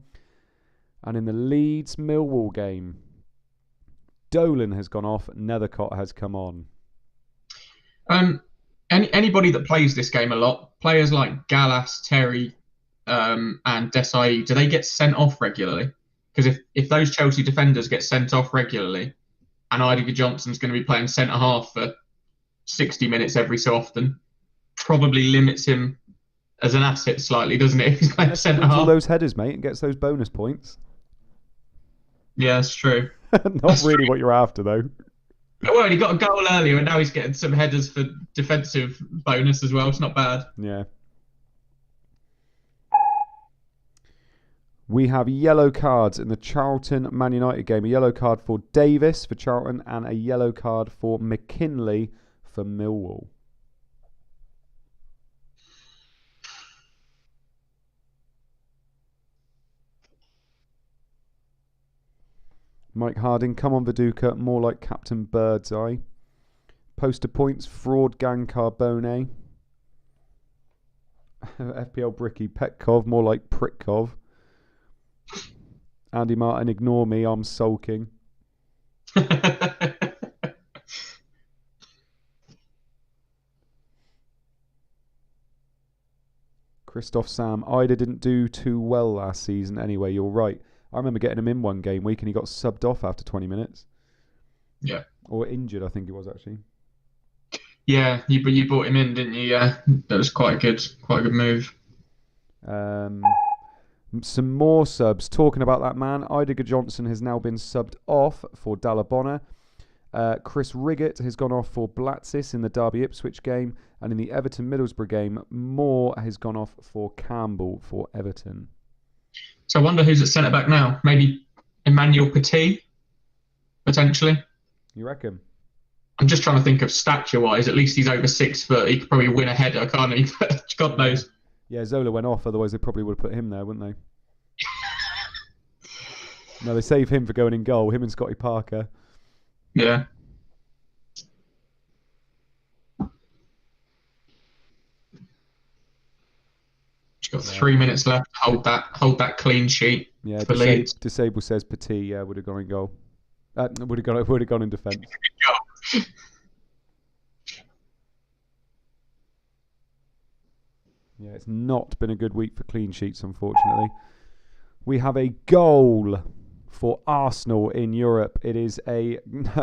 And in the Leeds Millwall game, Dolan has gone off. Nethercott has come on. Anybody that plays this game a lot, players like Gallas, Terry, and Desai, do they get sent off regularly? Because if those Chelsea defenders get sent off regularly, and Idiger Johnson's going to be playing centre half for 60 minutes every so often, probably limits him as an asset slightly, doesn't it? If he's playing centre half. All those headers, mate, and gets those bonus points. Yeah, that's true. Not really what you're after, though. Well, he got a goal earlier, and now he's getting some headers for defensive bonus as well. It's not bad. Yeah. We have yellow cards in the Charlton Man United game. A yellow card for Davis for Charlton and a yellow card for McKinley for Millwall. Mike Harding, come on Viduka, more like Captain Birdseye. Poster points, fraud gang Carbone. FPL Bricky, Petkov, more like Prickkov. Andy Martin, ignore me, I'm sulking. Christoph Sam, Ida didn't do too well last season anyway, you're right. I remember getting him in one game week and he got subbed off after 20 minutes. Yeah. Or injured, I think it was actually. Yeah, you brought him in, didn't you? Yeah, that was quite a good move. Some more subs. Talking about that man, Idiger Johnson has now been subbed off for Dalabona. Chris Riggett has gone off for Blatsis in the Derby Ipswich game, and in the Everton Middlesbrough game, Moore has gone off for Campbell for Everton. So I wonder who's at centre back now. Maybe Emmanuel Petit, potentially. You reckon? I'm just trying to think of stature-wise. At least he's over 6 foot. He could probably win a header, can't he? God knows. Yeah, Zola went off. Otherwise, they probably would have put him there, wouldn't they? No, they save him for going in goal. Him and Scotty Parker. Yeah. He's got 3 minutes left. Hold that clean sheet. Yeah, for Leeds. Disable says Petit, would have gone in goal. Would have gone in defence. Yeah, it's not been a good week for clean sheets, unfortunately. We have a goal for Arsenal in Europe. It is a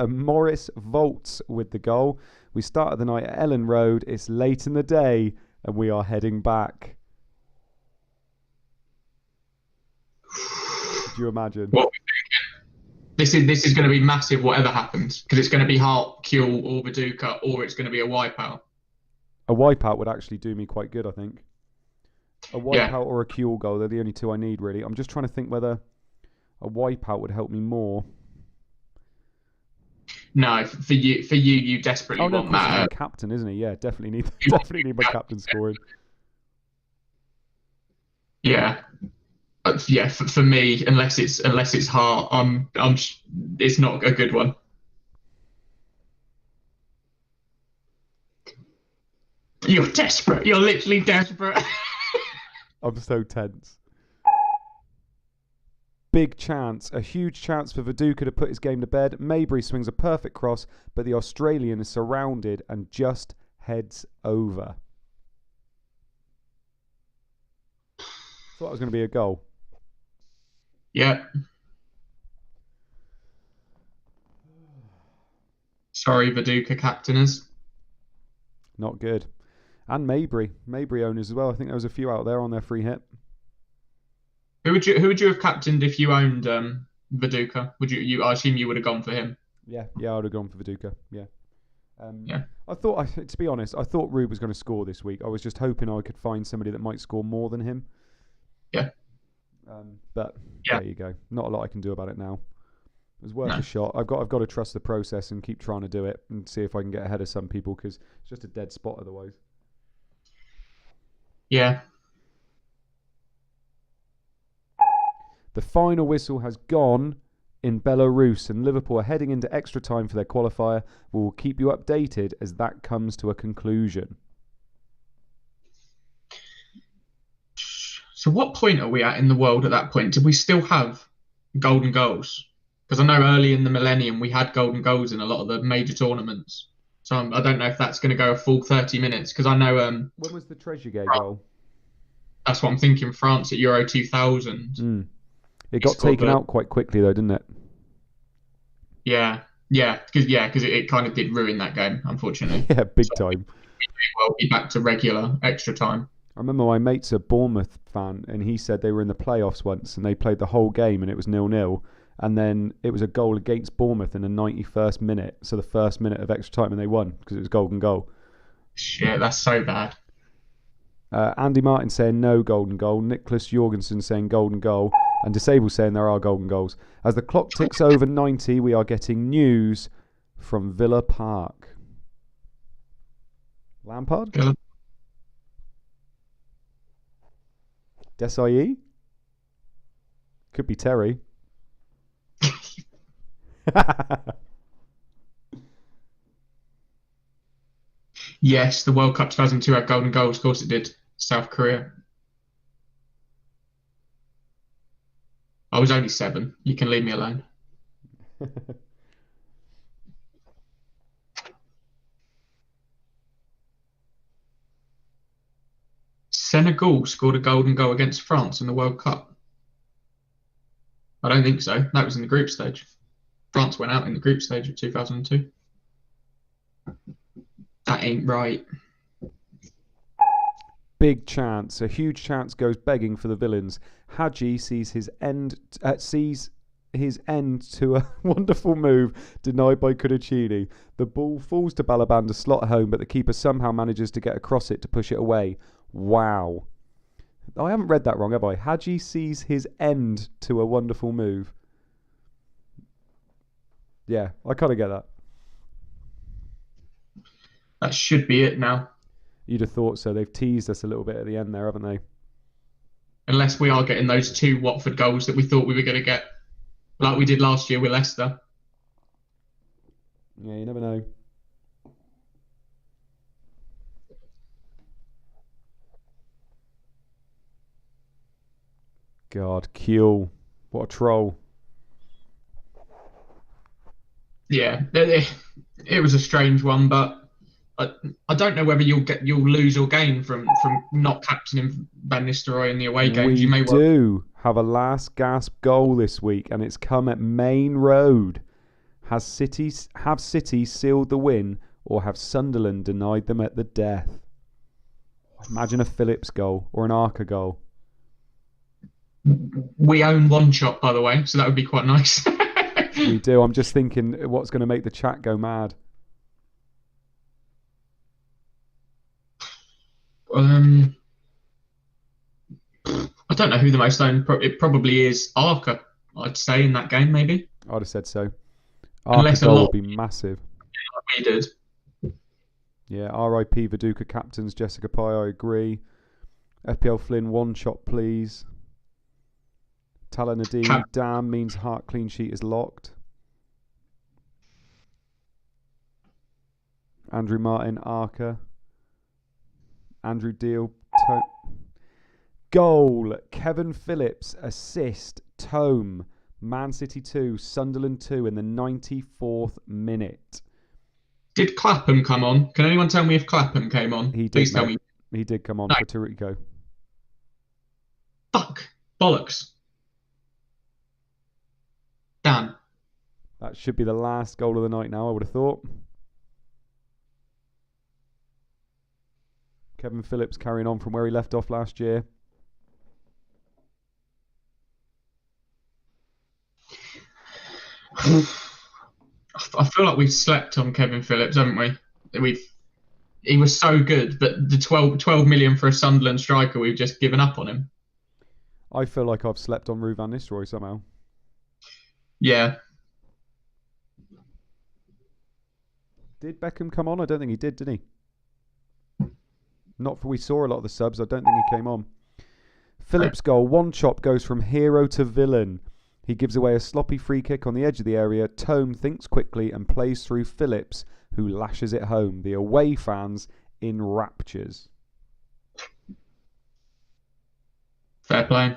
Morris Volts with the goal. We started the night at Ellen Road. It's late in the day, and we are heading back. Could you imagine? What this is going to be massive, whatever happens, because it's going to be Hart, Kuehl, or Viduka, or it's going to be a wipeout. A wipeout would actually do me quite good, I think. A wipeout or a Kuehl goal, they're the only two I need, really. I'm just trying to think whether a wipeout would help me more. No, for you desperately want that. that. Captain, isn't he? Yeah, definitely need my captain scoring. Yeah, yeah. For me, unless it's Hart, it's not a good one. You're desperate. You're literally desperate. I'm so tense. Big chance, a huge chance for Viduka to put his game to bed. Maybury swings a perfect cross, but the Australian is surrounded and just heads over. Thought it was going to be a goal. Yeah. Sorry, Viduka captainers. Not good. And Maybury owners as well. I think there was a few out there on their free hit. Who would you have captained if you owned Viduka? I assume you would have gone for him. Yeah, I would have gone for Viduka. Yeah. Yeah. To be honest, I thought Rube was going to score this week. I was just hoping I could find somebody that might score more than him. Yeah. But there you go. Not a lot I can do about it now. It was worth a shot. I've got to trust the process and keep trying to do it and see if I can get ahead of some people, because it's just a dead spot otherwise. Yeah. The final whistle has gone in Belarus, and Liverpool are heading into extra time for their qualifier. We will keep you updated as that comes to a conclusion. So what point are we at in the world at that point? Did we still have golden goals? Because I know early in the millennium we had golden goals in a lot of the major tournaments. So I don't know if that's going to go a full 30 minutes, because I know... when was the Trezeguet goal? That's what I'm thinking. France at Euro 2000. It got taken out quite quickly, though, didn't it? Yeah, because it kind of did ruin that game, unfortunately. Yeah, big time. We'll be back to regular extra time. I remember my mate's a Bournemouth fan, and he said they were in the playoffs once, and they played the whole game, and it was 0-0. And then it was a goal against Bournemouth in the 91st minute, so the first minute of extra time, and they won because it was golden goal. Shit, that's so bad. Andy Martin saying no golden goal. Nicholas Jorgensen saying golden goal. And Disable saying there are golden goals. As the clock ticks over 90, we are getting news from Villa Park. Lampard? Desai? Could be Terry. Yes, the World Cup 2002 had golden goals. Of course it did. South Korea. I was only 7. You can leave me alone. Senegal scored a golden goal against France in the World Cup. I don't think so. That was in the group stage. France went out in the group stage of 2002. That ain't right. Big chance. A huge chance goes begging for the villains. Hadji sees his end to a wonderful move denied by Cudicini. The ball falls to Balaban to slot home, but the keeper somehow manages to get across it to push it away. Wow. I haven't read that wrong, have I? Hadji sees his end to a wonderful move. Yeah, I kind of get that. That should be it now. You'd have thought so. They've teased us a little bit at the end there, haven't they? Unless we are getting those 2 Watford goals that we thought we were going to get, like we did last year with Leicester. Yeah, you never know. God, Kuehl. What a troll. Yeah, it was a strange one, but I don't know whether you'll lose or gain from not captaining Van Nistelrooy in the away games. We You may well. do have a last gasp goal this week, and it's come at Main Road. Have City sealed the win, or have Sunderland denied them at the death? Imagine a Phillips goal or an Arca goal. We own one shot, by the way, so that would be quite nice. We do. I'm just thinking what's going to make the chat go mad. I don't know who the most owned. It probably is Arca, I'd say, in that game, maybe. I'd have said so. Unless Arca a goal lot would be massive. we did. Yeah, R.I.P. Viduka captains, Jessica Pye, I agree. FPL Flynn, one shot, please. Tala Nadeem, damn, means Hart clean sheet is locked. Andrew Martin, Arca. Andrew Deal, goal. Kevin Phillips, assist. Tome, Man City 2, Sunderland 2 in the 94th minute. Did Clapham come on? Can anyone tell me if Clapham came on? He did. Please tell me. He did come on for Tarico. Fuck. Bollocks. Damn. That should be the last goal of the night now, I would have thought. Kevin Phillips carrying on from where he left off last year. I feel like we've slept on Kevin Phillips, haven't we? He was so good, but the 12 million for a Sunderland striker, we've just given up on him. I feel like I've slept on Ruud van Nistelrooy somehow. Yeah. Did Beckham come on? I don't think he did he? Not for we saw a lot of the subs. I don't think he came on. Phillips' goal. One chop goes from hero to villain. He gives away a sloppy free kick on the edge of the area. Tome thinks quickly and plays through Phillips, who lashes it home. The away fans in raptures. Fair play.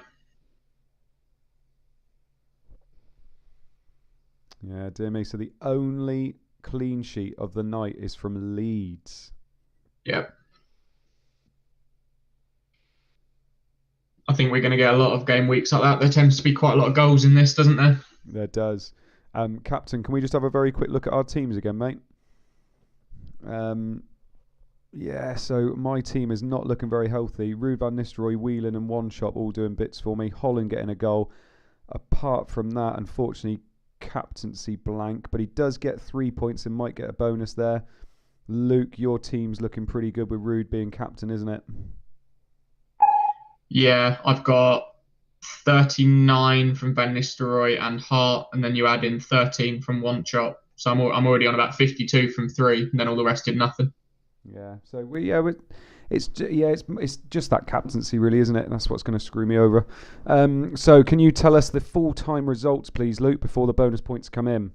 Yeah, dear me. So the only clean sheet of the night is from Leeds. Yep. I think we're going to get a lot of game weeks like that. There tends to be quite a lot of goals in this, doesn't there? There does. Captain, can we just have a very quick look at our teams again, mate? Yeah, so my team is not looking very healthy. Ruud van Nistelrooy, Whelan and One Shot all doing bits for me. Holland getting a goal. Apart from that, unfortunately, captaincy blank. But he does get 3 points and might get a bonus there. Luke, your team's looking pretty good with Ruud being captain, isn't it? Yeah, I've got 39 from Van Nistelrooy and Hart, and then you add in 13 from One Shot. So I'm already on about 52 from 3, and then all the rest did nothing. Yeah, so it's just that captaincy, really, isn't it? That's what's going to screw me over. So can you tell us the full-time results, please, Luke, before the bonus points come in?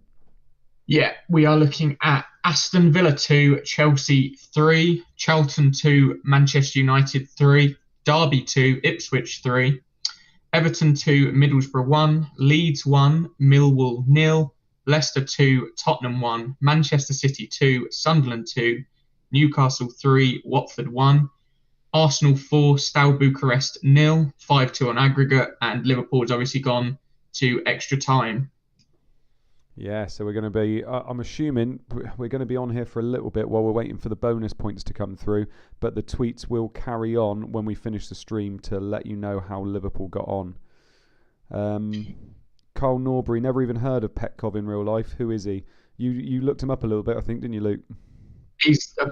Yeah, we are looking at Aston Villa 2, Chelsea 3, Charlton 2, Manchester United 3, Derby 2, Ipswich 3, Everton 2, Middlesbrough 1, Leeds 1, Millwall 0, Leicester 2, Tottenham 1, Manchester City 2, Sunderland 2, Newcastle 3, Watford 1, Arsenal 4, Steaua Bucharest 0, 5-2 on aggregate, and Liverpool's obviously gone to extra time. Yeah, so we're going to be, I'm assuming we're going to be on here for a little bit while we're waiting for the bonus points to come through, but the tweets will carry on when we finish the stream to let you know how Liverpool got on. Carl Norbury, never even heard of Petkov in real life. Who is he? You looked him up a little bit, I think, didn't you, Luke? He's a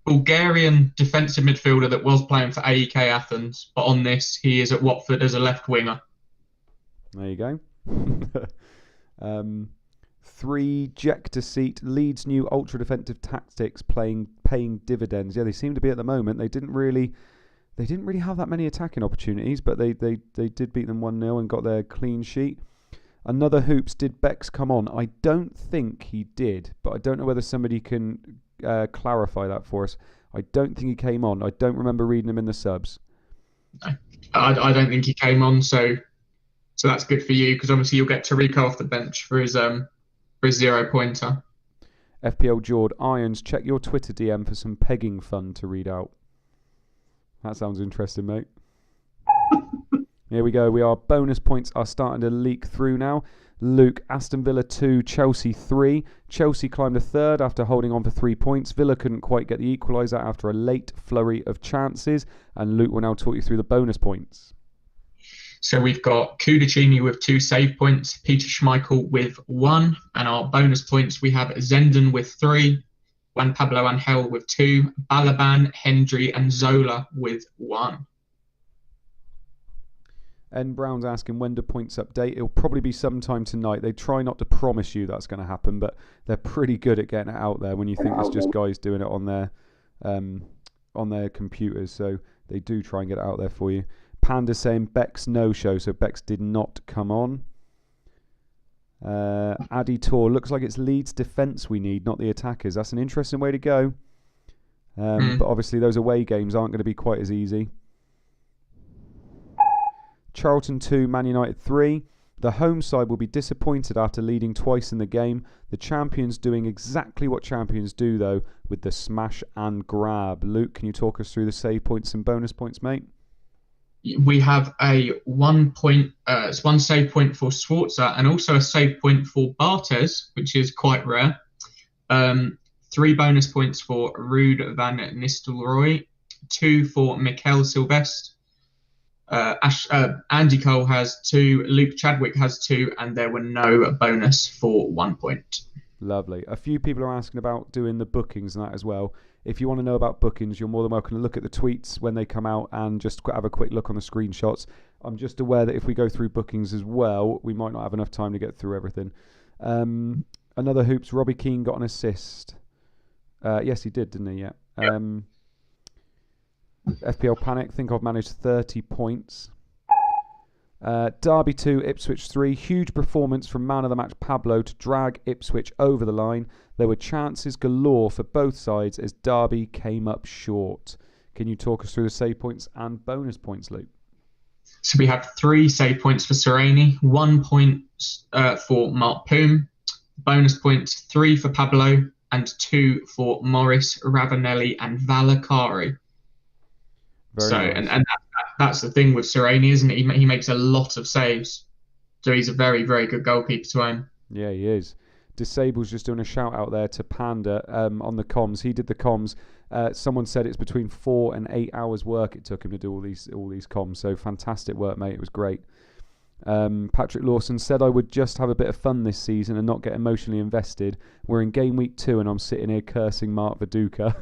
Bulgarian defensive midfielder that was playing for AEK Athens, but on this, he is at Watford as a left winger. There you go. 3 Jector seat Leeds' new ultra defensive tactics paying dividends. Yeah, they seem to be at the moment. They didn't really have that many attacking opportunities, but they did beat them 1-0 and got their clean sheet. Another hoops. Did Bex come on? I don't think he did, but I don't know whether somebody can clarify that for us. I don't think he came on. I don't remember reading him in the subs. I don't think he came on, so that's good for you because obviously you'll get Tarico off the bench for his 0 pointer. FPL Jord Irons, check your Twitter DM for some pegging fun to read out. That sounds interesting, mate. Here we go. Bonus points are starting to leak through now. Luke, Aston Villa 2, Chelsea 3. Chelsea climbed a third after holding on for 3 points. Villa couldn't quite get the equaliser after a late flurry of chances. And Luke will now talk you through the bonus points. So we've got Kudicini with 2 save points, Peter Schmeichel with 1. And our bonus points, we have Zenden with 3, Juan Pablo Angel with 2, Balaban, Hendry and Zola with 1. N. Brown's asking when do points update. It'll probably be sometime tonight. They try not to promise you that's going to happen, but they're pretty good at getting it out there when you think it's just guys doing it on their computers. So they do try and get it out there for you. Panda saying Beck's no show, so Beck's did not come on. Addy Tor, looks like it's Leeds defence we need, not the attackers. That's an interesting way to go. But obviously those away games aren't going to be quite as easy. Charlton 2, Man United 3. The home side will be disappointed after leading twice in the game. The champions doing exactly what champions do, though, with the smash and grab. Luke, can you talk us through the save points and bonus points, mate? We have a 1 point, it's 1 save point for Schwarzer and also a save point for Bartes, which is quite rare. 3 bonus points for Ruud van Nistelrooy, 2 for Mikel Silvestre. Andy Cole has 2, Luke Chadwick has 2, and there were no bonus for 1 point. Lovely. A few people are asking about doing the bookings and that as well. If you want to know about bookings, you're more than welcome to look at the tweets when they come out and just have a quick look on the screenshots. I'm just aware that if we go through bookings as well, we might not have enough time to get through everything. Another hoops, Robbie Keane got an assist. Yes, he did, didn't he? Yeah. FPL Panic, think I've managed 30 points. Derby 2, Ipswich 3. Huge performance from man of the match Pablo to drag Ipswich over the line. There were chances galore for both sides as Derby came up short. Can you talk us through the save points and bonus points, Luke? So we have 3 save points for Sereni, 1 point for Mark Poom, bonus points 3 for Pablo, and 2 for Morris, Ravanelli and Valakari. Very nice. And that's the thing with Sereni, isn't it? He makes a lot of saves. So he's a very, very good goalkeeper to own. Yeah, he is. Disable's just doing a shout out there to Panda on the comms. He did the comms. Someone said it's between 4 and 8 hours work it took him to do all these comms. So fantastic work, mate. It was great. Patrick Lawson said I would just have a bit of fun this season and not get emotionally invested. We're in game week 2 and I'm sitting here cursing Mark Viduka.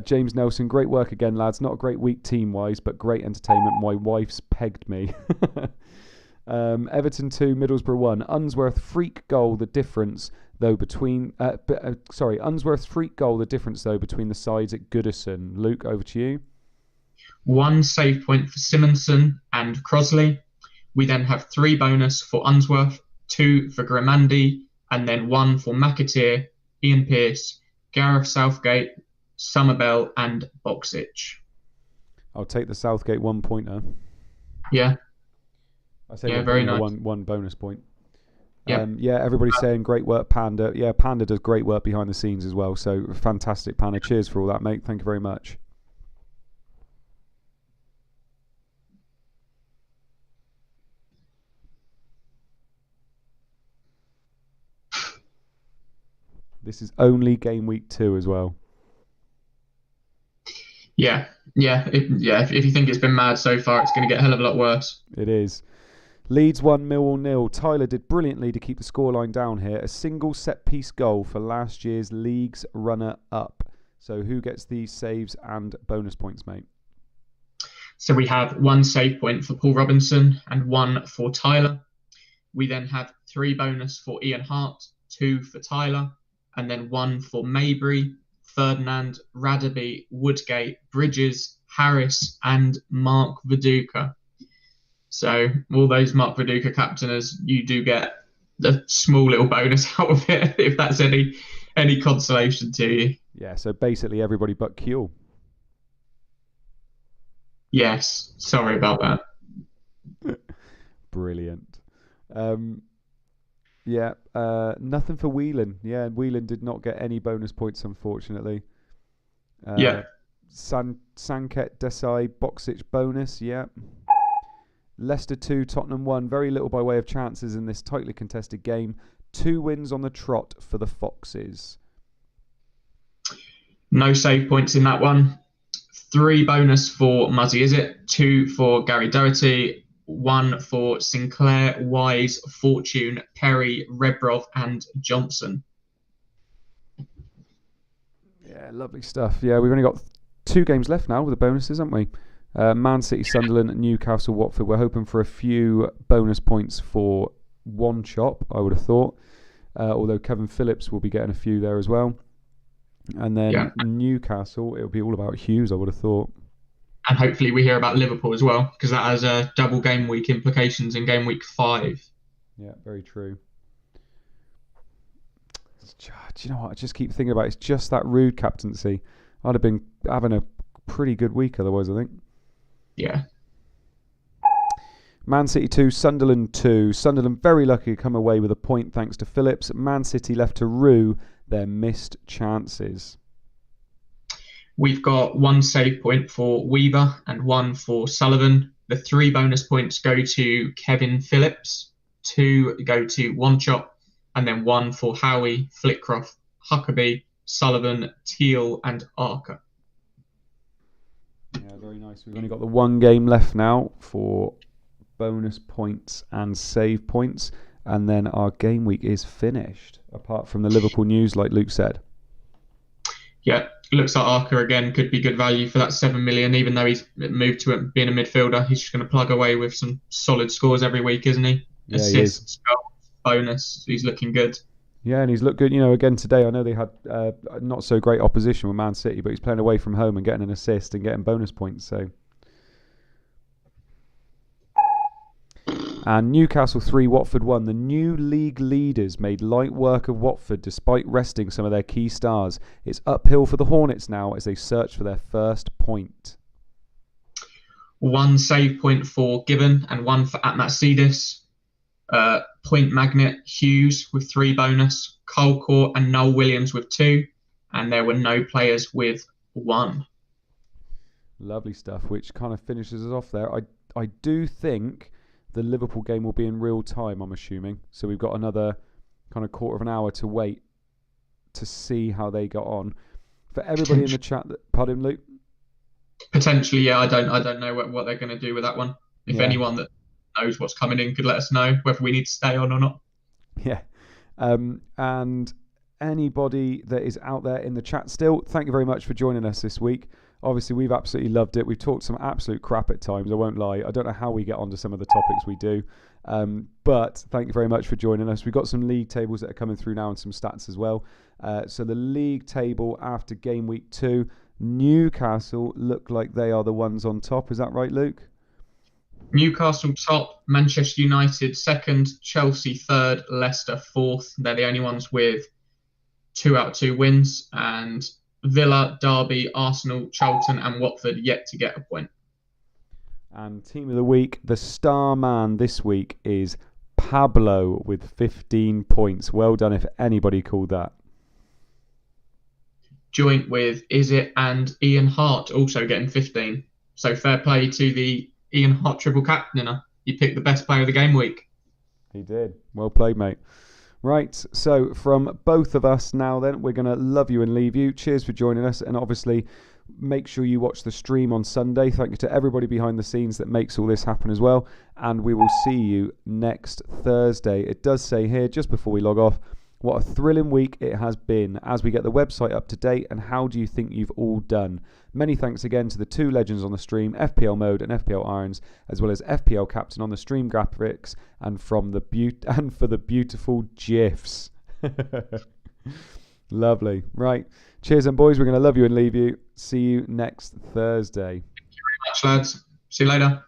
James Nelson, great work again, lads. Not a great week team-wise, but great entertainment. My wife's pegged me. Everton 2, Middlesbrough 1. Unsworth freak goal. The difference though between Unsworth freak goal. The difference though between the sides at Goodison. Luke, over to you. 1 save point for Simonson and Crosley. We then have 3 bonus for Unsworth, 2 for Grimandi, and then 1 for McAteer, Ian Pearce, Gareth Southgate, Summerbell and Boxic. I'll take the Southgate 1 pointer. Yeah. I say very nice. one bonus point. Yeah. Everybody's saying great work, Panda. Yeah, Panda does great work behind the scenes as well. So fantastic, Panda. Cheers for all that, mate. Thank you very much. This is only game week 2 as well. Yeah. If you think it's been mad so far, it's going to get a hell of a lot worse. It is. Leeds 1, Millwall 0. Tyler did brilliantly to keep the scoreline down here. A single set-piece goal for last year's league's runner-up. So who gets the saves and bonus points, mate? So we have 1 save point for Paul Robinson and 1 for Tyler. We then have 3 bonus for Ian Hart, 2 for Tyler, and then 1 for Maybury, Ferdinand, Radaby, Woodgate, Bridges, Harris, and Mark Viduka. So all those Mark Viduka captainers, you do get a small little bonus out of it, if that's any consolation to you. Yeah, so basically everybody but Kuehl. Yes, sorry about that. Brilliant. Yeah, nothing for Whelan. Yeah, Whelan did not get any bonus points, unfortunately. Yeah. Sanket Desai Boxic bonus. Yeah. Leicester 2, Tottenham 1. Very little by way of chances in this tightly contested game. 2 wins on the trot for the Foxes. No save points in that one. 3 bonus for Muzzy, is it? 2 for Gary Doherty. 1 for Sinclair, Wise, Fortune, Perry, Rebrov, and Johnson. Yeah, lovely stuff. Yeah, we've only got 2 games left now with the bonuses, haven't we? Man City, Sunderland, Newcastle, Watford. We're hoping for a few bonus points for one chop, I would have thought. Although Kevin Phillips will be getting a few there as well. And then Newcastle, it'll be all about Hughes, I would have thought. And hopefully we hear about Liverpool as well, because that has double game week implications in game week 5. Yeah, very true. Do you know what? I just keep thinking about it. It's just that rude captaincy. I'd have been having a pretty good week otherwise, I think. Yeah. Man City 2, Sunderland 2. Sunderland very lucky to come away with a point thanks to Phillips. Man City left to rue their missed chances. We've got 1 save point for Weaver and 1 for Sullivan. The 3 bonus points go to Kevin Phillips, 2 go to One Chop, and then 1 for Howie, Flitcroft, Huckabee, Sullivan, Teal, and Archer. Yeah, very nice. We've only got the 1 game left now for bonus points and save points, and then our game week is finished, apart from the Liverpool news, like Luke said. Yeah, looks like Archer again could be good value for that 7 million, even though he's moved to being a midfielder. He's just going to plug away with some solid scores every week, isn't he? Yeah, assists, goals, bonus. He's looking good. Yeah, and he's looked good. You know, again today, I know they had not so great opposition with Man City, but he's playing away from home and getting an assist and getting bonus points. So, and Newcastle 3, Watford 1. The new league leaders made light work of Watford despite resting some of their key stars. It's uphill for the Hornets now as they search for their first point. 1 save point for Gibbon and 1 for Atmatsidis. Point magnet Hughes with 3 bonus, Colcourt and Noel Williams with 2, and there were no players with 1. Lovely stuff, which kind of finishes us off there. I do think the Liverpool game will be in real time, I'm assuming. So we've got another kind of quarter of an hour to wait to see how they got on. For everybody in the chat, pardon, Luke? Potentially, yeah. I don't know what they're going to do with that one. If anyone that knows what's coming in could let us know whether we need to stay on or not. Yeah. And anybody that is out there in the chat still, thank you very much for joining us this week. Obviously, we've absolutely loved it. We've talked some absolute crap at times, I won't lie. I don't know how we get onto some of the topics we do. But thank you very much for joining us. We've got some league tables that are coming through now and some stats as well. So the league table after game week 2, Newcastle look like they are the ones on top. Is that right, Luke? Newcastle top, Manchester United 2nd, Chelsea 3rd, Leicester 4th. They're the only ones with 2 out of 2 wins. And Villa, Derby, Arsenal, Charlton and Watford yet to get a point. And team of the week, the star man this week is Pablo with 15 points. Well done if anybody called that. Joint with Izzet and Ian Hart also getting 15. So fair play to the Ian Hart triple captainer. He picked the best player of the game week. He did. Well played, mate. Right, so from both of us now then, we're going to love you and leave you. Cheers for joining us, and obviously make sure you watch the stream on Sunday. Thank you to everybody behind the scenes that makes all this happen as well, and we will see you next Thursday. It does say here, just before we log off, what a thrilling week it has been as we get the website up to date, and how do you think you've all done? Many thanks again to the 2 legends on the stream, FPL Mode and FPL Irons, as well as FPL Captain on the stream graphics and for the beautiful GIFs. Lovely. Right. Cheers then, boys. We're going to love you and leave you. See you next Thursday. Thank you very much, lads. See you later.